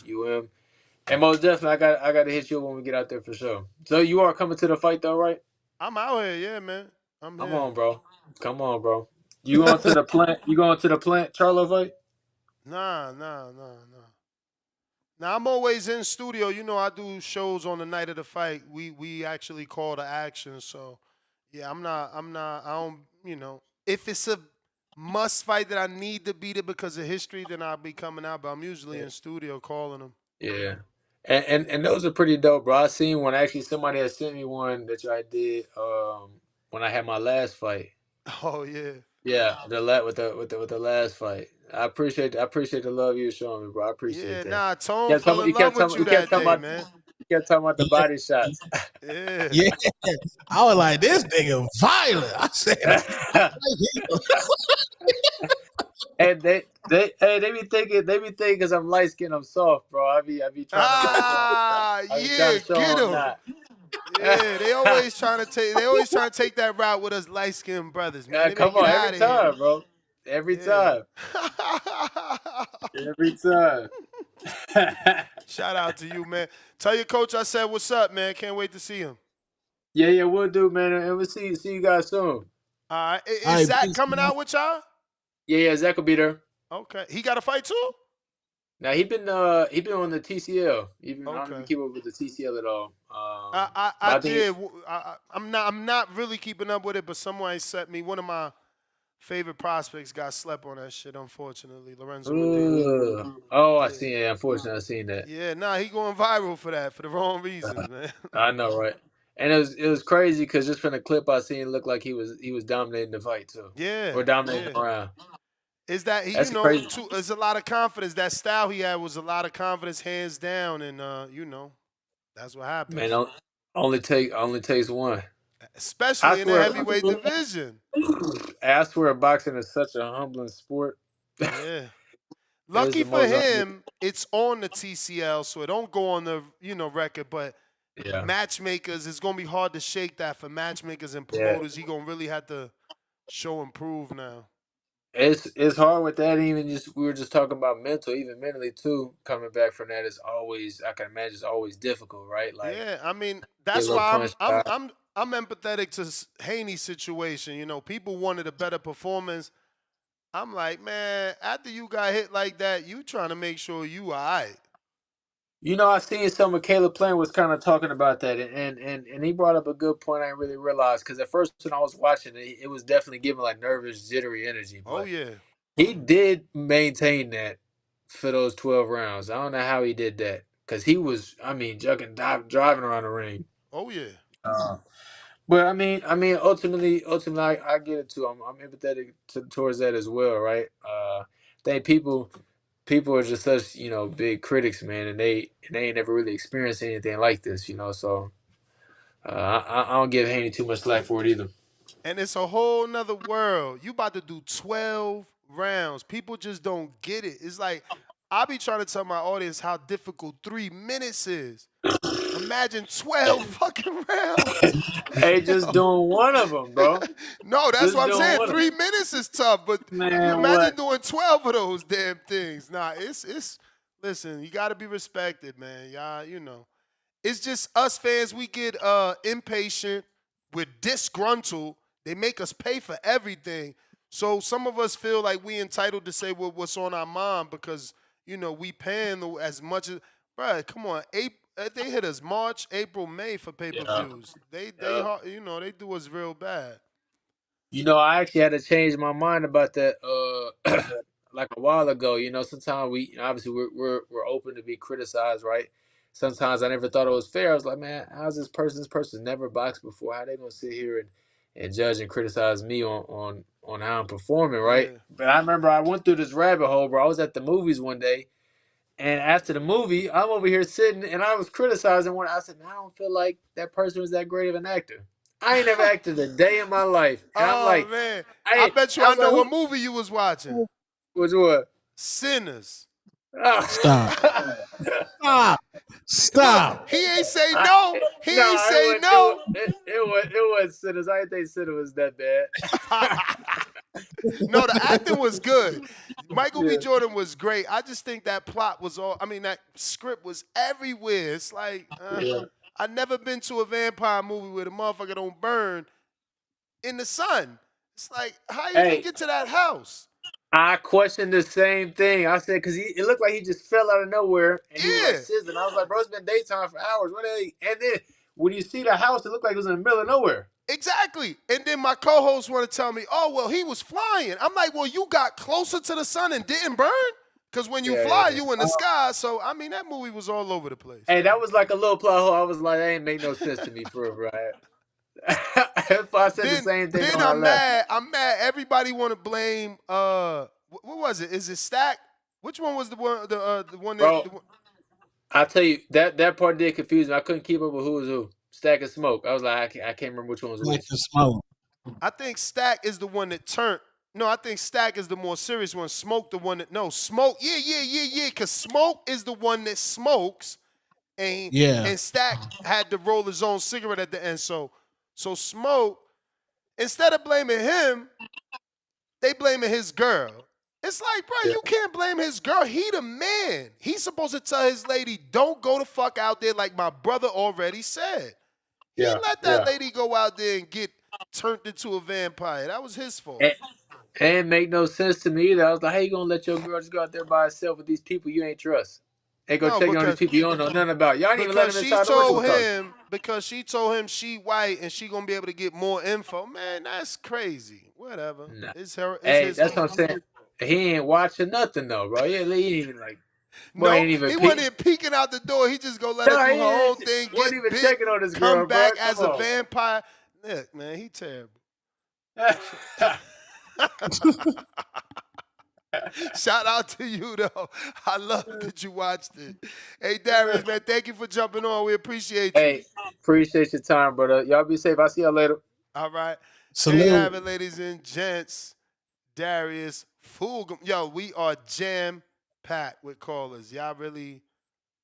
Fulghum. And most definitely, I got to hit you when we get out there for sure. So you are coming to the fight though, right? I'm out here, yeah, man. Come on, bro. Come on, bro. You going to the plant? You going to the plant, Charlo fight? Nah. Now I'm always in studio. You know, I do shows on the night of the fight. We actually call to action. So yeah, I don't, you know, if it's a must fight that I need to be there because of history, then I'll be coming out. But I'm usually in studio calling them. Yeah. And those are pretty dope, bro. I seen one. Actually, somebody had sent me one that I did when I had my last fight. Oh yeah. Yeah, with the last fight. I appreciate the love you showing me, bro. I appreciate that. Nah, Tone fell in love with you that day, man. You kept talking about the body shots. Yeah. I was like, this nigga violent. I said, and they be thinking because I'm light skinned, I'm soft, bro. I be trying to show get them him. not. Yeah, they always trying to take that route with us light skinned brothers, man. Yeah, come on, every time, bro. Every time. Every time. Shout out to you, man. Tell your coach I said what's up, man. Can't wait to see him. Yeah, we'll do, man. And we'll see you guys soon. All right. Is Zach coming out with y'all? Yeah, Zach will be there. Okay. He got a fight too? Now he been on the TCL. I don't even keep up with the TCL at all. I did. I'm not really keeping up with it, but someone sent me one of my favorite prospects got slept on that shit, unfortunately. Lorenzo Medina. Oh, I seen it. Unfortunately, I seen that. Yeah, he going viral for that, for the wrong reasons, man. I know, right? And it was crazy because just from the clip I seen, it looked like he was dominating the fight too. Yeah. Or dominating the round. Is that That's crazy. There's a lot of confidence. That style he had was a lot of confidence, hands down, and that's what happened. Man, only takes one. especially in the heavyweight division. I swear boxing is such a humbling sport. Yeah. Lucky for him, it's on the TCL, so it don't go on the record. But matchmakers, it's gonna be hard to shake that for matchmakers and promoters. He gonna really have to show and prove now. It's hard with that. Even we were just talking about mental, even mentally too. Coming back from that is always, I can imagine, it's always difficult, right? Like, yeah, I mean that's why I'm empathetic to Haney's situation. People wanted a better performance. I'm like, man, after you got hit like that, you trying to make sure you all right. I seen some of Caleb Plant was kind of talking about that, and he brought up a good point. I didn't really realize, because at first when I was watching it, it was definitely giving like nervous, jittery energy. Oh yeah, he did maintain that for those 12 rounds. I don't know how he did that, because he was, driving around the ring. Oh yeah. But I mean, ultimately, I get it too. I'm empathetic towards that as well, right? I think people are just such big critics, man, and they ain't never really experienced anything like this, So I don't give Haney too much slack for it either. And it's a whole nother world. You about to do 12 rounds. People just don't get it. It's like I be trying to tell my audience how difficult 3 minutes is. Imagine 12 fucking rounds. Hey, just doing one of them, bro. No, that's just what I'm saying. 3 minutes is tough, but imagine doing 12 of those damn things. Nah, it's listen, you got to be respected, man. Y'all, it's just us fans, we get impatient, we're disgruntled. They make us pay for everything. So some of us feel like we entitled to say what's on our mind because, we paying as much as, bro, come on, they hit us March, April, May for pay-per-views. They do us real bad. I actually had to change my mind about that like a while ago. Sometimes we obviously we're open to be criticized, right? Sometimes I never thought it was fair. I was like, man, how's this person's never boxed before? How they gonna sit here and judge and criticize me on how I'm performing, right? Yeah. But I remember I went through this rabbit hole, bro. I was at the movies one day. And after the movie, I'm over here sitting, and I was criticizing one. I said, man, I don't feel like that person was that great of an actor. I ain't never acted a day in my life. And I'm like, man. I bet you I know what movie you was watching. Which what? Sinners. Stop. He ain't say no. He ain't say no. It was Sinners. I didn't think Sinners was that bad. No, the acting was good. Michael B. Jordan was great. I just think that plot was that script was everywhere. It's like, I've never been to a vampire movie where the motherfucker don't burn in the sun. It's like, how you gonna get to that house? I questioned the same thing. I said, because it looked like he just fell out of nowhere and he was like sizzling. I was like, bro, it's been daytime for hours. And then when you see the house, it looked like it was in the middle of nowhere. Exactly. And then my co-hosts want to tell me, oh, well, he was flying. I'm like, well, you got closer to the sun and didn't burn? Because when you fly, you in the sky. So, that movie was all over the place. Hey, that was like a little plot hole. I was like, that ain't make no sense to me for real, right? If I said the same thing, then I'm mad. Everybody want to blame, what was it? Is it Stack? Which one was the one? The one that... Bro, I'll tell you, that part did confuse me. I couldn't keep up with who was who. Stack and Smoke. I was like, I can't remember which one was which. Smoke. I think Stack is the one that turned. No, I think Stack is the more serious one. Smoke the one that... No, Smoke. Yeah. Because Smoke is the one that smokes. And Stack had to roll his own cigarette at the end. So Smoke, instead of blaming him, they blaming his girl. It's like, bro, you can't blame his girl. He the man. He's supposed to tell his lady, don't go the fuck out there like my brother already said. He let that lady go out there and get turned into a vampire. That was his fault. It didn't make no sense to me either. I was like, how you gonna let your girl just go out there by herself with these people you ain't trust? They go check on these people you don't know nothing about. Y'all didn't even let him inside the room. Because she told him she white and she gonna be able to get more info. Man, that's crazy. Whatever. Nah. It's that's what I'm saying. He ain't watching nothing though, bro. He ain't even like. No, he wasn't even peeking out the door. He just go let her do her whole thing. Wasn't even checking on this girl, come back bro. as a vampire. Look, man, he terrible. Shout out to you though. I love that you watched it. Hey Darius, man, thank you for jumping on. We appreciate you. Appreciate your time, brother. Y'all be safe. I'll see y'all later. All right. Salute. There you have it, ladies and gents. Darius Fulghum. Yo, we are jam-packed with callers. Y'all really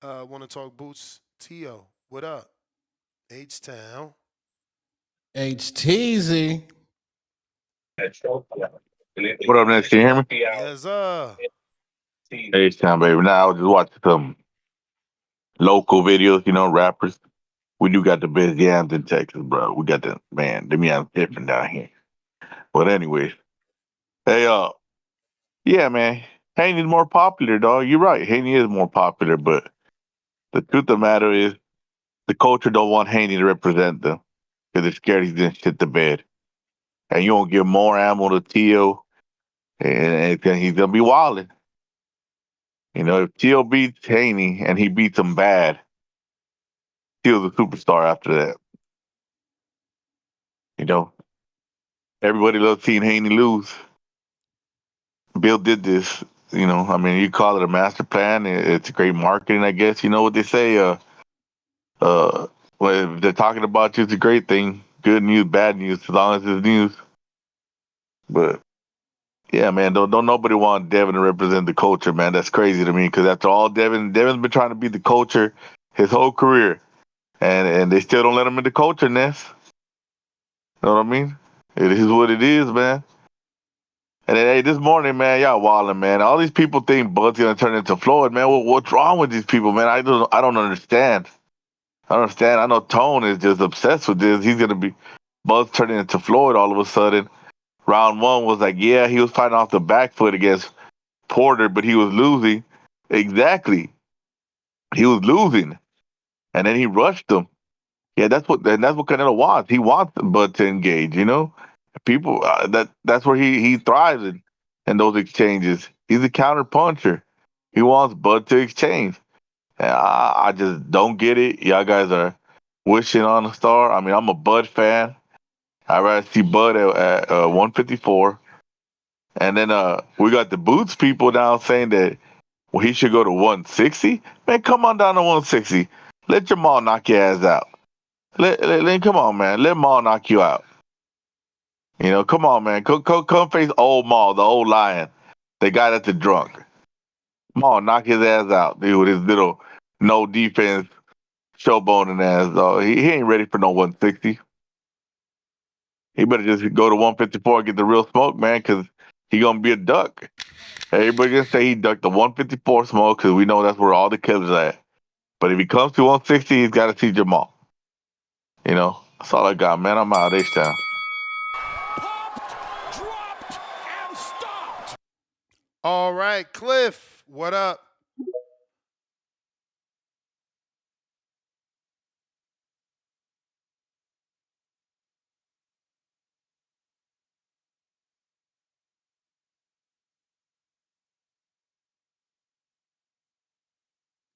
want to talk boots? Teo, what up? H-Town. H-Teasy. What up, next? Can you hear me? Yes, sir. H-Town, baby. Now I was just watching some local videos, rappers. We do got the best yams in Texas, bro. We got them yams different down here. But anyways, hey, yeah, man, Haney's more popular, dog. You're right. Haney is more popular, but the truth of the matter is the culture don't want Haney to represent them because they're scared he's gonna shit the bed. And you won't give more ammo to Teo, and he's gonna be wilding. If Teo beats Haney and he beats him bad, Teo's a superstar after that. Everybody loves seeing Haney lose. Bill did this. You call it a master plan. It's great marketing, I guess. You know what they say? When they're talking about you, it's a great thing. Good news, bad news, as long as it's news. But yeah, man, don't nobody want Devin to represent the culture, man. That's crazy to me because after all, Devin's been trying to be the culture his whole career, and they still don't let him in the culture nest. You know what I mean? It is what it is, man. And then, hey, this morning, man, y'all wilding, man. All these people think Bud's gonna turn into Floyd, man. What's wrong with these people, man? I don't understand. I know Tone is just obsessed with this. He's gonna be Bud's turning into Floyd all of a sudden. Round one was like, yeah, he was fighting off the back foot against Porter, but he was losing. Exactly, he was losing, and then he rushed him. Yeah, that's what Canelo wants. He wants Bud to engage. People that's where he thrives in those exchanges. He's a counter puncher. He wants Bud to exchange. And I just don't get it. Y'all guys are wishing on a star. I mean, I'm a Bud fan. I'd rather see Bud at 154. And then we got the Boots people now saying that he should go to 160. Man, come on down to 160. Let Jamal knock your ass out. Come on, man. Let Maul knock you out. Come on, man. Come face old Maul, the old lion, the guy that's a drunk. Maul, knock his ass out, dude, with his little no defense showboating ass. He ain't ready for no 160. He better just go to 154 and get the real smoke, man, because he gonna be a duck. Everybody gonna say he ducked the 154 smoke because we know that's where all the killers are at. But if he comes to 160, he's got to see Jamal. That's all I got, man. I'm out H-Town. All right, Cliff, what up?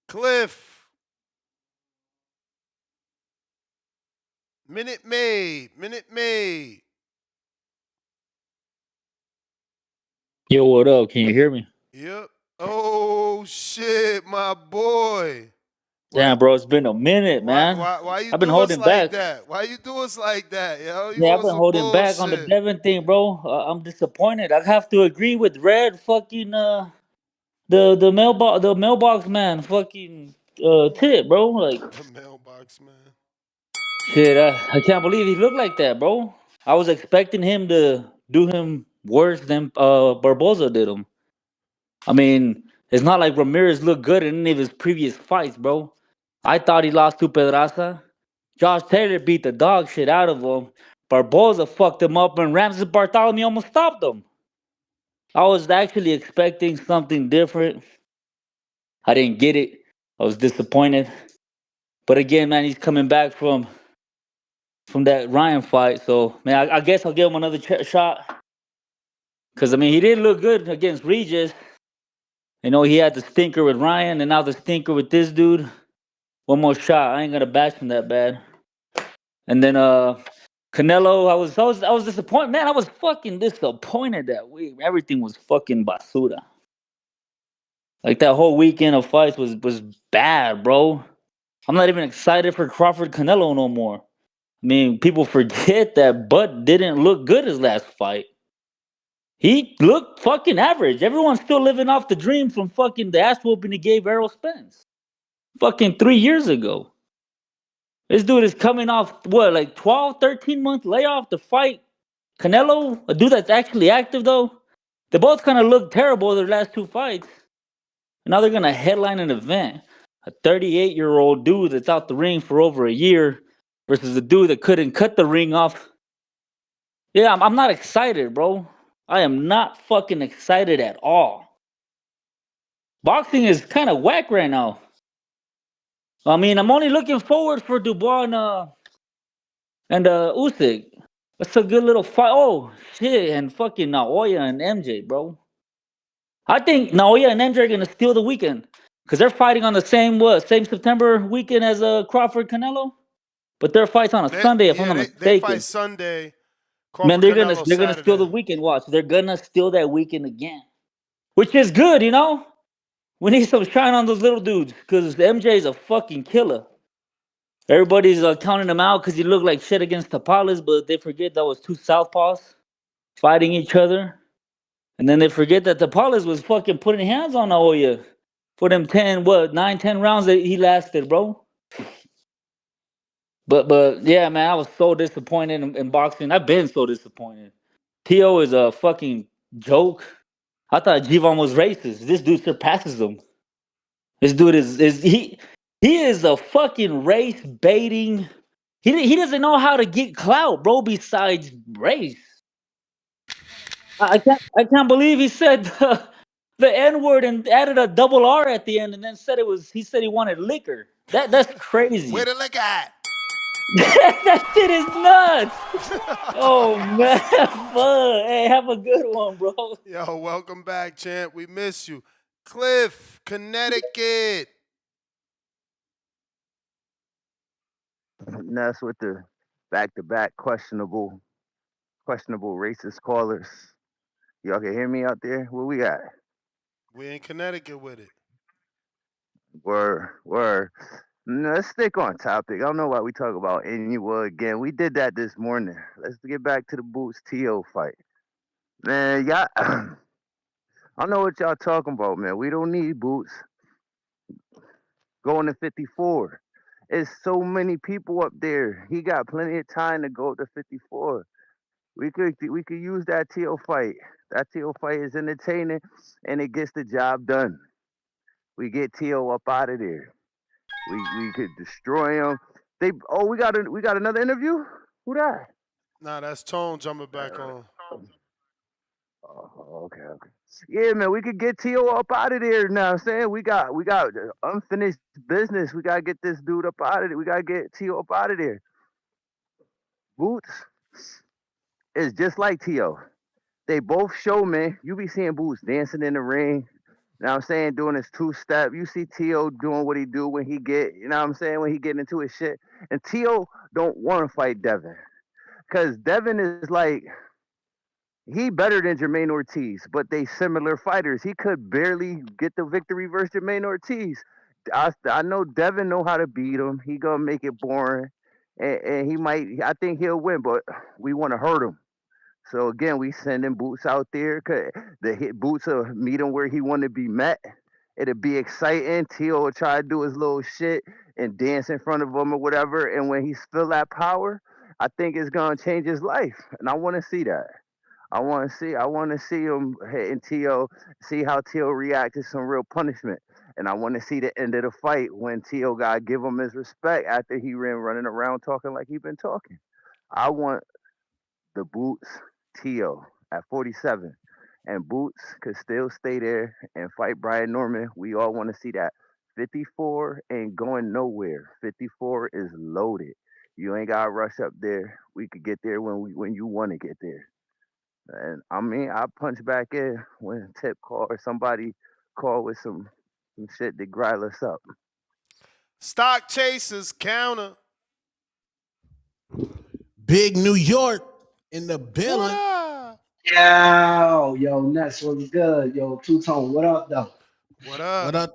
Cliff. Minute Maid. Yo, what up? Can you hear me? Yep. Oh, shit, my boy. Damn, bro, it's been a minute, man. Why you I've been do us holding like back. that? Why you do us like that, yo? Yeah, I've been holding back on the Devin thing, bro. I'm disappointed. I have to agree with Red fucking the mailbox man fucking tip, bro. Like the mailbox man. Shit, I can't believe he looked like that, bro. I was expecting him to do him worse than Barboza did him. I mean, it's not like Ramirez looked good in any of his previous fights, bro. I thought he lost to Pedraza. Josh Taylor beat the dog shit out of him. Barboza fucked him up, and Ramses Bartholomew almost stopped him. I was actually expecting something different. I didn't get it. I was disappointed. But again, man, he's coming back from that Ryan fight. So, man, I guess I'll give him another shot. Because, I mean, he didn't look good against Regis. He had the stinker with Ryan and now the stinker with this dude. One more shot. I ain't going to bash him that bad. And then Canelo, I was disappointed. Man, I was fucking disappointed that week. Everything was fucking basura. Like, that whole weekend of fights was bad, bro. I'm not even excited for Crawford Canelo no more. I mean, people forget that Butt didn't look good his last fight. He looked fucking average. Everyone's still living off the dream from fucking the ass whooping he gave Errol Spence. Fucking 3 years ago. This dude is coming off, what, like 12, 13-month layoff to fight Canelo? A dude that's actually active, though? They both kind of look terrible their last 2 fights. And now they're going to headline an event. A 38-year-old dude that's out the ring for over a year versus a dude that couldn't cut the ring off. Yeah, I'm not excited, bro. I am not fucking excited at all. Boxing is kind of whack right now. I mean, I'm only looking forward for Dubois and Usyk. That's a good little fight. Oh, shit, and fucking Naoya and MJ, bro. I think Naoya and MJ are going to steal the weekend. Because they're fighting on the same September weekend as Crawford Canelo? But their fight's on a Sunday, if I'm not mistaken. They fight Sunday. Man, they're gonna steal the weekend. Watch, they're gonna steal that weekend again, which is good, you know. We need some shine on those little dudes because MJ is a fucking killer. Everybody's counting him out because he looked like shit against Tapales, but they forget that was 2 southpaws fighting each other, and then they forget that Tapales was fucking putting hands on Naoya for them 10 rounds that he lasted, bro. But yeah, man, I was so disappointed in boxing. I've been so disappointed. Teo is a fucking joke. I thought Jivon was racist. This dude surpasses him. This dude he is a fucking race baiting. He doesn't know how to get clout, bro. Besides race, I can't believe he said the N word and added a double R at the end, and then said he said he wanted liquor. That's crazy. Where the liquor at? That shit is nuts. Oh man, fuck. Hey, have a good one, bro. Yo, welcome back, champ. We miss you. Cliff, Connecticut. And that's with the back-to-back questionable racist callers. Y'all can hear me out there? Where we at? We in Connecticut with it. Word. Let's stick on topic. I don't know why we talk about Inua again. We did that this morning. Let's get back to the Boots Teo fight. Man, y'all, I don't know what y'all talking about, man. We don't need Boots going to 54. There's so many people up there. He got plenty of time to go to 54. We could use that Teo fight. That Teo fight is entertaining and it gets the job done. We get Teo up out of there. We could destroy him. We got another interview? Who that? Nah, that's Tone jumping back on. Oh, okay. Yeah, man, we could get Teo up out of there now. I'm saying we got unfinished business. We gotta get this dude up out of there. We gotta get Teo up out of there. Boots is just like Teo. They both show, man. You be seeing Boots dancing in the ring. You know what I'm saying? Doing his 2-step. You see Teo doing what he do when he get, you know what I'm saying? When he get into his shit. And Teo don't want to fight Devin. Because Devin is like, he better than Jermaine Ortiz, but they similar fighters. He could barely get the victory versus Jermaine Ortiz. I know Devin know how to beat him. He gonna make it boring. And he might, I think he'll win, but we want to hurt him. So again, we sending Boots out there because Boots will meet him where he want to be met. It'll be exciting. Teo will try to do his little shit and dance in front of him or whatever. And when he feel that power, I think it's gonna change his life. And I want to see that. I want to see him hitting Teo, see how Teo react to some real punishment. And I want to see the end of the fight when Teo got to give him his respect after he ran running around talking like he been talking. I want the Boots Teo at 47. And Boots could still stay there and fight Brian Norman. We all want to see that. 54 ain't going nowhere. 54 is loaded. You ain't got to rush up there. We could get there when you want to get there. And I mean, I punch back in when Tip call or somebody call with some shit to grind us up. Stock Chasers counter. Big New York in the building. Yo, Ness, what's good? Yo, Two-Tone, what up, though? What up?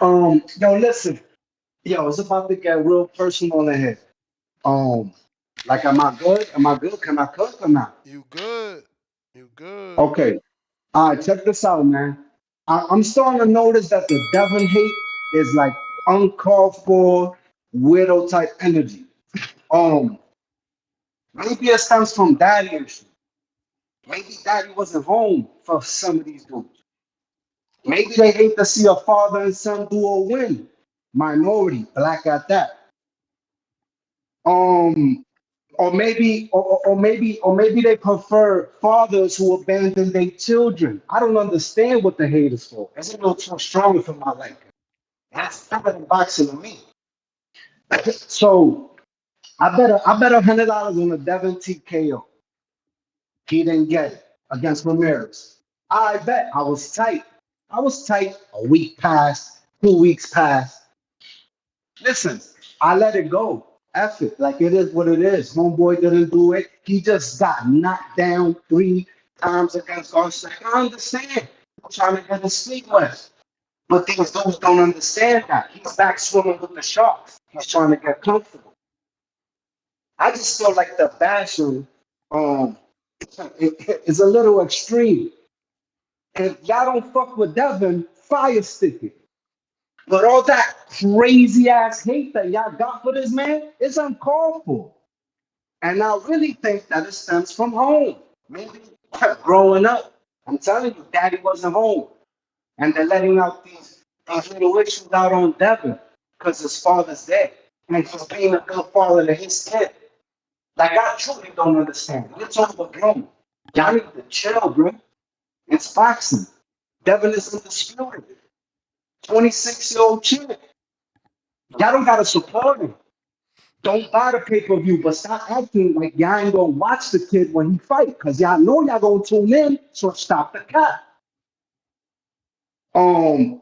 Yo, listen, Yo, it's about to get real personal in here. Like, am I good? Am I good? Can I cook or not? You good? You good? Okay. All right, check this out, man. I'm starting to notice that the Devin hate is like uncalled for, widow type energy. Um, Maybe it stems from daddy issue. Maybe daddy wasn't home for some of these dudes. Maybe they hate to see a father and son duo win. Minority, black at that. Um, or maybe they prefer fathers who abandon their children. I don't understand what the hate is for. It's a little too strong for my liking. That's better than boxing to me. So I bet $100 on the Devin TKO. He didn't get it against Ramirez. I bet I was tight. I was tight. A week passed, 2 weeks passed. Listen, I let it go. F it. Like it is what it is. Homeboy didn't do it. He just got knocked down 3 times against Garcia. I understand. I'm trying to get his sleep less. But these dudes don't understand that. He's back swimming with the sharks. He's trying to get comfortable. I just feel like the bashing is a little extreme. If y'all don't fuck with Devin, fire stick it. But all that crazy ass hate that y'all got for this man is uncalled for. And I really think that it stems from home. Maybe growing up, I'm telling you, daddy wasn't home. And they're letting out these little issues out on Devin because his father's dead. And he's being a good father to his kid. Like, I truly don't understand. It's overblown. Y'all need to chill, bro. It's boxing. Devin is undisputed. 26-year-old kid. Y'all don't gotta support him. Don't buy the pay-per-view, but stop acting like y'all ain't gonna watch the kid when he fight, cause y'all know y'all gonna tune in, so stop the cat.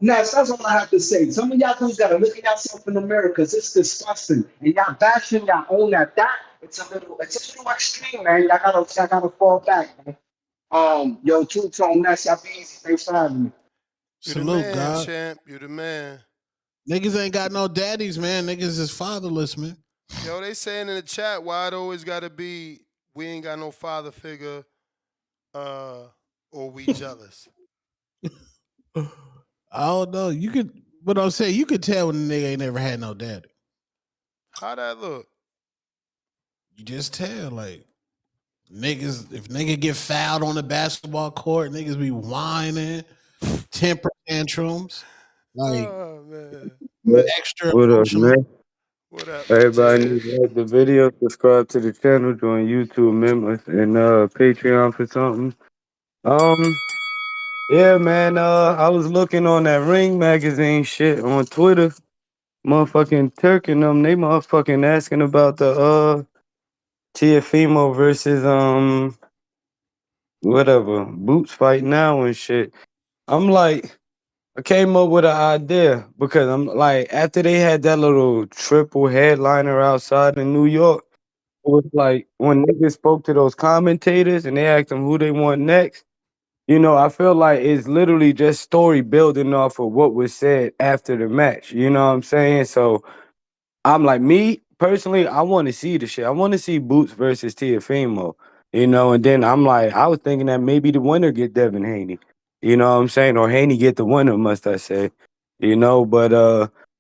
Next, that's all I have to say. Some of y'all dudes gotta look at yourself in the mirror, cause it's disgusting. And y'all bashing y'all own that it's a little extreme, man. Y'all gotta fall back, man. Yo, two-tone, that's y'all be easy. Thanks for having me. You the Salute, man, God. champ. You the man. Niggas ain't got no daddies, man. Niggas is fatherless, man. Yo, they saying in the chat, why it always gotta be we ain't got no father figure, or we jealous. I don't know. You could, but I'm saying you could tell when a nigga ain't never had no daddy. How that look? You just tell, like niggas. If nigga get fouled on the basketball court, niggas be whining, temper tantrums, like extra What up, emotional. man? What up, Everybody Ted? needs to like the video, subscribe to the channel, join YouTube members, and Patreon for something. Yeah, man. I was looking on that Ring magazine shit on Twitter. Motherfucking Turk and them, they motherfucking asking about the Teofimo versus whatever Boots fight now and shit. I'm like, I came up with an idea because I'm like, after they had that little triple headliner outside in New York, it was like when niggas spoke to those commentators and they asked them who they want next. You know, I feel like it's literally just story building off of what was said after the match. You know what I'm saying? So I'm like, me personally, I want to see the shit. I want to see Boots versus Teofimo, you know, and then I'm like, I was thinking that maybe the winner get Devin Haney, you know what I'm saying? Or Haney get the winner, must I say, you know, but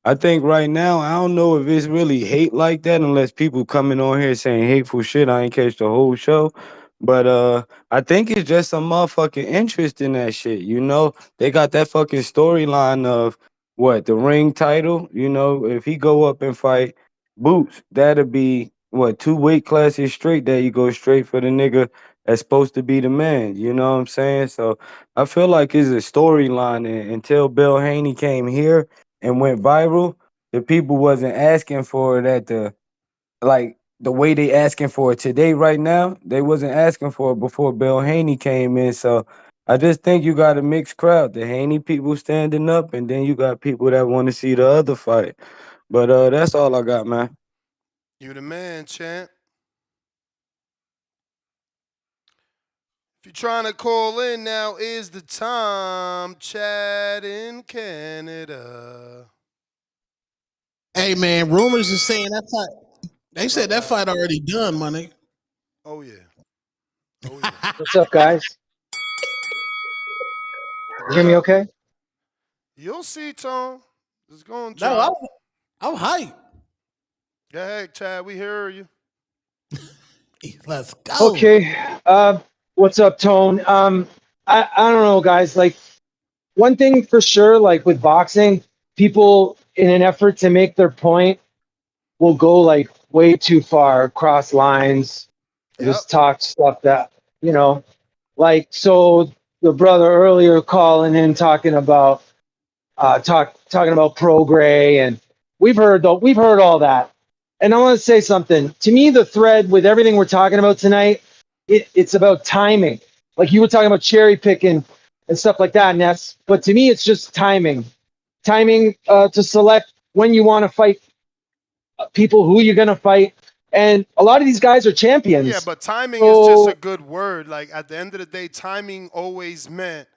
I think right now, I don't know if it's really hate like that unless people coming on here saying hateful shit. I ain't catch the whole show. But I think it's just some motherfucking interest in that shit, you know? They got that fucking storyline of what the ring title, you know, if he go up and fight Boots, that'll be what 2 weight classes straight that you go straight for the nigga that's supposed to be the man, you know what I'm saying? So I feel like it's a storyline, and until Bill Haney came here and went viral, the people wasn't asking for it at the way they asking for it today right now. They wasn't asking for it before Bill Haney came in. So I just think you got a mixed crowd. The Haney people standing up, and then you got people that want to see the other fight. But that's all I got, man. You the man, champ. If you're trying to call in, now is the time. Chad in Canada. Hey man, rumors is saying that fight. They said that fight already done, my nigga. Oh yeah. What's up, guys? You hear me okay? You'll see, Tone. It's going to No, drop. I'm hyped. Go ahead, Chad. We hear you. Let's go. Okay. What's up, Tone? I don't know, guys. Like, one thing for sure, like with boxing, people in an effort to make their point will go like way too far across lines and just talk stuff that, like, so the brother earlier calling in talking about talking about Prograis, and we've heard all that. And I want to say something. To me, the thread with everything we're talking about tonight, it's about timing. Like you were talking about cherry picking and stuff like that, Ness. But to me, it's just timing. Timing to select when you want to fight people, who you're going to fight. And a lot of these guys are champions. Yeah, but timing is just a good word. Like at the end of the day, timing always meant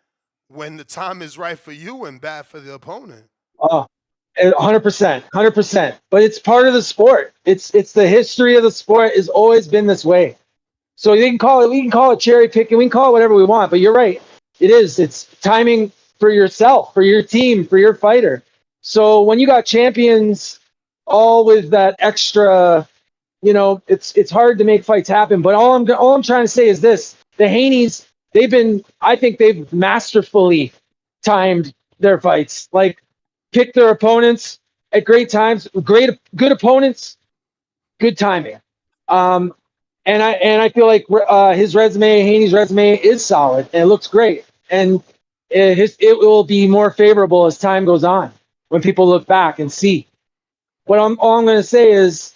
when the time is right for you and bad for the opponent. 100%. But it's part of the sport. It's the history of the sport. Has always been this way. So we can call it cherry picking. We can call it whatever we want. But you're right. It is. It's timing for yourself, for your team, for your fighter. So when you got champions, all with that extra, it's hard to make fights happen. But all I'm trying to say is this: the Haneys, I think they've masterfully timed their fights. Like, pick their opponents at great times, good opponents, good timing. And I feel like his resume, Haney's resume, is solid and it looks great. And it will be more favorable as time goes on when people look back and see. All I'm going to say is,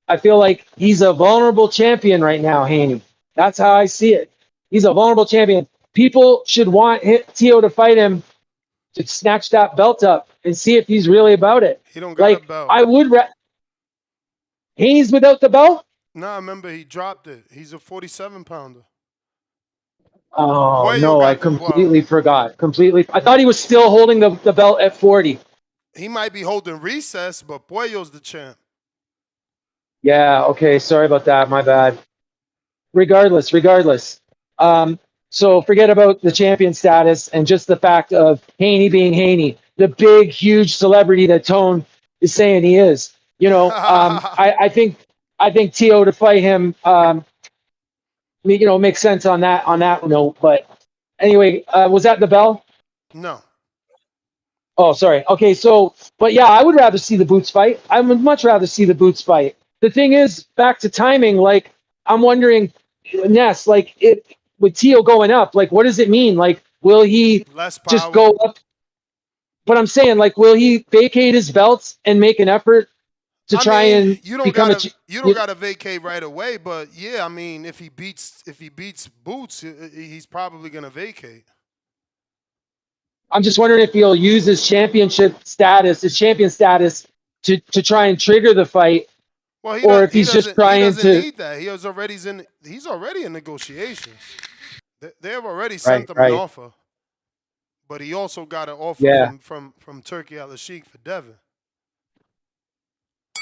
I feel like he's a vulnerable champion right now, Haney. That's how I see it. He's a vulnerable champion. People should want Teo to fight him to snatch that belt up and see if he's really about it. He don't got a belt. I would. Haney's without the belt? Nah, remember he dropped it. He's a 47-pounder. Oh, no, I completely forgot. I thought he was still holding the belt at 40. He might be holding recess, but Puello's the champ. Yeah, okay, sorry about that. My bad. Regardless. So forget about the champion status and just the fact of Haney being Haney, the big, huge celebrity that Tone is saying he is. I think Teo to fight him, makes sense on that note. But anyway, was that the bell? No. Oh, sorry. Okay, but yeah, I would rather see the Boots fight. I would much rather see the Boots fight. The thing is, back to timing, like, I'm wondering, Ness, like, with Teo going up, like, what does it mean? Like, will he just go up? But I'm saying, like, will he vacate his belts and make an effort to try and you don't gotta vacate right away, but yeah, I mean, if he beats Boots, he's probably gonna vacate. I'm just wondering if he'll use his champion status to try and trigger the fight. Well, or if he's just trying to. Need that. He's already in negotiations. They have already sent him an offer, but he also got an offer from Turkey Al Sheikh for Devin.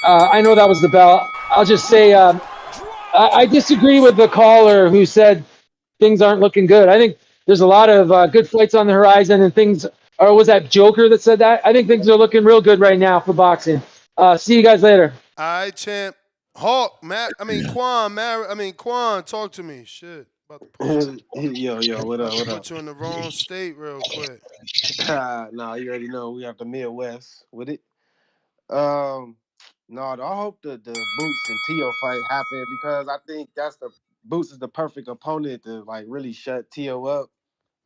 I know that was the bell. I'll just say I disagree with the caller who said things aren't looking good. I think there's a lot of good fights on the horizon and things. Or was that Joker that said that? I think things are looking real good right now for boxing. See you guys later. All right, champ. Hawk, Quan, talk to me. Shit. About to push Yo, what up? Put you in the wrong state real quick. Nah, you already know we have the Midwest with it. I hope the Boots and Teo fight happen because I think Boots is the perfect opponent to like really shut Teo up.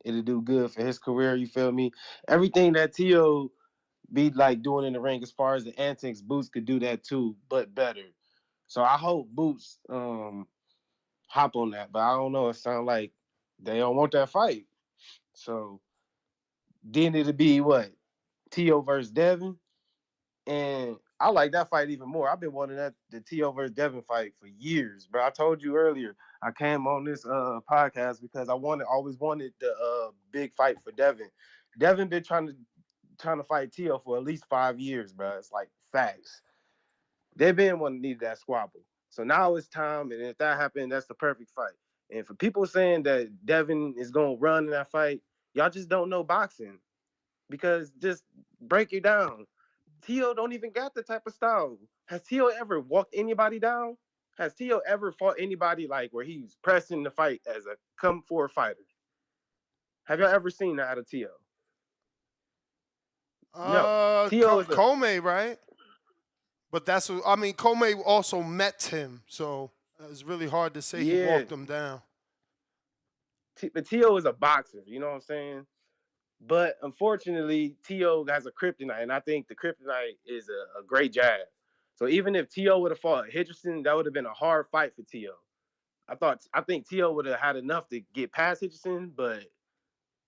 It'll do good for his career. You feel me? Everything that Teo be like doing in the ring as far as the antics, Boots could do that too, but better. So I hope Boots hop on that, but I don't know. It sounds like they don't want that fight. So then it'll be what? Teo versus Devin. And I like that fight even more. I've been wanting the Teo versus Devin fight for years, bro. I told you earlier, I came on this podcast because I always wanted the big fight for Devin. Devin been trying to fight Teo for at least 5 years, bro. It's like facts. Devin needed that squabble. So now it's time, and if that happened, that's the perfect fight. And for people saying that Devin is going to run in that fight, y'all just don't know boxing. Because just break it down. Teo don't even got the type of style. Has Teo ever walked anybody down? Has Teo ever fought anybody like where he's pressing the fight as a come forward fighter? Have y'all ever seen that out of Teo? No. Teo is Comey, right? But that's what, I mean, Comey also met him, so it's really hard to say he walked him down. But Teo is a boxer, you know what I'm saying? But unfortunately, Teo has a kryptonite, and I think the kryptonite is a great jab. So even if Teo would have fought Hitchins, that would have been a hard fight for Teo. I think Teo would have had enough to get past Hitchins, but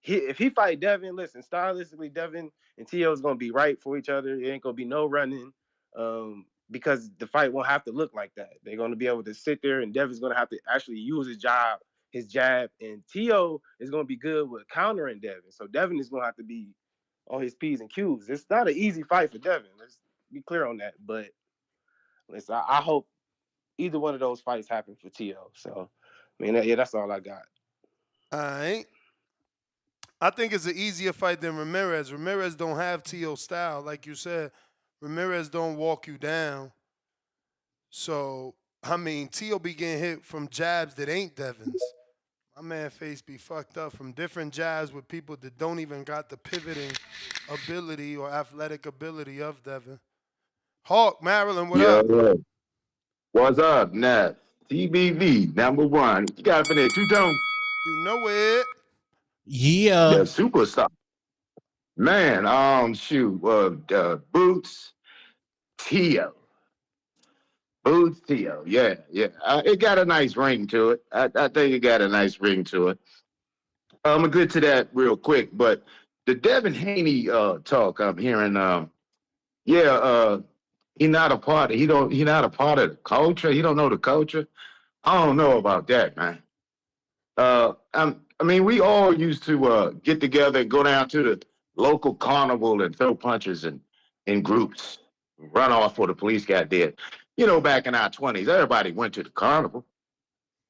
if he fight Devin, listen, stylistically, Devin and Teo is gonna be right for each other. It ain't gonna be no running, because the fight won't have to look like that. They're gonna be able to sit there, and Devin's gonna have to actually use his jab, and Teo is gonna be good with countering Devin. So Devin is gonna have to be on his P's and Q's. It's not an easy fight for Devin. Let's be clear on that. But listen, I hope either one of those fights happen for Teo. So, I mean, yeah, that's all I got. All right. I think it's an easier fight than Ramirez. Ramirez don't have Teo style, like you said. Ramirez don't walk you down. So, I mean, Teo be getting hit from jabs that ain't Devin's. My man face be fucked up from different jabs with people that don't even got the pivoting ability or athletic ability of Devin. Hawk, Maryland, what up? Yo. What's up, Nat? TBV, #1. You got it for that two-tone? You know it. Yeah. The superstar. Man, shoot. Boots, Teo. Boots, Teo. Yeah. It got a nice ring to it. I think it got a nice ring to it. I'm going to get to that real quick, but the Devin Haney talk I'm hearing, he not a part of, he not a part of the culture. He don't know the culture. I don't know about that, man. I mean, we all used to get together and go down to the local carnival and throw punches in groups, run off before the police got there. You know, back in our 20s, everybody went to the carnival,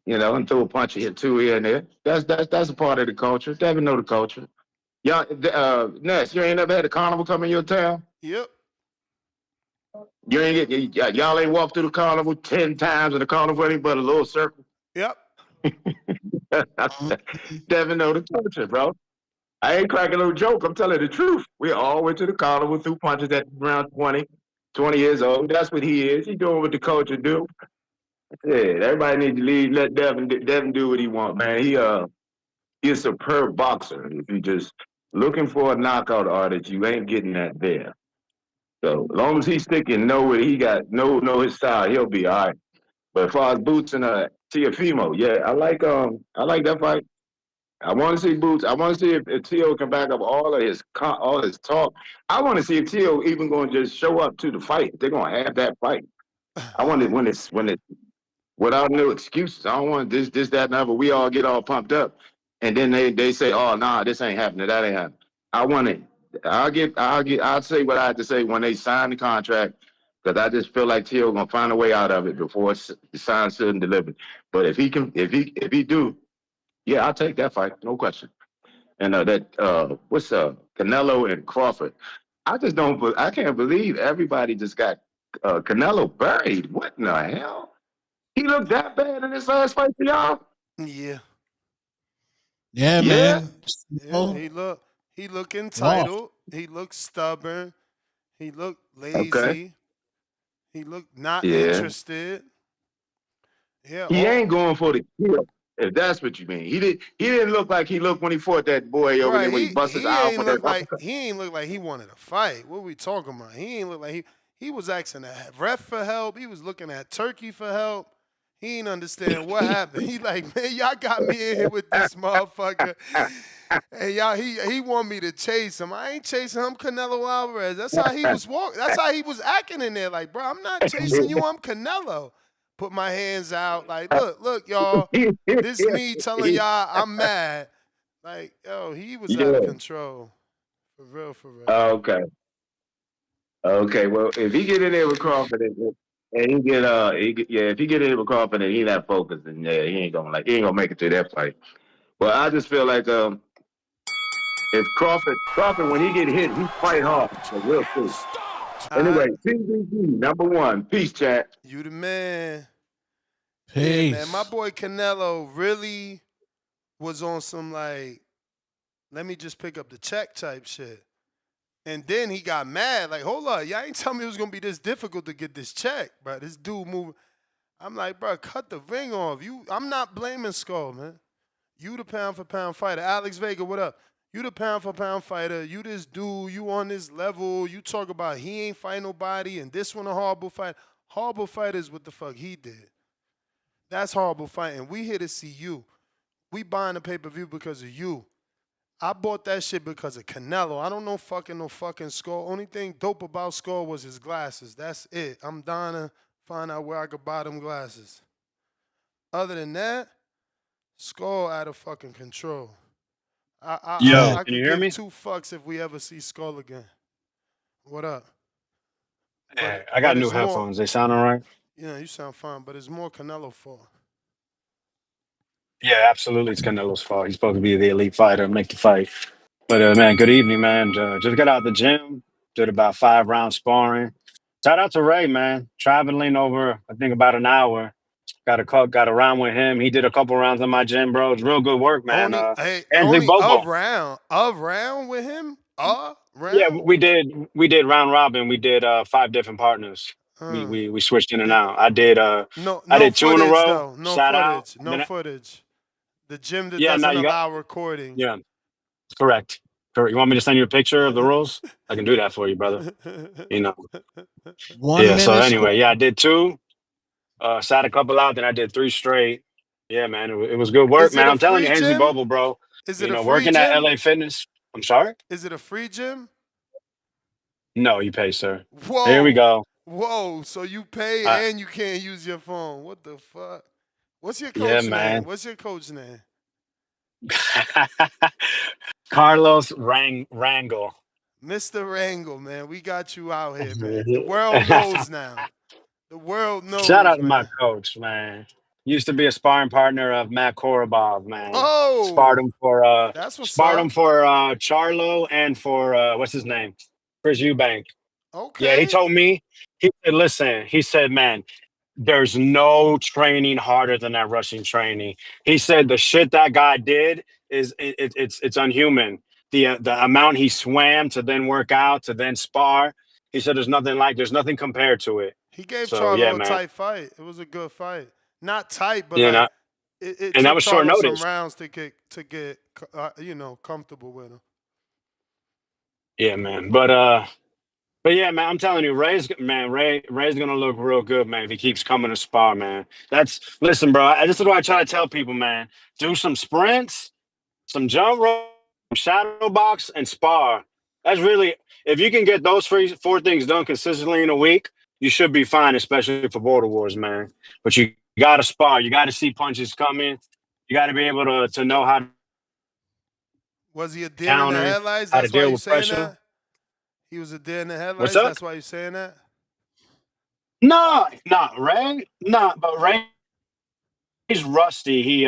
and throw a punch and hit two here and there. That's a part of the culture. Devin know the culture. Y'all, Ness, you ain't never had a carnival come in your town? Yep. You ain't y'all ain't walked through the carnival 10 times in the carnival ain't but a little circle. Yep. Devin know the culture, bro. I ain't cracking no joke. I'm telling the truth. We all went to the carnival, threw punches at around 20 years old. That's what he is. He doing what the culture do. Yeah, everybody needs to leave. Let Devin do what he want, man. He's a superb boxer. If you just looking for a knockout artist, you ain't getting that there. So as long as he's sticking, know what he got, know his style, he'll be all right. But as far as Boots and Teofimo, yeah, I like that fight. I want to see Boots. I want to see if Teo can back up all his talk. I want to see if Teo even going to just show up to the fight. They're going to have that fight. I want it when it's without no excuses. I don't want this, that, and other. We all get all pumped up, and then they say, "Oh, nah, this ain't happening. That ain't happening." I want it. I'll say what I have to say when they sign the contract, because I just feel like Teo gonna find a way out of it before it's signed, sealed, and delivered. But if he do, yeah, I'll take that fight, no question. And what's Canelo and Crawford? I can't believe everybody just got Canelo buried. What in the hell? He looked that bad in his last fight for y'all? Yeah. Yeah, man. Yeah, he look entitled. He looked stubborn. He looked lazy. Okay. He looked not interested. Yeah. He ain't going for the kill, if that's what you mean. He didn't look like he looked when he fought that boy over there when he busted his eye for that. He ain't look like he wanted to fight. What we talking about? He ain't look like he was asking the ref for help. He was looking at Turkey for help. He ain't understand what happened. He like, man, y'all got me in here with this motherfucker. And y'all, he want me to chase him. I ain't chasing him, Canelo Alvarez. That's how he was walking. That's how he was acting in there. Like, bro, I'm not chasing you. I'm Canelo. Put my hands out. Like, look, y'all. This me telling y'all I'm mad. Like, yo, he was out of control. For real. Okay. Okay, well, if he get in there with Crawford and he get if he get in there with Crawford and he not focused, then yeah, he ain't gonna make it to that fight. But I just feel like if Crawford when he get hit, he fight hard. So we'll see. Anyway, TBG #1. Peace, chat. You the man. Peace. Yeah, man. My boy Canelo really was on some like, let me just pick up the check type shit. And then he got mad, like, hold up, y'all ain't tell me it was gonna be this difficult to get this check, bro. This dude moving. I'm like, bro, cut the ring off. I'm not blaming Skull, man. You the pound for pound fighter. Alex Vega, what up? You the pound for pound fighter. You this dude. You on this level. You talk about he ain't fight nobody and this one a horrible fight. Horrible fight is what the fuck he did. That's horrible fighting. We here to see you. We buying the pay-per-view because of you. I bought that shit because of Canelo. I don't know no fucking Skull. Only thing dope about Skull was his glasses. That's it. I'm dying to find out where I could buy them glasses. Other than that, Skull out of fucking control. I can could you hear give me? 2 fucks if we ever see Skull again. What up? Yeah, I got new headphones. They sound all right? Yeah, you sound fine, but it's more Canelo fault. Yeah, absolutely. It's Canelo's fault. He's supposed to be the elite fighter, make the fight. But, man, good evening, man. Just got out the gym, did about 5 rounds sparring. Shout out to Ray, man. Traveling over, I think, about an hour. Got a round with him. He did a couple rounds in my gym, bro. It's real good work, man. Ansley Only a Bobo. round with him? A round? Yeah, we did round robin. We did 5 different partners. We switched in and out. I did no I did 2 in a footage row. though. No Shout footage. out. No footage. The gym that Yeah, no, doesn't you got allow recording. yeah. Correct. You want me to send you a picture of the rules? I can do that for you, brother. You know. 1 Yeah, so minute anyway, score. yeah, I did 2. Sat a couple out, then I did 3 straight. Yeah, man, it was good work, Is it man. a I'm telling free you, Ansley gym? Bobo, bro. Is You it a know, free working at gym? LA Fitness. I'm sorry? Is it a free gym? No, you pay, sir. Whoa. Here we go. Whoa. So you pay and you can't use your phone. What the fuck? What's your Yeah, coach man. name? What's your coach name? Carlos Rangel. Mr. Wrangle, man. We got you out here, man. The world knows now. The world knows. Shout out to man. my coach, man. Used to be a sparring partner of Matt Korobov, man. Oh, sparred him for that's what's sparred up. him for Charlo and for what's his name? Chris Eubank. Okay. Yeah, he told me, he said, listen, he said, man, there's no training harder than that rushing training. He said the shit that guy did is it's unhuman. The amount he swam to then work out to then spar. He said there's nothing compared to it. He gave So, Charlo yeah, a man. tight fight. It was a good fight. Not tight, but You know, like it and took that was short Charlo some notice. rounds to get comfortable with him. Yeah, man. But yeah, man, I'm telling you, Ray's gonna look real good, man, if he keeps coming to spar, man. Listen, bro. This is what I try to tell people, man. Do some sprints, some jump rope, shadow box, and spar. That's really, if you can get those 4 things done consistently in a week, you should be fine, especially for Border Wars, man. But you gotta spar. You gotta see punches coming. You gotta be able to know how to Was he a deer in the counter, headlights? how to That's why deal you with saying pressure. that? He was a deer in the headlights? What's up? That's why you saying that? No, not Ray. No, but Ray's rusty. He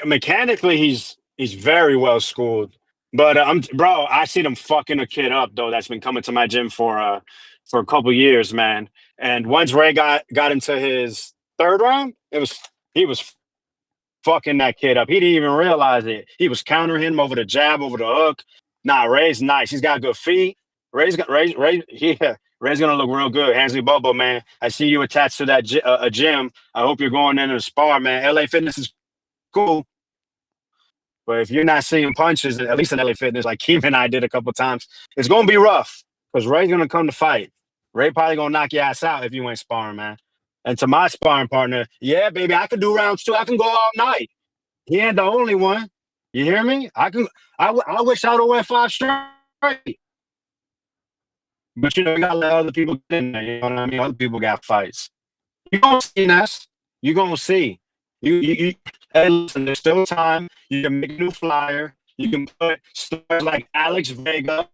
mechanically he's very well schooled. But I seen him fucking a kid up though that's been coming to my gym for a couple years, man. And once Ray got into his 3rd round, he was fucking that kid up. He didn't even realize it. He was countering him over the jab, over the hook. Nah, Ray's nice. He's got good feet. Ray's gonna look real good. Hansley Bobo, man. I see you attached to that a gym. I hope you're going in to spar, man. LA Fitness is cool. But if you're not seeing punches, at least in LA Fitness, like Keem and I did a couple times, it's going to be rough because Ray's going to come to fight. Ray probably going to knock your ass out if you ain't sparring, man. And to my sparring partner, yeah, baby, I can do rounds too. I can go all night. He ain't the only one. You hear me? I wish I would have went 5 straight. But, you got to let other people get in there. You know what I mean? Other people got fights. You're going to see, Ness. You're going to see. You hey, listen, there's still time. You can make a new flyer. You can put stars like Alex Vega.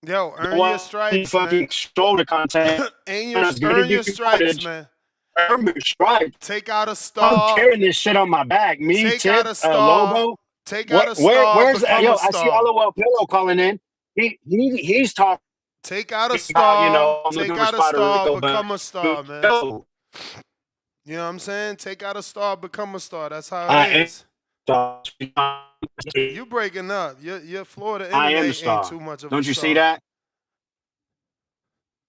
Yo, earn your stripes, fucking man. shoulder content. Earn your stripes, man. Earn your stripes. Take out a I'm star. carrying this shit on my back. Me, Take out Tip, a star. Lobo. Take out a star. Where's become yo? a I see star. LOL Pillow calling in. He's talking. Take out a star. Take out a star. Rico, Become a star, man. Yo. You know what I'm saying? Take out a star. Become a star. That's how it is. You breaking up. Your Florida internet ain't too much of a star. Don't you see that?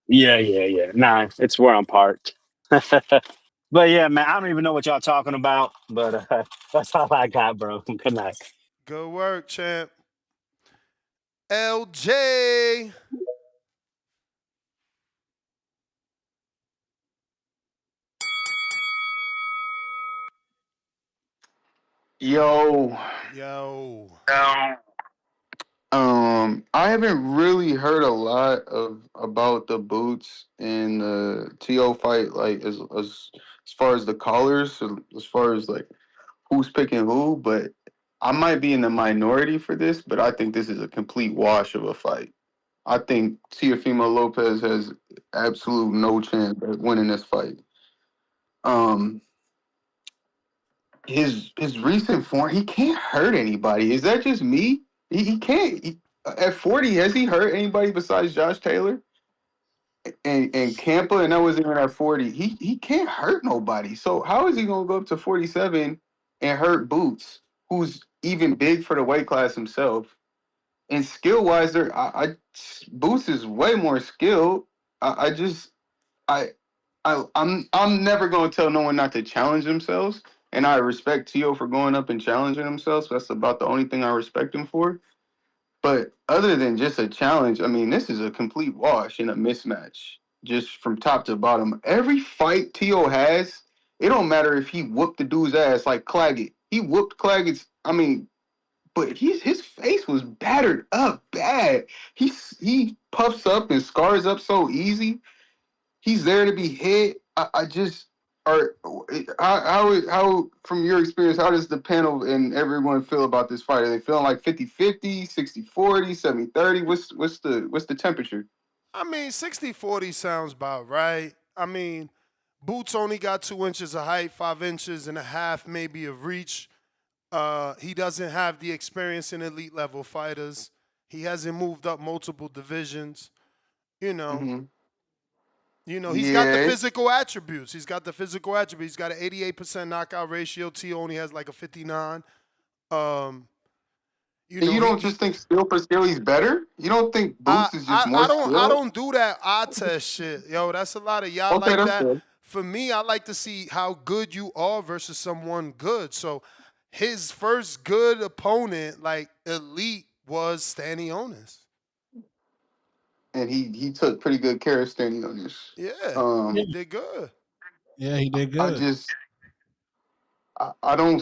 Yeah. Nah, it's where I'm parked. But yeah, man, I don't even know what y'all talking about. But that's all I got, bro. Good night. Good work, champ. LJ. Yo. I haven't really heard a lot about the Boots and the Teo fight, like as far as the callers, as far as like who's picking who. But I might be in the minority for this, but I think this is a complete wash of a fight. I think Teofimo Lopez has absolute no chance of winning this fight. His recent form, he can't hurt anybody. Is that just me? He can't. At 40, has he hurt anybody besides Josh Taylor and Campa? And that was even at 40. He can't hurt nobody. So how is he gonna go up to 47 and hurt Boots, who's even big for the weight class himself? And skill wise, Boots is way more skilled. I'm never going to tell no one not to challenge themselves, and I respect Teo for going up and challenging himself. So that's about the only thing I respect him for. But other than just a challenge, I mean, this is a complete wash and a mismatch, just from top to bottom. Every fight Teo has, it don't matter if he whooped the dude's ass like Claggett. He whooped Claggett's. I mean, but his face was battered up bad. He puffs up and scars up so easy. He's there to be hit. How from your experience, how does the panel and everyone feel about this fight? Are they feeling like 50-50, 60-40, 70-30? What's the temperature? I mean, 60-40 sounds about right. I mean, Boots only got 2 inches of height, 5 inches and a half maybe of reach. He doesn't have the experience in elite level fighters. He hasn't moved up multiple divisions. You know. Mm-hmm. He's got the physical attributes. He's got an 88% knockout ratio. Teo only has like a 59. You don't just think skill for skill he's better? You don't think Boots is just more skilled? I don't do that eye test shit. Yo, that's a lot of y'all like that. Good. For me, I like to see how good you are versus someone good. So his first good opponent, like elite, was Stanionis. And he took pretty good care of Stanionis. Yeah, he did good. Yeah, he did good. I don't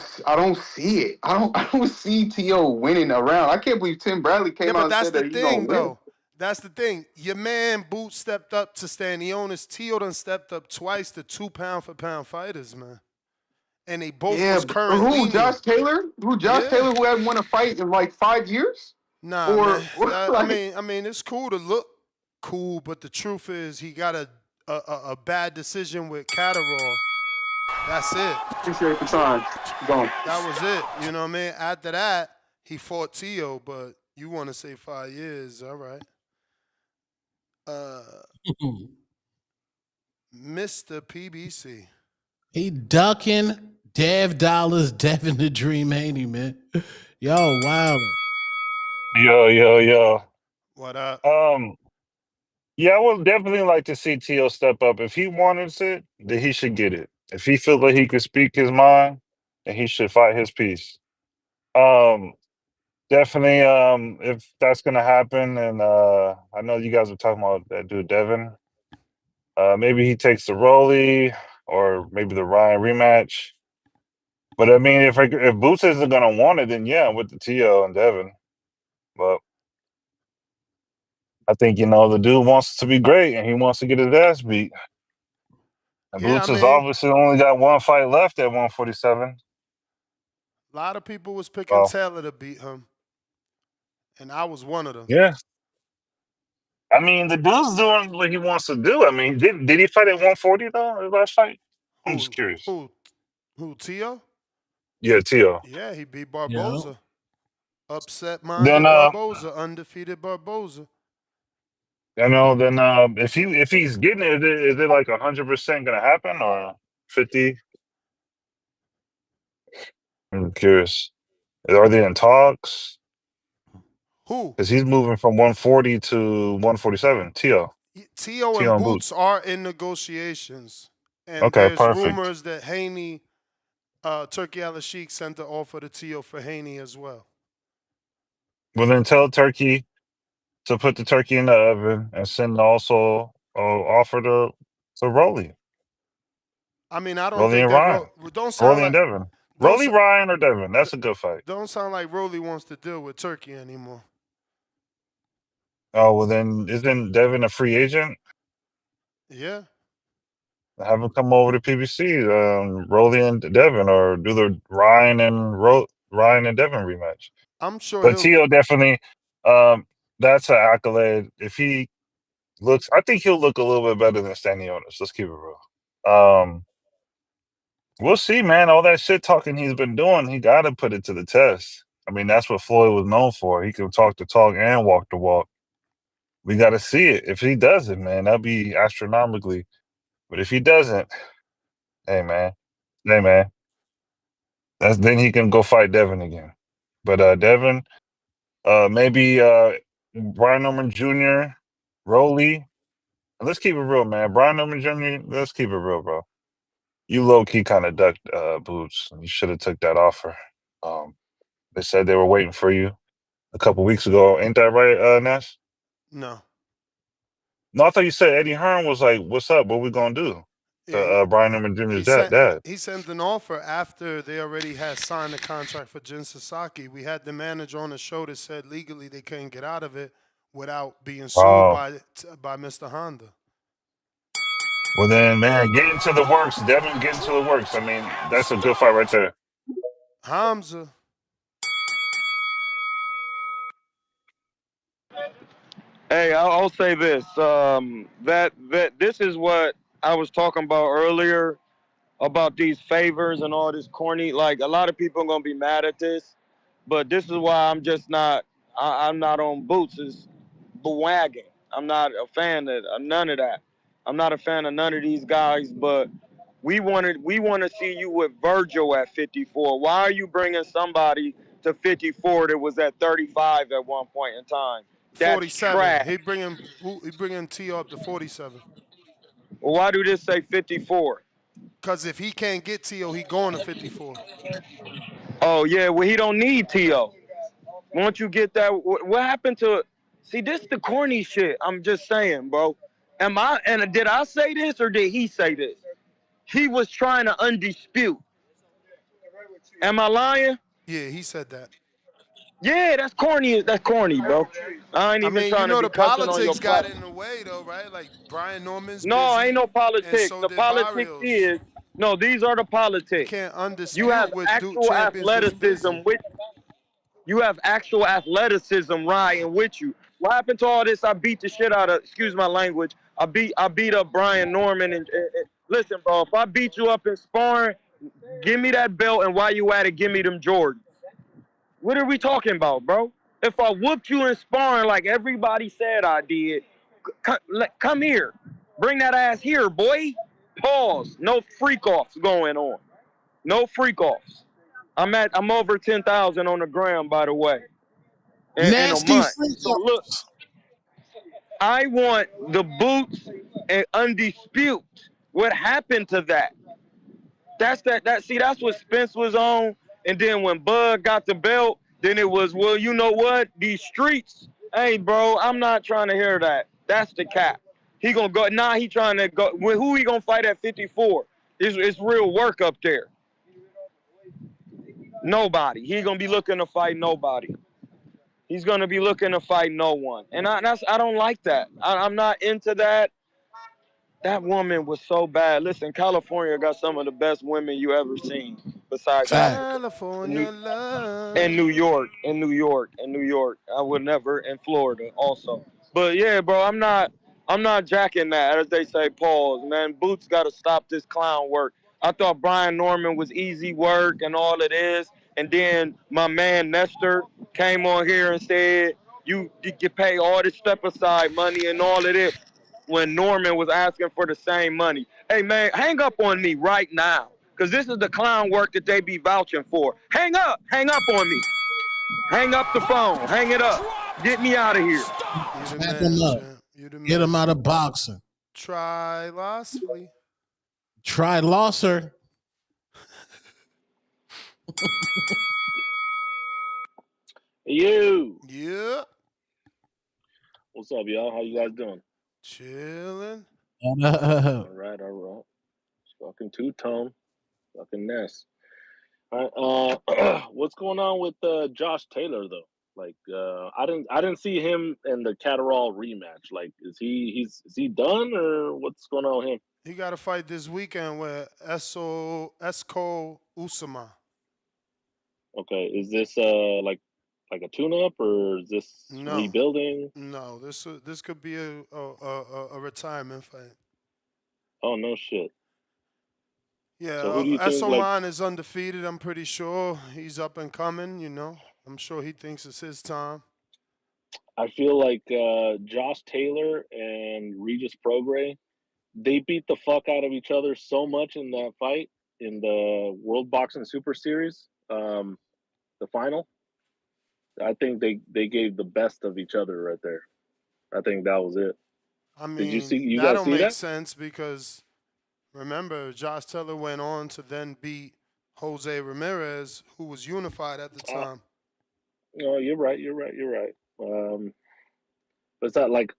see it. I don't see Teo winning a round. I can't believe Tim Bradley came out and said that he's gonna win. That's the thing. Your man Boots stepped up to Stanionis. Teo done stepped up twice to 2 pound for pound fighters, man. And they both was current. Who? Josh Taylor? Taylor, who hadn't won a fight in like 5 years? Nah, man. I mean, it's cool to look cool, but the truth is he got a bad decision with Catterall. That's it. Appreciate the time. Gone. That was it. You know what I mean? After that, he fought Teo, but you want to say 5 years. All right. Mr. PBC. He ducking Dev Dollars, Devin the Dream Haney, man. Yo, wow. Yo. What up? Yeah, I would definitely like to see Teo step up. If he wanted it, then he should get it. If he feels like he could speak his mind, then he should fight his piece. Definitely, if that's gonna happen, and I know you guys were talking about that dude Devin. Maybe he takes the Rolly, or maybe the Ryan rematch. But I mean, if Boots isn't gonna want it, then yeah, with the Teo and Devin. But I think the dude wants to be great, and he wants to get his ass beat. And Boots has obviously only got one fight left at 147. A lot of people was picking Taylor to beat him, and I was one of them. Yeah. I mean, the dude's doing what he wants to do. I mean, did he fight at 140 though? His last fight? I'm just curious. Who? Teo? Yeah, Teo. Yeah, he beat Yeah. Barboza. Upset-minded Then Barboza, undefeated Barboza. you know, then if he's getting it, is it like 100% gonna happen or 50? I'm curious. Are they in talks? Who? Because he's moving from 140 to 147. Teo and and Boots Boots. are in negotiations, and Okay, there's perfect. rumors that Haney, Turkey Al-Sheikh sent the offer to Teo for Haney as well. Well, then tell Turkey to put the turkey in the oven and send also offer to Rolly. I mean, I don't Rolly think and that Ryan. don't sound Rolly like and Devin. don't Rolly, s- Ryan, or Devin. That's a good fight. don't sound like Rolly wants to deal with Turkey anymore. Oh, well, then isn't Devin a free agent? Yeah. Have him come over to PBC, Rolly and Devin, or do the Ryan and Devin rematch. I'm sure But Teo definitely, that's an accolade. If he looks, I think he'll look a little bit better than Stanionis. Let's keep it real. We'll see, man. All that shit talking he's been doing, he got to put it to the test. I mean, that's what Floyd was known for. He can talk the talk and walk the walk. We got to see it. If he does it, man, that'd be astronomically. But if he doesn't, hey, man, then he can go fight Devin again. But Devin, maybe Brian Norman Jr., Rolly. Let's keep it real, man. Brian Norman Jr., let's keep it real, bro. You low-key kind of ducked Boots. You should have took that offer. They said they were waiting for you a couple weeks ago. Ain't that right, Nash? No. No, I thought you said Eddie Hearn was like, what's up? What we going to do? Yeah, Brian Norman Jr.'s dad. He sent an offer after they already had signed the contract for Jin Sasaki. We had the manager on the show that said legally they couldn't get out of it without being sued by Mr. Honda. Well, then, man, get into the works. Devin, get into the works. I mean, that's a good fight right there. Hamza. Hey, I'll say this. That this is what I was talking about earlier about these favors and all this corny. Like, a lot of people are gonna be mad at this, but this is why I'm just not. I'm not on Boots' bandwagon. I'm not a fan of none of that. I'm not a fan of none of these guys. But we want to see you with Virgil at 54. Why are you bringing somebody to 54 that was at 35 at one point in time? That's 47. trash. He bringing Teo up to 47. Well, why do this say 54? Because if he can't get Teo, he going to 54. Oh yeah, well he don't need Teo. Once you get that, what happened to? See, this the corny shit. I'm just saying, bro. Did I say this or did he say this? He was trying to undisputed. Am I lying? Yeah, he said that. Yeah, that's corny. That's corny, bro. I ain't even trying to be the cussing on your politics got platform. in the way, though, right? Like, Brian Norman's No, busy. ain't no politics. So The did politics Barrios. is no. These are the politics. You can't You have undisputed with actual champions that's athleticism busy. with. You have actual athleticism riding with you. What happened to all this? I beat the shit out of. Excuse my language. I beat up Brian Norman and listen, bro. If I beat you up in sparring, give me that belt, and while you at it, give me them Jordans. What are we talking about, bro? If I whooped you in sparring like everybody said I did, come here. Bring that ass here, boy. Pause. No freak offs going on. No freak offs. I'm over 10,000 on the gram, by the way, in a Nasty month. freak So look, I want the Boots and Undisputed. What happened to that? That's what Spence was on. And then when Bud got the belt, then it was, well, you know what? These streets. Hey, bro, I'm not trying to hear that. That's the cap. He gonna go. Nah, he trying to go. Who he gonna fight at 54? It's real work up there. Nobody. He gonna be looking to fight nobody. He's gonna be looking to fight no one. And I don't like that. I'm not into that. That woman was so bad. Listen, California got some of the best women you ever seen, besides Africa. California love. And New York. I would never. And Florida also. But yeah, bro, I'm not jacking that, as they say, pause, man. Boots got to stop this clown work. I thought Brian Norman was easy work and all it is. And then my man Nestor came on here and said, you get paid all this step aside money and all of this when Norman was asking for the same money. Hey, man, hang up on me right now, because this is the clown work that they be vouching for. Hang up on me. Hang up the phone. Hang it up. Get me out of here. Snap him up. Get him out of boxing. Try lostly. Try losser. You. Yeah. What's up, y'all? How you guys doing? Chilling. All right. It's fucking two-tone. Fucking Ness. All right. What's going on with Josh Taylor though? Like, I didn't see him in the Catterall rematch. Like, is he done or what's going on with him? He got to fight this weekend with Esko Usama. Okay, is this like a tune-up or is this rebuilding? No, this could be a retirement fight. Oh no shit. Yeah, so who do you think, Esoman is undefeated. I'm pretty sure he's up and coming. You know, I'm sure he thinks it's his time. I feel like Josh Taylor and Regis Prograis, they beat the fuck out of each other so much in that fight in the World Boxing Super Series, the final. I think they gave the best of each other right there. I think that was it. I mean, did you see? You that guys don't see make that? sense because remember, Josh Taylor went on to then beat Jose Ramirez, who was unified at the time. No, you're right. But it's not like.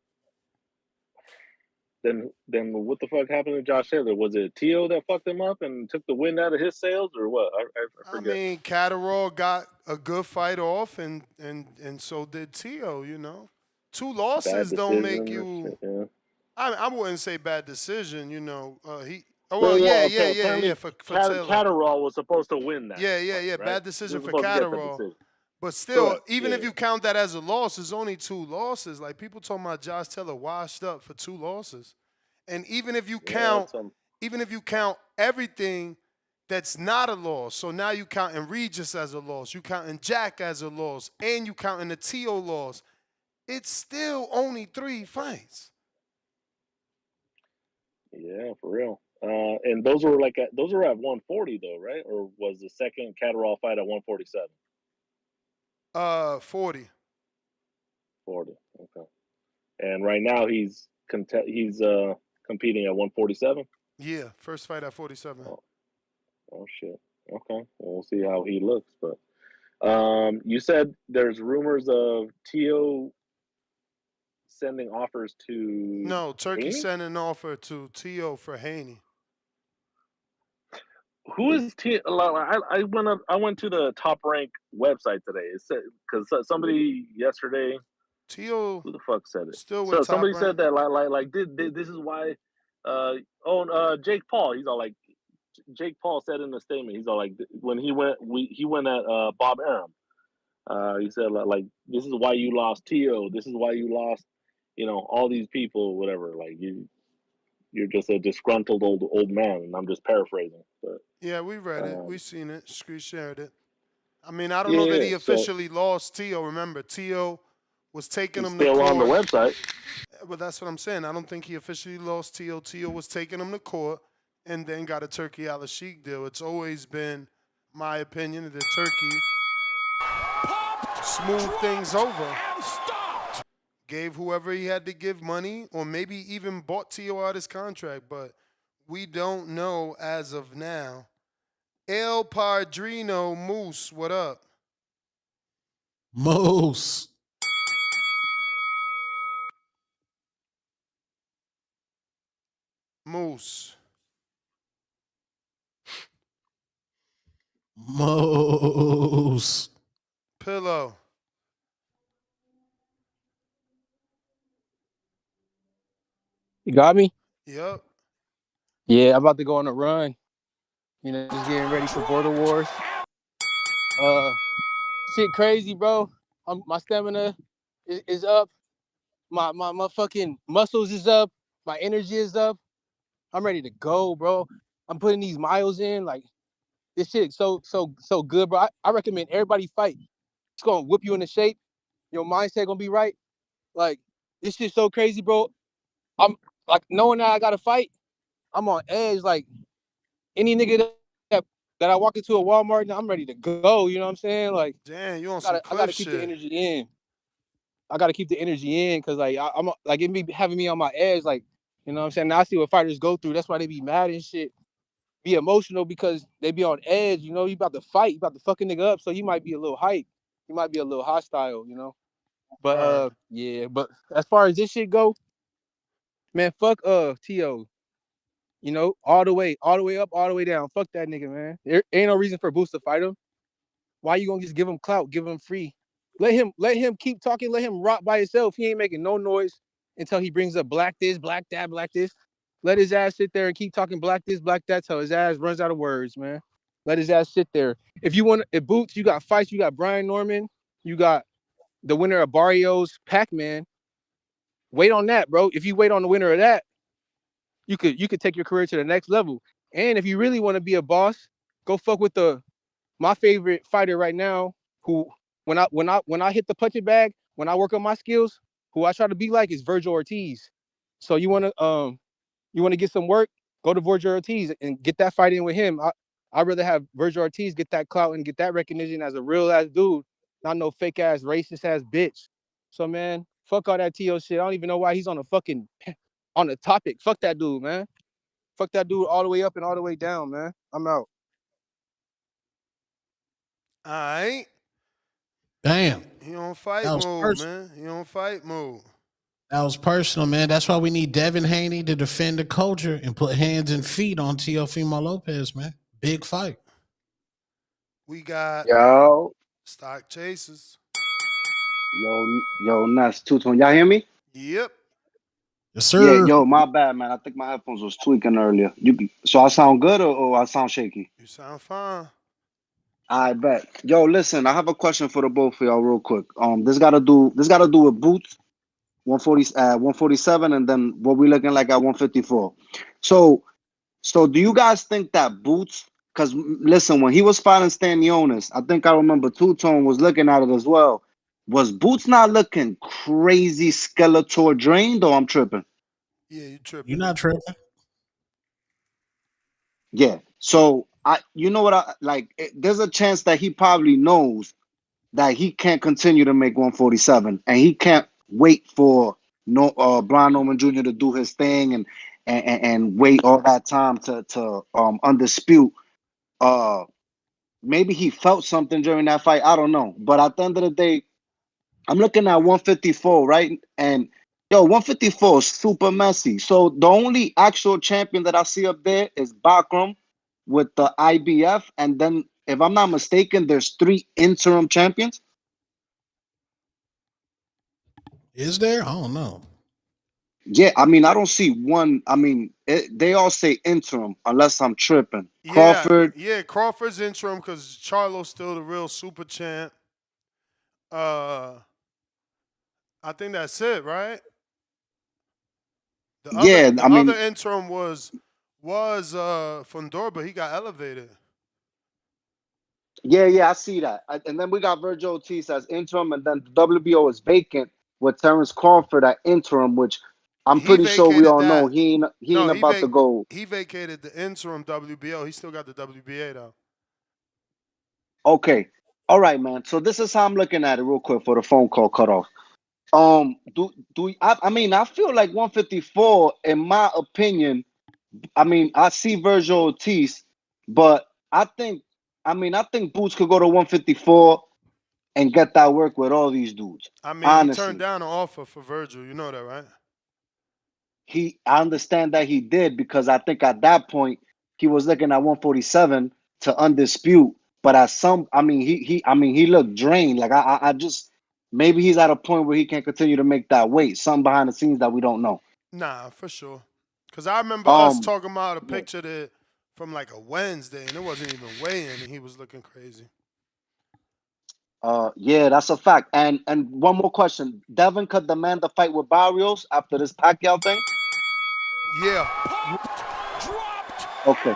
Then what the fuck happened to Josh Taylor? Was it Teo that fucked him up and took the wind out of his sails, or what? I forget. I mean, Catterall got a good fight off, and so did Teo. You know, 2 losses don't make you. Shit, yeah. I wouldn't say bad decision. You know, he. Oh Well, well, yeah. yeah. For Taylor. Catterall was supposed to win that. Yeah. Right? Bad decision for Catterall. But still, Correct. even if you count that as a loss, it's only 2 losses. Like people talking about Josh Taylor washed up for 2 losses, and even if you count, everything that's not a loss, so now you counting Regis as a loss, you counting Jack as a loss, and you counting the Teo loss, it's still only 3 fights. Yeah, for real. And those were at 140 though, right? Or was the second Catterall fight at 147? 40. 40. Okay. And right now he's competing at 147. Yeah, first fight at 47. Oh shit. Okay. We'll see how he looks. But you said there's rumors of Teo sending offers to. No, Turkey Haney? sent an offer to Teo for Haney. Who is Teo? I went to the Top Rank website today. It said because somebody yesterday. Teo. Who the fuck said it? Still with somebody Top said Rank? that this is why. Jake Paul. He's all like. Jake Paul said in a statement. He's all like when he went at Bob Arum. He said like this is why you lost Teo. This is why you lost. All these people. Whatever. Like you're just a disgruntled old man, and I'm just paraphrasing. But yeah, we read it, we seen it, screen shared it. I mean, I don't know that he officially lost Teo. Remember, Teo was taking him to court. Still on the website. But that's what I'm saying. I don't think he officially lost Teo. Teo was taking him to court, and then got a Turkey Al-Sheikh deal. It's always been my opinion that Turkey smoothed things over. Gave whoever he had to give money, or maybe even bought Teo out his contract, but we don't know as of now. El Padrino Moose, what up? Moose. Moose. Moose. Pillow. You got me? Yep. Yeah, I'm about to go on a run. Just getting ready for Border Wars. Shit crazy, bro. My stamina is up. My fucking muscles is up. My energy is up. I'm ready to go, bro. I'm putting these miles in. Like, this shit so good, bro. I recommend everybody fight. It's gonna whip you into shape. Your mindset gonna be right. Like, this shit's so crazy, bro. I'm like, knowing that I gotta fight, I'm on edge. Like, any nigga that I walk into a Walmart and I'm ready to go. You know what I'm saying? Like, damn, you on some I gotta cliff keep the shit. energy in. I gotta keep the energy in because like I'm like it be having me on my edge. Like, you know what I'm saying? Now I see what fighters go through. That's why they be mad and shit. Be emotional because they be on edge. You know, you about to fight, you about to fuck a nigga up. So you might be a little hype. You might be a little hostile. You know. But yeah. But as far as this shit go, man, fuck Teo. You know, all the way up, all the way down. Fuck that nigga, man. There ain't no reason for Boost to fight him. Why you gonna just give him clout, give him free? Let him keep talking, let him rock by himself. He ain't making no noise until he brings up black this, black that, black this. Let his ass sit there and keep talking black this, black that till his ass runs out of words, man. Let his ass sit there. If Boots, you got fights, you got Brian Norman, you got the winner of Barrios, Pac-Man. Wait on that, bro. If you wait on the winner of that, you could take your career to the next level. And if you really want to be a boss, go fuck with my favorite fighter right now, who when I hit the punching bag, when I work on my skills, who I try to be like is Virgil Ortiz. So you wanna get some work, go to Virgil Ortiz and get that fight in with him. I'd rather have Virgil Ortiz get that clout and get that recognition as a real ass dude, not no fake ass racist ass bitch. So man, fuck all that Teo shit. I don't even know why he's on the topic. Fuck that dude, man. Fuck that dude all the way up and all the way down, man. I'm out. All right. Damn. He on fight That was mode, personal. man. He on fight mode. That was personal, man. That's why we need Devin Haney to defend the culture and put hands and feet on Teofimo Lopez, man. Big fight. We got Yo, stock chasers. yo, Nuts, two-tone. Y'all hear me? Yep. Yes, Yeah, sir. yo, my bad, man. I think my headphones was tweaking earlier. So I sound good or I sound shaky? You sound fine. I bet. Yo, listen, I have a question for the both of y'all real quick. This gotta do with Boots, 147, and then what we looking like at 154. So do you guys think that Boots, because listen, when he was fighting Stanionis, I think I remember Two-Tone was looking at it as well. Was Boots not looking crazy Skeletor drained, or I'm tripping? Yeah, you tripping. You're not tripping. Yeah. So you know what there's a chance that he probably knows that he can't continue to make 147, and he can't wait for Brian Norman Jr. to do his thing and wait all that time to undispute. Maybe he felt something during that fight. I don't know, but at the end of the day, I'm looking at 154, right? And yo, 154 is super messy. So the only actual champion that I see up there is Bakram with the IBF, and then if I'm not mistaken, there's 3 interim champions. Is there? I don't know. Yeah, I mean, I don't see one. I mean, they all say interim, unless I'm tripping. Yeah, Crawford. yeah. Crawford's interim because Charlo's still the real super champ. I think that's it, right? Yeah, The I other mean, interim was Fundor, but he got elevated. yeah, I see that. And then we got Virgil Ortiz as interim, and then WBO is vacant with Terrence Crawford at interim, which I'm He pretty sure we vacated all know that. he ain't No, about to go. he vacated the interim WBO. He still got the WBA though. Okay, all right, man. So this is how I'm looking at it, real quick, for the phone call cut off. I mean, I feel like 154, in my opinion. I mean, I see Virgil Ortiz, but I think Boots could go to 154 and get that work with all these dudes. I mean, he turned Honestly, down an offer for Virgil. You know that, right? I understand that he did, because I think at that point he was looking at 147 to undispute. But he looked drained. Like I just, maybe he's at a point where he can't continue to make that weight. Something behind the scenes that we don't know. Nah, for sure. Cause I remember us talking about a Yeah. picture that from like a Wednesday, and it wasn't even weighing, and he was looking crazy. Yeah, that's a fact. And one more question: Devin could demand the fight with Barrios after this Pacquiao thing. Yeah. Okay,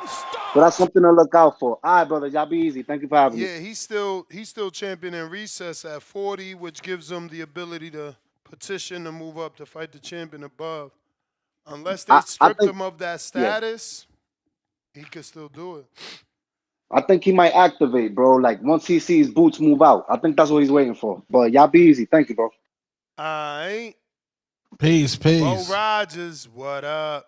so that's something to look out for. All right, brother, y'all be easy. Thank you for having me. Yeah, he's still champion in recess at 40, which gives him the ability to petition to move up to fight the champion above. Unless they I stripped think, him of that yeah, status, he could still do it. I think he might activate, bro. Like once he sees Boots move out, I think that's what he's waiting for. But y'all be easy. Thank you, bro. All right. Peace. Bo Rogers, what up?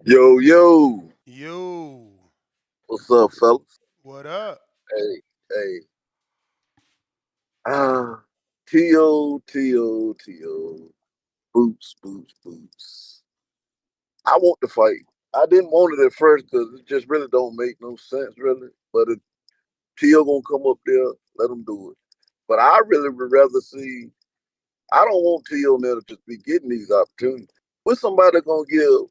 Yo, yo. Yo. What's up, fellas? What up? Hey. Teo. Boots. I want the fight. I didn't want it at first because it just really don't make no sense, really. But if Teo gonna come up there, let him do it. But I really would rather see. I don't want Teo now to just be getting these opportunities. What's somebody gonna give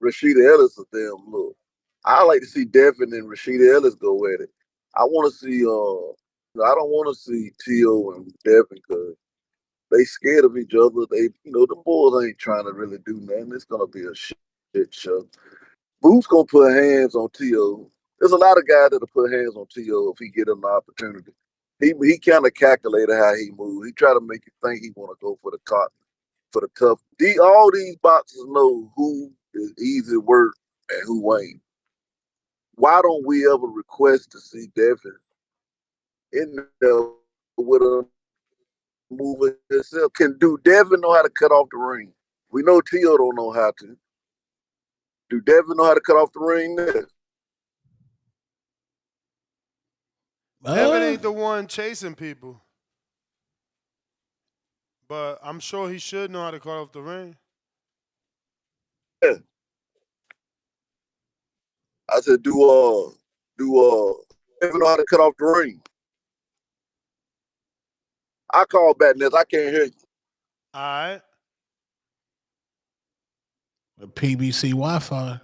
Rashida Ellis a damn look? I like to see Devin and Rashida Ellis go at it. I want to see. I don't want to see Teo and Devin because they scared of each other. They, the boys ain't trying to really do nothing. It's gonna be a shit show. Boots gonna put hands on Teo. There's a lot of guys that'll put hands on Teo if he get him the opportunity. He kind of calculated how he moved. He try to make you think he want to go for the top, for the tough. All these boxers know who is easy work and who ain't. Why don't we ever request to see Devin in there with a mover himself? Do Devin know how to cut off the ring? We know Teo don't know how to. Do Devin know how to cut off the ring there? Devin ain't the one chasing people. But I'm sure he should know how to cut off the ring. Yeah. I said, do Devin know how to cut off the ring? I call back, Ness. I can't hear you. All right. The PBC Wi-Fi.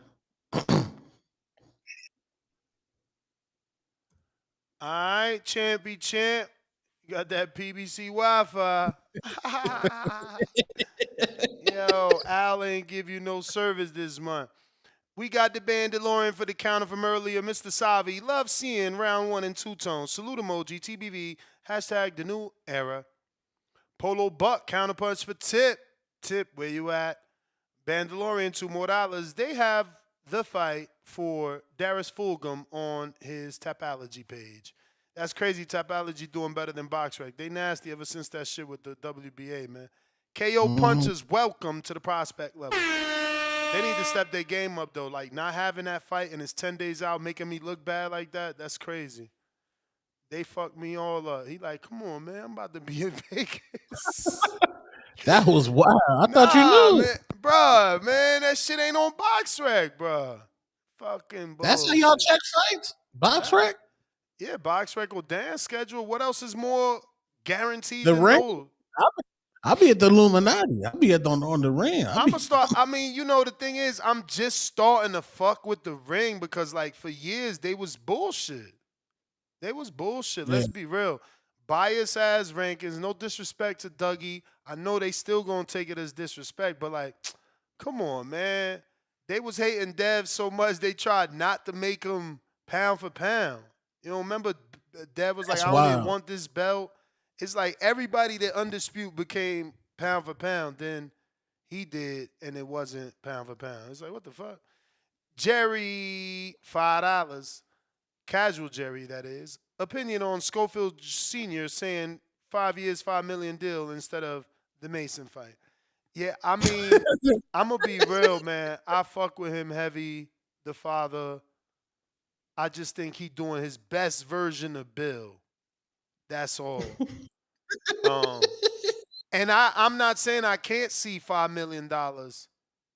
All right, champy champ. You got that PBC Wi-Fi. Yo, Al ain't give you no service this month. We got the Mandalorian for the counter from earlier. Mr. Savi, love seeing round 1 in two-tone. Salute emoji, TBV, hashtag the new era. Polo Buck, counterpunch for Tip. Tip, where you at? Mandalorian, $2 more. They have the fight for Darius Fulghum on his Tapology page. That's crazy. Tapology doing better than BoxRec. They nasty ever since that shit with the WBA, man. KO punchers, welcome to the prospect level. They need to step their game up, though. Like, not having that fight and it's 10 days out, making me look bad like that, that's crazy. They fucked me all up. He like, come on, man, I'm about to be in Vegas. That was wild. I thought you knew. Man, bruh, man, that shit ain't on BoxRec, bruh. Fucking bullshit. That's how y'all check fights? BoxRec? Yeah, BoxRec will dance schedule. What else is more guaranteed The than ring? those? I'll be at the Illuminati. I'll be on the ring. I'm gonna start. I mean, the thing is, I'm just starting to fuck with the ring because, like, for years they was bullshit. Let's be real. Bias ass rankings. No disrespect to Dougie. I know they still gonna take it as disrespect, but like, come on, man. They was hating Dev so much they tried not to make him pound for pound. Remember Dev was like, I don't even want this belt. It's like everybody that Undisputed became pound for pound, then he did, and it wasn't pound for pound. It's like, what the fuck? Jerry, $5. Casual Jerry, that is. Opinion on Schofield Sr. saying 5 years, $5 million deal instead of the Mason fight. Yeah, I mean, I'm going to be real, man. I fuck with him heavy, the father. I just think he doing his best version of Bill. That's all. And I'm not saying I can't see $5 million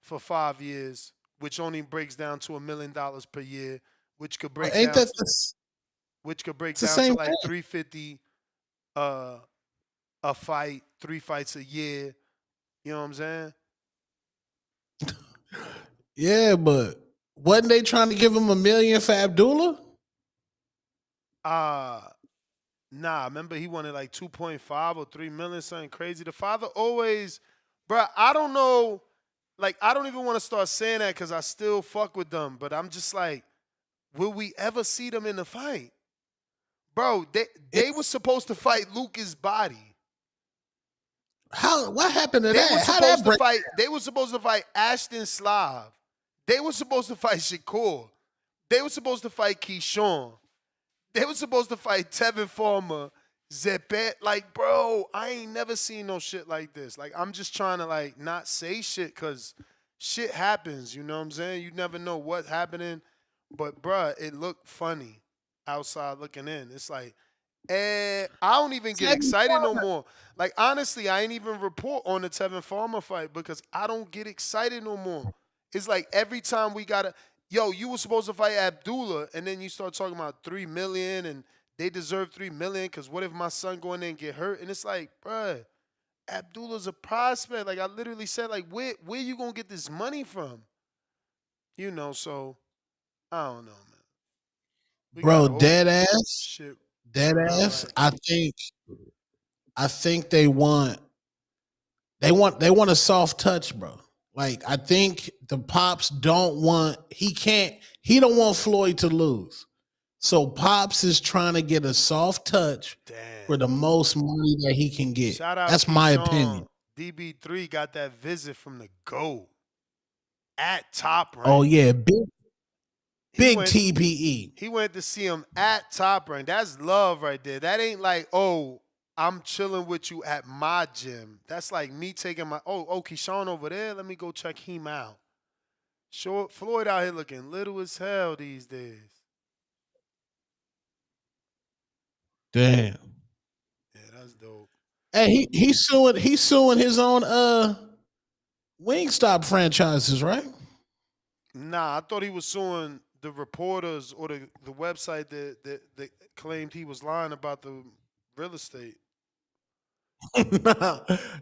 for 5 years, which only breaks down to $1 million per year, which could break down to like 350 a fight, 3 fights a year. You know what I'm saying? Yeah, but wasn't they trying to give him $1 million for Abdullah? Nah, remember he wanted like 2.5 or 3 million, something crazy. The father always, bro, I don't know, like, I don't even want to start saying that because I still fuck with them, but I'm just like, will we ever see them in the fight? Bro, they were supposed to fight Lucas Body. What happened to They that? were How supposed that to break? fight. They were supposed to fight Ashton Slav. They were supposed to fight Shakur. They were supposed to fight Keyshawn. They were supposed to fight Teofimo, Zepet. Like, bro, I ain't never seen no shit like this. Like, I'm just trying to, like, not say shit because shit happens. You know what I'm saying? You never know what's happening. But, bruh, it looked funny outside looking in. It's like, I don't even get excited no more. Like, honestly, I ain't even report on the Tevin Farmer fight because I don't get excited no more. It's like every time we got to, yo, you were supposed to fight Abdullah, and then you start talking about $3 million, and they deserve $3 million because what if my son go in there and get hurt? And it's like, bruh, Abdullah's a prospect. Like, I literally said, like, where you going to get this money from? You know, so, I don't know, man. Bro, dead ass. Shit. Dead ass. Right. I think they want a soft touch, bro. Like, I think the Pops don't want he don't want Floyd to lose. So Pops is trying to get a soft touch for the most money that he can get. Shout out That's my opinion. DB3 got that visit from the GOAT at Top Rank. Oh yeah, big TPE. He went to see him at Top Rank. That's love right there. That ain't like, oh, I'm chilling with you at my gym. That's like me taking my, Keyshawn over there. Let me go check him out. Floyd out here looking little as hell these days. Damn. Yeah, that's dope. Hey, he's suing his own Wingstop franchises, right? Nah, I thought he was suing the reporters or the website that claimed he was lying about the real estate.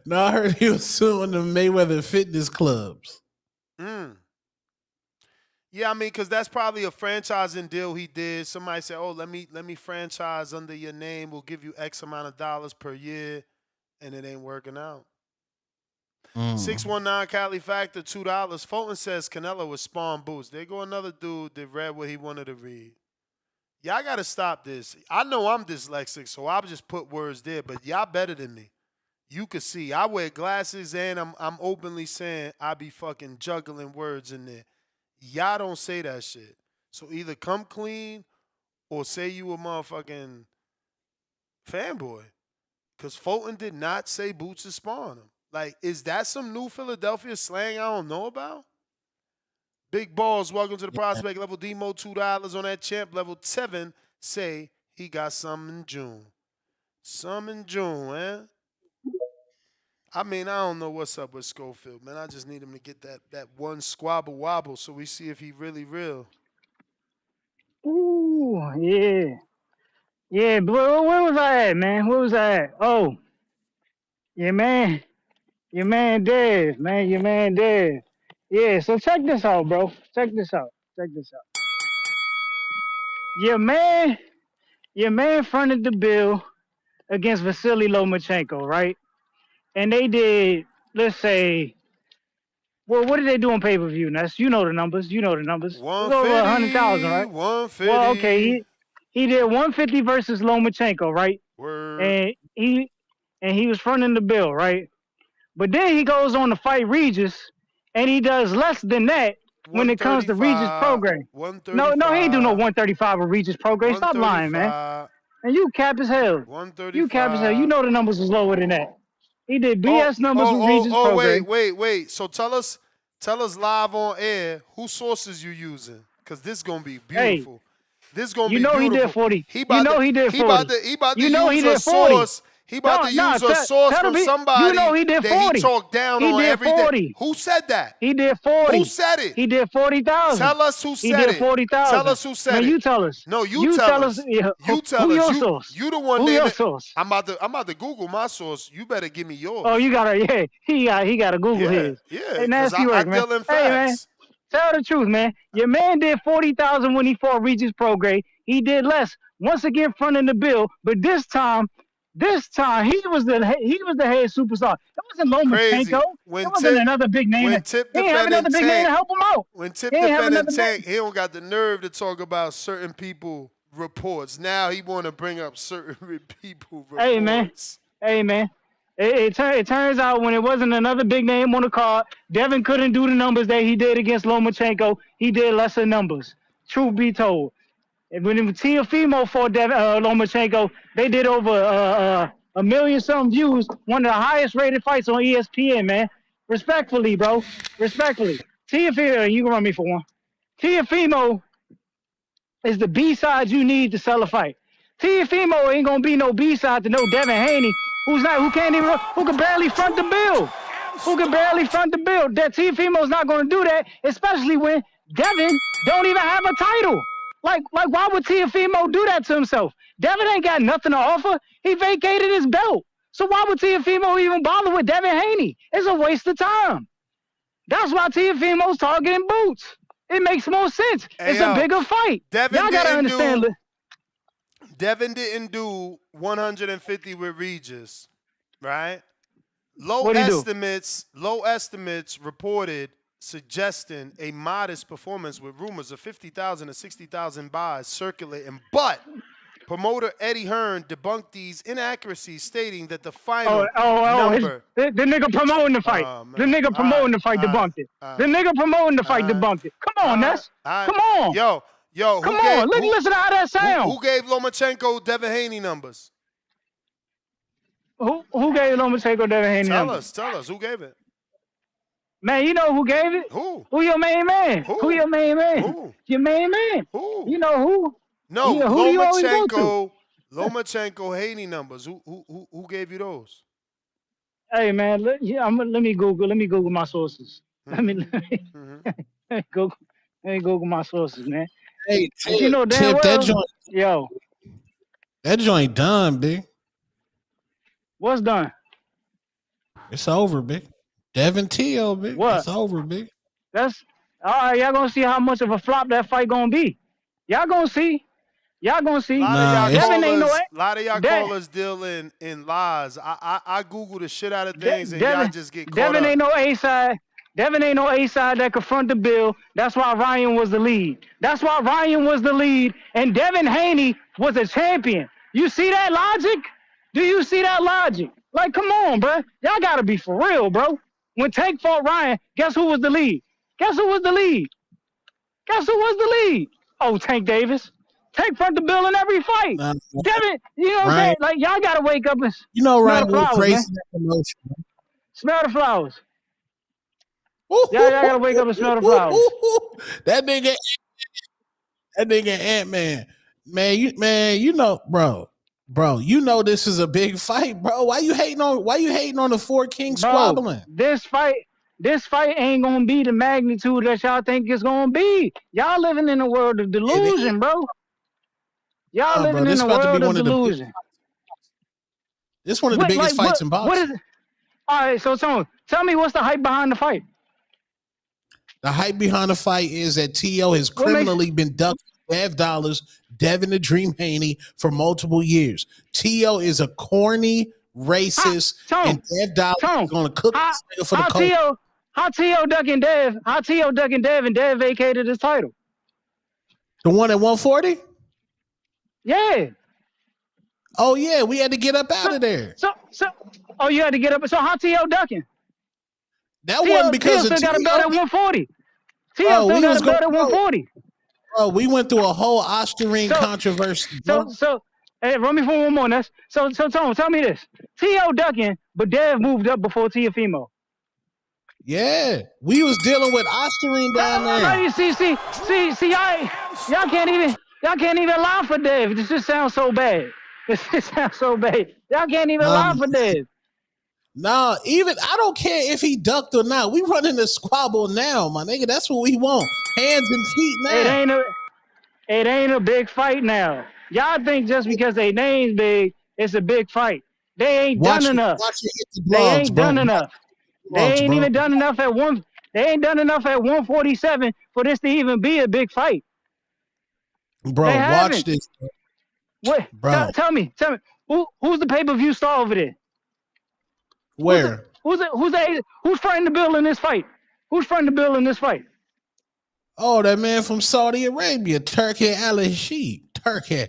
No, I heard he was suing the Mayweather fitness clubs. Yeah, I mean, because that's probably a franchising deal he did. Somebody said, oh, let me franchise under your name. We'll give you X amount of dollars per year. And it ain't working out. 619 Cali Factor, $2. Fulton says Canelo was spawn boost. There go another dude that read what he wanted to read. Y'all got to stop this. I know I'm dyslexic, so I'll just put words there, but y'all better than me. You could see. I wear glasses, and I'm openly saying I be fucking juggling words in there. Y'all don't say that shit. So either come clean or say you a motherfucking fanboy. Because Fulton did not say Boots is spawn him. Like, is that some new Philadelphia slang I don't know about? Big Balls, welcome to the Prospect Level Demo, $2 on that champ. Level 7, say he got some in June. Some in June, man. I mean, I don't know what's up with Schofield, man. I just need him to get that one squabble wobble so we see if he really real. Ooh, yeah. Yeah, bro, where was I at, man? Where was I at? Oh, your man Dez, man, your man Dez. Yeah, so check this out, bro. Check this out. Your man fronted the bill against Vasily Lomachenko, right? And they did, let's say, well, what did they do on pay-per-view? Ness? You know the numbers. It was over 100,000, right? 150. Well, okay, he did 150 versus Lomachenko, right? Word. And he was fronting the bill, right? But then he goes on to fight Regis, and he does less than that when it comes to Regis program. No, he ain't do no 135 with Regis program. Stop lying, man. And you cap as hell. 135. You cap as hell. You know the numbers was lower than that. He did BS numbers with Regis program. Wait. So tell us live on air who sources you using, because this gonna be beautiful. This gonna be beautiful. He did 40. He about to use a source. He about to use a source from somebody that he talked down on everything. 40. Who said that? He did 40. Who said it? He did 40,000. Tell us who said it. He did 40,000. Tell us who said it. Man, you tell us. No, you tell us. Yeah. You tell Who us. Your source? You the one. Who your source? I'm about to Google my source. You better give me yours. Oh, you gotta. Yeah, he gotta Google his. Yeah. Hey, nasty work, man. Hey, man. Tell the truth, man. Your man did 40,000 when he fought Regis Prograis. He did less. Once again, fronting the bill, but this time he was the head superstar. It wasn't Lomachenko. Crazy. It wasn't another big name. When Tip He ain't have another defending big name to Tank, help him out. when Tip He ain't have defending another Tank, big. he don't got the nerve to talk about certain people reports. Now he want to bring up certain people reports. Hey man. It turns out when it wasn't another big name on the card, Devin couldn't do the numbers that he did against Lomachenko. He did lesser numbers. Truth be told. And when Teofimo fought Lomachenko, they did over 1 million some views. One of the highest rated fights on ESPN, man. Respectfully, bro. Respectfully. Teofimo, you can run me for one. Teofimo is the B-side you need to sell a fight. Teofimo ain't gonna be no B-side to no Devin Haney, who can barely front the bill. That Teofimo's not gonna do that, especially when Devin don't even have a title. Like why would Teofimo do that to himself? Devin ain't got nothing to offer. He vacated his belt. So why would Teofimo even bother with Devin Haney? It's a waste of time. That's why Teofimo's targeting Boots. It makes more sense. It's a bigger fight. Y'all gotta understand. Devin didn't do 150 with Regis, right? Low estimates reported suggesting a modest performance with rumors of 50,000 to 60,000 buys circulating, but promoter Eddie Hearn debunked these inaccuracies, stating that the final number. The nigga promoting the fight. The nigga promoting the fight debunked it. The nigga promoting the fight debunked it. Come on, Ness. Come on. Yo. Come on. Listen to how that sound. Who gave Lomachenko Devin Haney numbers? Who gave Lomachenko Devin Haney numbers? Tell us. Who gave it? Man, you know who gave it? Who? Who your main man? Who your main man? Who? Your main man. Who? You know who? No, who you always go to? Lomachenko Haney numbers. Who gave you those? Hey man, let me Google my sources. Mm-hmm. Let me Google my sources, man. Hey, Tip, you know damn well, that joint done, big. What's done? It's over, big. Devin Teo, big. What? It's over, big. That's all right. Y'all gonna see how much of a flop that fight gonna be. Y'all gonna see. A lot of y'all callers deal in lies. I Google the shit out of things and y'all just get caught Devin up. ain't no A-side. Devin ain't no A-side that confront the bill. That's why Ryan was the lead. And Devin Haney was a champion. You see that logic? Do you see that logic? Like, come on, bro. Y'all gotta be for real, bro. When Tank fought Ryan, guess who was the lead? Oh, Tank Davis. Tank front the bill in every fight. Devin, you know what I'm saying? Like, y'all gotta wake up and smell the flowers, man. Smell the flowers. Y'all gotta wake up and smell the flowers. That nigga Ant-Man. Man, you know, bro, you know this is a big fight, bro. Why you hating on the Four Kings squabbling? This fight ain't gonna be the magnitude that y'all think it's gonna be. Y'all living in a world of delusion, bro. Y'all living in a world of delusion. This one of the biggest fights in boxing. What is it? All right, so tell me what's the hype behind the fight? The hype behind the fight is that Teo has criminally been ducked $5 Devin the Dream Haney for multiple years. Teo is a corny racist, and Dev Dollars is going to cook this nigga for the culture. How Teo ducking Dev and Dev vacated his title? The one at 140? Yeah. Oh yeah, we had to get up out of there. You had to get up. So how Teo ducking? That wasn't because Teo of still got a belt at 140. Teo Oh, still got a belt at 140. Bro, we went through a whole Osterring controversy. Hey, run me for one more, Ness. So, Tom, tell me this. Teo ducking, but Dev moved up before Teofimo. Yeah, we was dealing with Osterring down there. See, y'all can't even lie for Dev. This just sounds so bad. Y'all can't even lie for Dev. No, I don't care if he ducked or not. We running the squabble now, my nigga. That's what we want. Hands and feet now. It ain't a big fight now. Y'all think just because they name's big, it's a big fight. They ain't done enough. They ain't done enough. They ain't even done enough at one. They ain't done enough at 147 for this to even be a big fight. Bro, They watch haven't. this. What? Bro. Tell me. Who's the pay-per-view star over there? Where? Who's fronting the bill in this fight? Who's fronting the bill in this fight? Oh, that man from Saudi Arabia, Turkey Al-Sheikh. Turkey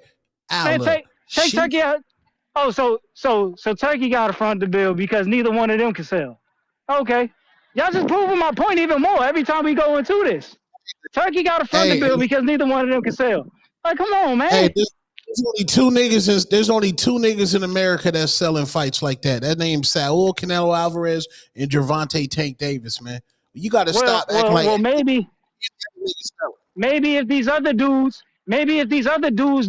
Man, take Turkey out. Oh, so Turkey got to front the bill because neither one of them can sell. Okay. Y'all just proving my point even more every time we go into this. Turkey got to front the bill because neither one of them can sell. Like, come on, man. Hey, there's only two niggas. There's only two niggas in America that's selling fights like that. That name's Saul Canelo Alvarez and Gervonta Tank Davis, man. You got to stop acting like. Well, maybe if these other dudes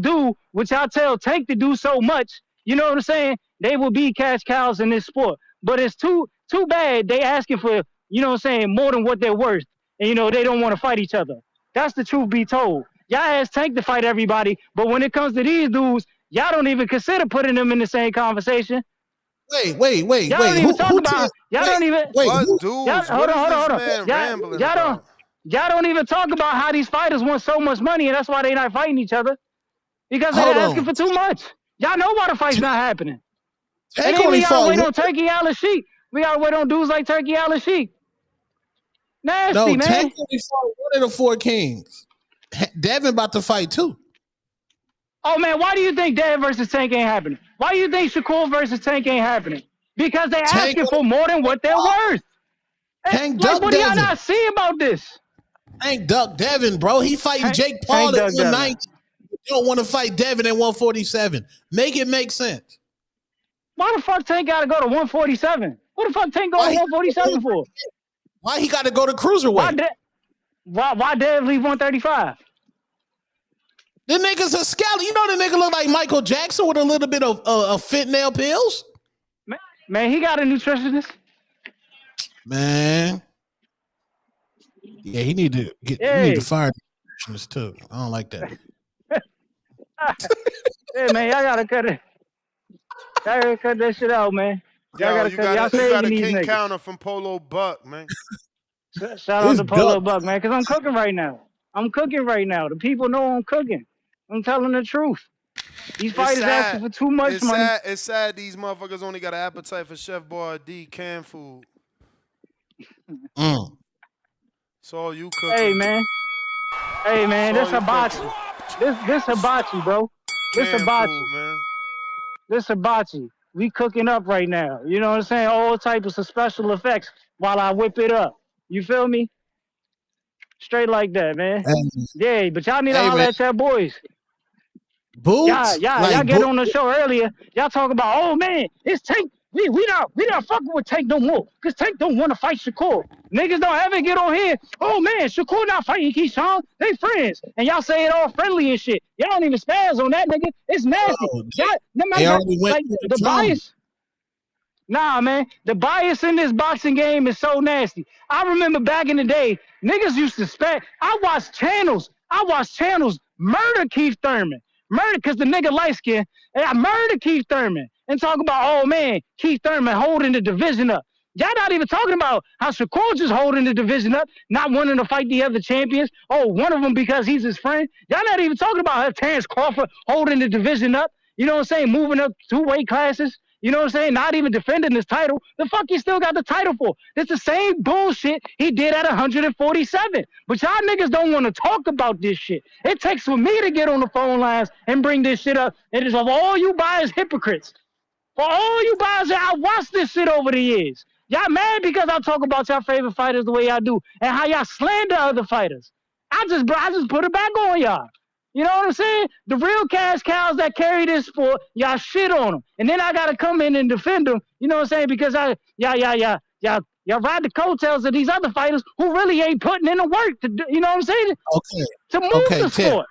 do, which I tell Tank to do so much, you know what I'm saying? They will be cash cows in this sport. But it's too bad they asking for, you know what I'm saying, more than what they're worth. And, you know, they don't want to fight each other. That's the truth be told. Y'all ask Tank to fight everybody, but when it comes to these dudes, y'all don't even consider putting them in the same conversation. Wait. Y'all don't even talk about. Y'all don't even. What dudes? Hold on. Rambling Y'all don't even talk about how these fighters want so much money, and that's why they're not fighting each other. Because they're asking for too much. Y'all know why the fight's not happening. And then we gotta wait on Turkey Al-Sheikh. We gotta wait on dudes like Turkey Al-Sheikh. Nasty, man. Tank only fought one of the four kings. Devin about to fight too. Oh man, why do you think Devin versus Tank ain't happening? Why do you think Shakur versus Tank ain't happening? Because they're asking for more than what they're worth. Tank like, what do y'all not see about this? Tank duck Devin, bro. He fighting Jake Paul at 190. You don't want to fight Devin at 147. Make it make sense. Why the fuck Tank got to go to 147? What the fuck Tank go to 147 for? Why he got to go to cruiserweight? Why Dev leave 135? The nigga's a skeleton. You know the nigga look like Michael Jackson with a little bit of fit nail pills? Man, he got a nutritionist. Man. Yeah, he need to fire the nutritionist too. I don't like that. Hey man, y'all gotta cut it. Y'all gotta cut that shit out, man. Yo, you got a king counter from Polo Buck, man. Shout out to Polo Buck, man, because I'm cooking right now. The people know I'm cooking. I'm telling the truth. These fighters asking for too much money. It's sad these motherfuckers only got an appetite for Chef Boyardee canned food. So you cooking. Hey man, this hibachi. This hibachi, bro. This hibachi. We cooking up right now. You know what I'm saying? All types of special effects while I whip it up. You feel me? Straight like that, man. Yeah, but y'all need to holler at y'all boys. Boots? Y'all get on the show earlier. Y'all talk about, oh man, it's Tank. We not fucking with Tank no more. Because Tank don't want to fight Shakur. Niggas don't ever get on here. Oh man, Shakur not fighting Keyshawn. They friends. And y'all say it all friendly and shit. Y'all don't even spaz on that nigga. It's nasty. The bias. Nah, man. The bias in this boxing game is so nasty. I remember back in the day, niggas used to spaz. I watched channels murder Keith Thurman. Murder, because the nigga light skin. And I murder Keith Thurman. And talk about, oh man, Keith Thurman holding the division up. Y'all not even talking about how Shakur just holding the division up, not wanting to fight the other champions. Oh, one of them because he's his friend. Y'all not even talking about how Terrence Crawford holding the division up. You know what I'm saying? Moving up 2 weight classes. You know what I'm saying? Not even defending his title. The fuck he still got the title for? It's the same bullshit he did at 147. But y'all niggas don't want to talk about this shit. It takes for me to get on the phone lines and bring this shit up. It is of all you buyers hypocrites. For all you guys, I watched this shit over the years. Y'all mad because I talk about y'all favorite fighters the way I do and how y'all slander other fighters. I just put it back on y'all. You know what I'm saying? The real cash cows that carry this sport, y'all shit on them. And then I got to come in and defend them. You know what I'm saying? Because y'all ride the coattails of these other fighters who really ain't putting in the work to do, you know what I'm saying? To move the sport.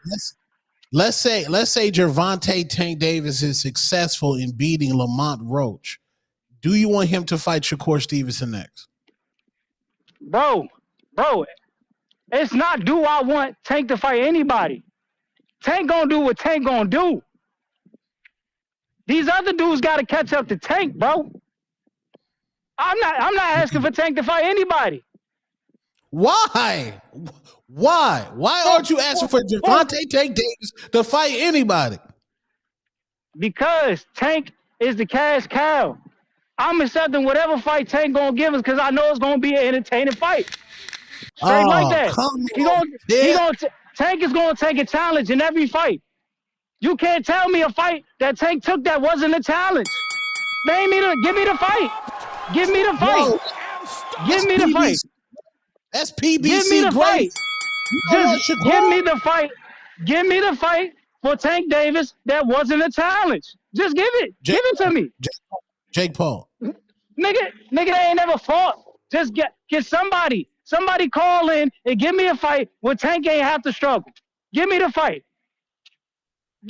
Let's say Gervonta Tank Davis is successful in beating Lamont Roach. Do you want him to fight Shakur Stevenson next? Bro, it's not do I want Tank to fight anybody. Tank gonna do what Tank gonna do. These other dudes gotta catch up to Tank, bro. I'm not asking for Tank to fight anybody. Why? Why? Why aren't you asking for Gervonta Tank Davis to fight anybody? Because Tank is the cash cow. I'm accepting whatever fight Tank gonna give us because I know it's gonna be an entertaining fight. Straight like Oh, that. come on, Tank is gonna take a challenge in every fight. You can't tell me a fight that Tank took that wasn't a challenge. Give me the fight. Give me the fight. Bro, Give me the fight. That's Give me PBC the great. fight. You don't want Just Shakur? give me the fight. Give me the fight for Tank Davis that wasn't a challenge. Just give it. Give it to me. Jake Paul. Nigga, they ain't never fought. Just get somebody call in and give me a fight where Tank ain't have to struggle. Give me the fight.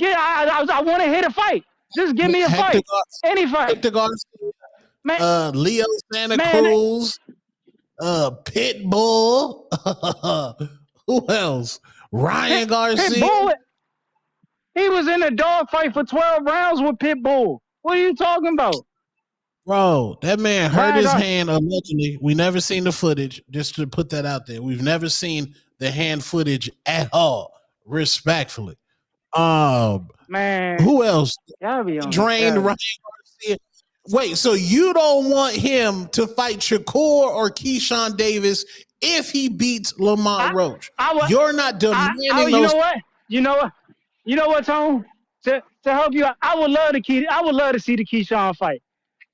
I want to hit a fight. Just give me a fight. Any fight. Hector Garcia, Leo Santa Cruz, Pitbull. Who else? Ryan Garcia. Pitbull. He was in a dog fight for 12 rounds with Pitbull. What are you talking about? Bro, that man hurt his hand allegedly. We never seen the footage, just to put that out there. We've never seen the hand footage at all, respectfully. Man. Who else? Drained Ryan Garcia. Wait, so you don't want him to fight Shakur or Keyshawn Davis if he beats Lamont Roach? You're not demanding those. You know what, Tone? To help you out, I would love to see the Keyshawn fight.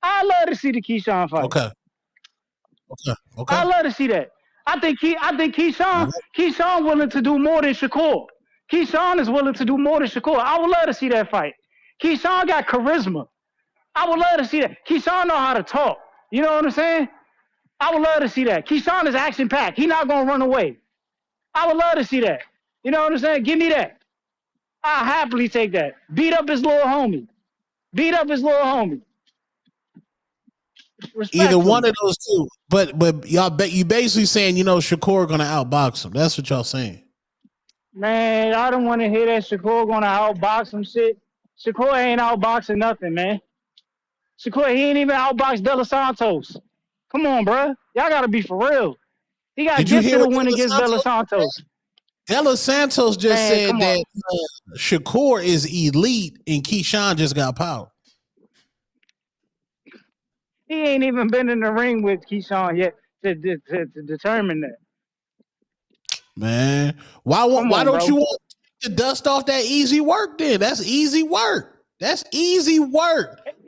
I love to see the Keyshawn fight. Okay. I love to see that. I think Keyshawn willing to do more than Shakur. Keyshawn is willing to do more than Shakur. I would love to see that fight. Keyshawn got charisma. I would love to see that. Keyshawn know how to talk. You know what I'm saying? I would love to see that. Keyshawn is action packed. He's not gonna run away. I would love to see that. You know what I'm saying? Give me that. I'll happily take that. Beat up his little homie. Either one of those two. But y'all you basically saying, Shakur gonna outbox him. That's what y'all saying. Man, I don't want to hear that Shakur gonna outbox him shit. Shakur ain't outboxing nothing, man. Shakur, he ain't even outboxed De Los Santos. Come on, bro. Y'all gotta be for real. He got gifted to win against De Los Santos. De Los Santos just said that Shakur is elite and Keyshawn just got power. He ain't even been in the ring with Keyshawn yet to determine that. Man, why don't you want to dust off that easy work then? That's easy work.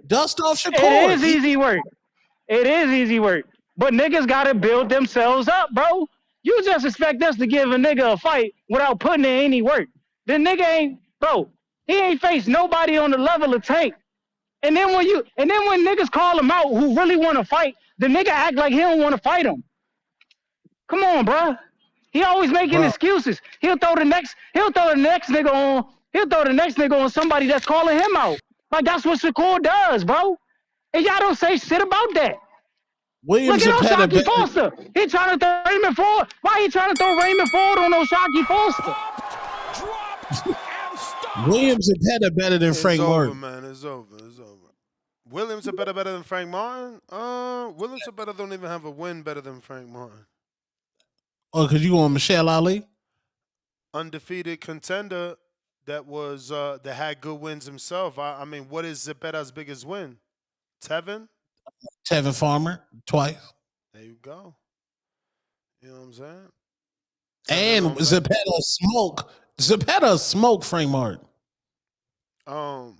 Dust off Shakur. It is easy work. But niggas gotta build themselves up, bro. You just expect us to give a nigga a fight without putting in any work. The nigga ain't, bro. He ain't faced nobody on the level of Tank. And then when niggas call him out who really want to fight, the nigga act like he don't want to fight him. Come on, bro. He always making excuses. He'll throw the next nigga on somebody that's calling him out. Like that's what Shakur does, bro. And y'all don't say shit about that. Look at Oshaki Foster. He trying to throw Raymond Ford. Why he trying to throw Raymond Ford on Oshaki Foster? Williams and Pettis better than Frank Martin. Man, it's over. Williams are better than Frank Martin. Williams are better. Don't even have a win better than Frank Martin. Oh, because you on Michelle Ali? Undefeated contender that had good wins himself. I mean, what is Zepeda's biggest win? Tevin Farmer twice. There you go. You know what I'm saying? And Zepeda smoke Frank Martin. Tell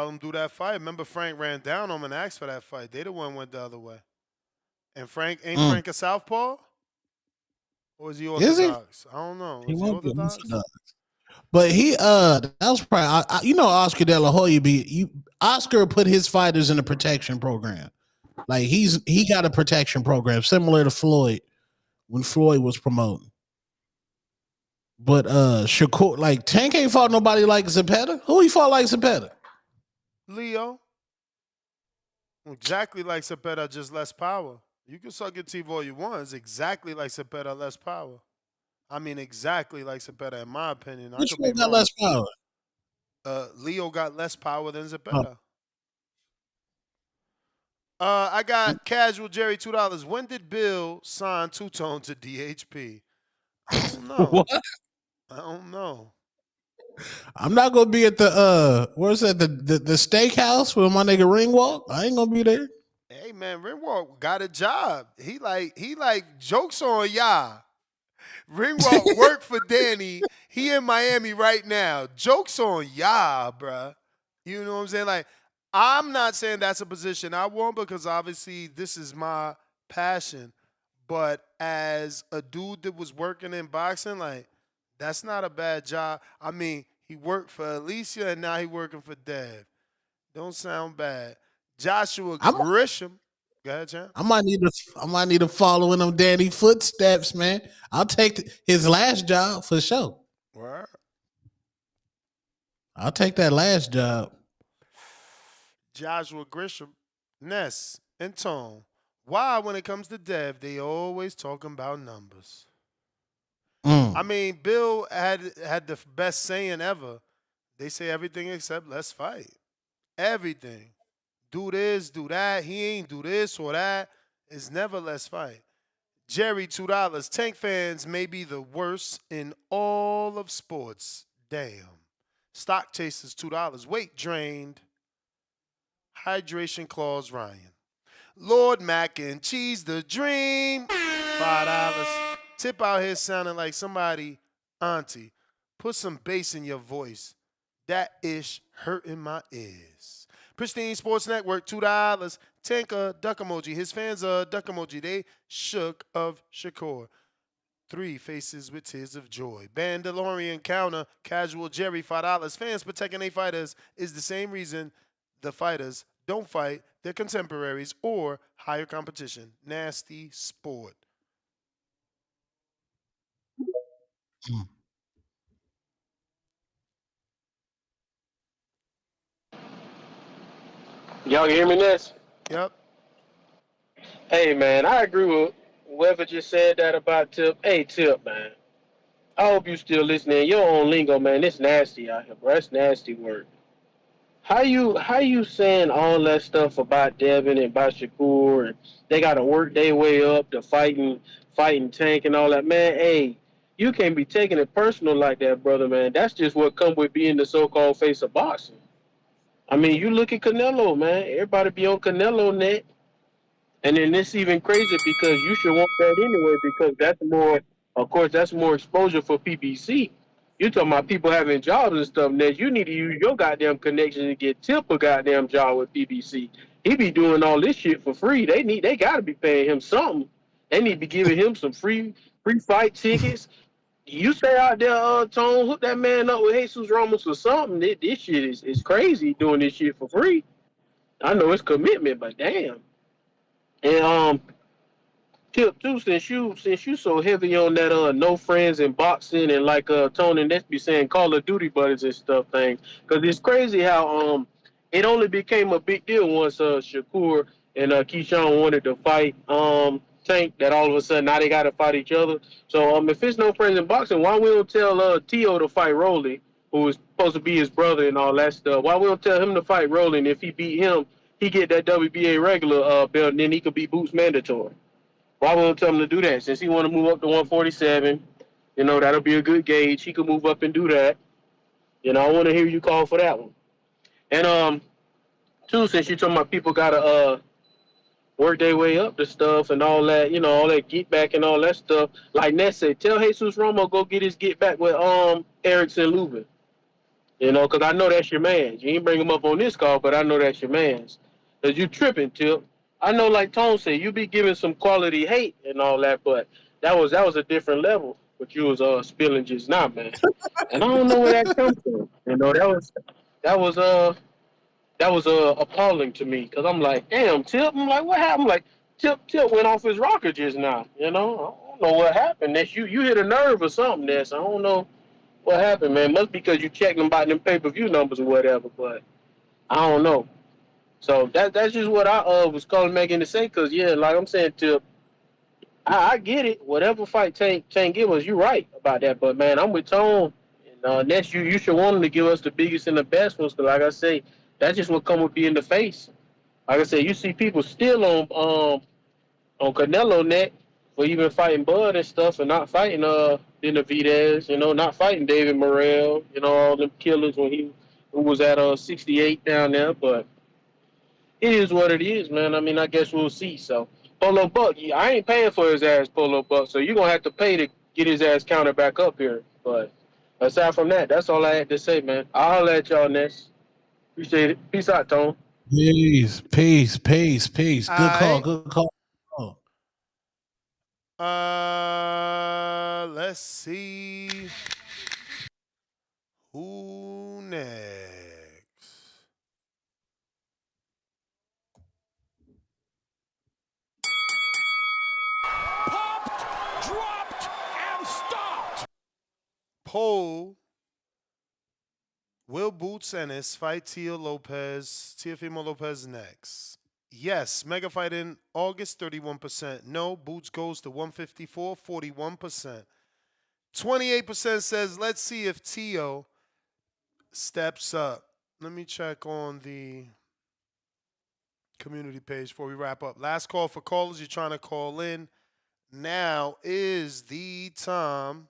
him do that fight. Remember, Frank ran down on him and asked for that fight. They the one went the other way. And Frank Frank a southpaw? Or is he orthodox? I don't know. Is he orthodox? But that was probably Oscar De La Hoya Oscar put his fighters in a protection program. Like he got a protection program similar to Floyd when Floyd was promoting. But Shakur, like Tank ain't fought nobody like Zepeda. Who he fought like Zepeda? Leo. Exactly like Zepeda, just less power. You can suck your teeth all you want. It's exactly like Zepeda, less power. I mean, exactly like Zepeda, in my opinion. Which one got less power? Leo got less power than Zepeda. I got Casual Jerry $2. When did Bill sign Two-Tone to DHP? I don't know. What? I don't know. I'm not gonna be at the where's that the steakhouse with my nigga Ringwalk. I ain't gonna be there. Hey man, Ringwalk got a job. He like jokes on ya. Ringwalk worked for Danny. He in Miami right now. Jokes on ya, bruh. You know what I'm saying? Like, I'm not saying that's a position I want because obviously this is my passion. But as a dude that was working in boxing, like, that's not a bad job. I mean, he worked for Alicia and now he working for Dev. Don't sound bad. Joshua I'm Grisham. Go ahead, champ. I might need to follow in them Danny footsteps, man. I'll take his last job for sure. Word. I'll take that last job. Joshua Grisham, Ness, and Tone. Why, when it comes to Dev, they always talking about numbers? I mean, Bill had the best saying ever. They say everything except let's fight. Everything. Do this, do that. He ain't do this or that. It's never let's fight. Jerry, $2. Tank fans may be the worst in all of sports. Damn. Stock chasers, $2. Weight drained. Hydration clause, Ryan. Lord Mac and Cheese, the dream. $5. Tip out here sounding like somebody, auntie. Put some bass in your voice. That ish hurting my ears. Pristine Sports Network, $2. Tanker, duck emoji. His fans are duck emoji. They shook of Shakur. 3 faces with tears of joy. Bandalorian counter, casual Jerry, $5. Fans protecting their fighters is the same reason the fighters don't fight their contemporaries or higher competition. Nasty sport. Y'all can hear me, Ness? Yep. Hey, man, I agree with whoever just said that about Tip. Hey, Tip, man. I hope you still listening. Your own lingo, man. It's nasty out here, bro. It's nasty work. How you saying all that stuff about Devin and about Shakur and they gotta work their way up to fighting Tank and all that, man? Hey, you can't be taking it personal like that, brother, man. That's just what come with being the so-called face of boxing. I mean, you look at Canelo, man. Everybody be on Canelo net. And then it's even crazier because you should want that anyway because that's more, of course, that's more exposure for PBC. You talking about people having jobs and stuff, Ned. You need to use your goddamn connections to get Tip a goddamn job with PBC. He be doing all this shit for free. They gotta be paying him something. They need to be giving him some free fight tickets. You stay out there, Tone, hook that man up with Jesus Ramos or something. This shit is crazy doing this shit for free. I know it's commitment, but damn. And Tip too, since you so heavy on that no friends in boxing and like Tony and be saying Call of Duty buddies and stuff thing, because it's crazy how it only became a big deal once Shakur and Keyshawn wanted to fight Tank, that all of a sudden now they got to fight each other. So if it's no friends in boxing, why we don't tell Teo to fight Rolly, who is supposed to be his brother and all that stuff? Why we don't tell him to fight Rolly, and if he beat him, he get that WBA regular belt, and then he could be Boots mandatory. Why won't tell him to do that? Since he want to move up to 147, that'll be a good gauge. He could move up and do that. I want to hear you call for that one. And two, since you're talking about people gotta work their way up to stuff and all that, all that get back and all that stuff. Like Ness said, tell Jesus Romo go get his get back with Erickson Lubin. Because I know that's your man. You ain't bring him up on this call, but I know that's your man's. Because you tripping, Tip. I know, like Tone said, you be giving some quality hate and all that, but that was a different level. What you was spilling just now, man. And I don't know where that comes from. That was appalling to me because I'm like, damn, Tip. I'm like, what happened? Like Tip went off his rocker just now. I don't know what happened. Ness, you hit a nerve or something, Ness. I don't know what happened, man. Must be because you checking about them pay-per-view numbers or whatever, but I don't know. So that's just what I was calling Megan to say, because, yeah, like I'm saying, Tip, I get it. Whatever fight Tank give us, you're right about that. But, man, I'm with Tone. And next, you should want him to give us the biggest and the best ones, because, like I say, that's just what come with being the face. Like I said, you see people still on Canelo net for even fighting Bud and stuff and not fighting Benavidez, not fighting David Morrell, all them killers when he who was at 68 down there, but it is what it is, man. I mean, I guess we'll see. So Polo Buck, I ain't paying for his ass, Polo Buck, so you're gonna have to pay to get his ass counted back up here. But aside from that, that's all I had to say, man. I'll holler at y'all next. Appreciate it. Peace out, Tone. Peace, peace, peace, peace. All Good call, right. good call. Let's see who next. Popped, dropped, and stopped. Poll: Will Boots Ennis fight Teofimo Lopez next? Yes, mega fight in August, 31%. No, Boots goes to 154, 41%. 28% says, let's see if Teo steps up. Let me check on the community page before we wrap up. Last call for callers. You're trying to call in. Now is the time.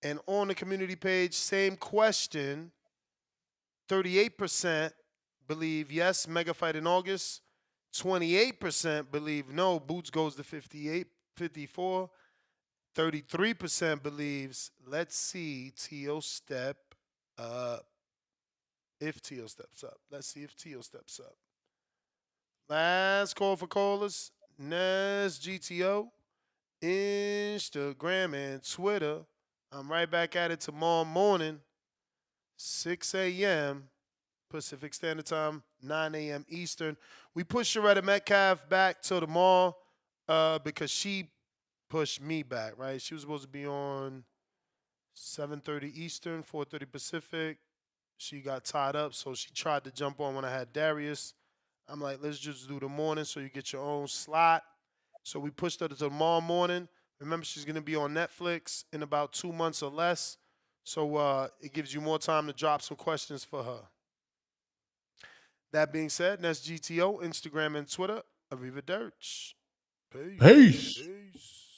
And on the community page, same question. 38% believe yes, mega fight in August. 28% believe no, Boots goes to 54. 33% believes let's see Teo step up. If Teo steps up. Let's see if Teo steps up. Last call for callers. Nes GTO, Instagram, and Twitter. I'm right back at it tomorrow morning, 6 a.m. Pacific Standard Time, 9 a.m. Eastern. We pushed Shurretta Metcalf back till tomorrow because she pushed me back, right? She was supposed to be on 7:30 Eastern, 4:30 Pacific. She got tied up, so she tried to jump on when I had Darius. I'm like, let's just do the morning so you get your own slot. So we pushed her to tomorrow morning. Remember, she's going to be on Netflix in about 2 months or less. So it gives you more time to drop some questions for her. That being said, that's GTO, Instagram, and Twitter. Arrivederci. Peace. Peace. Peace.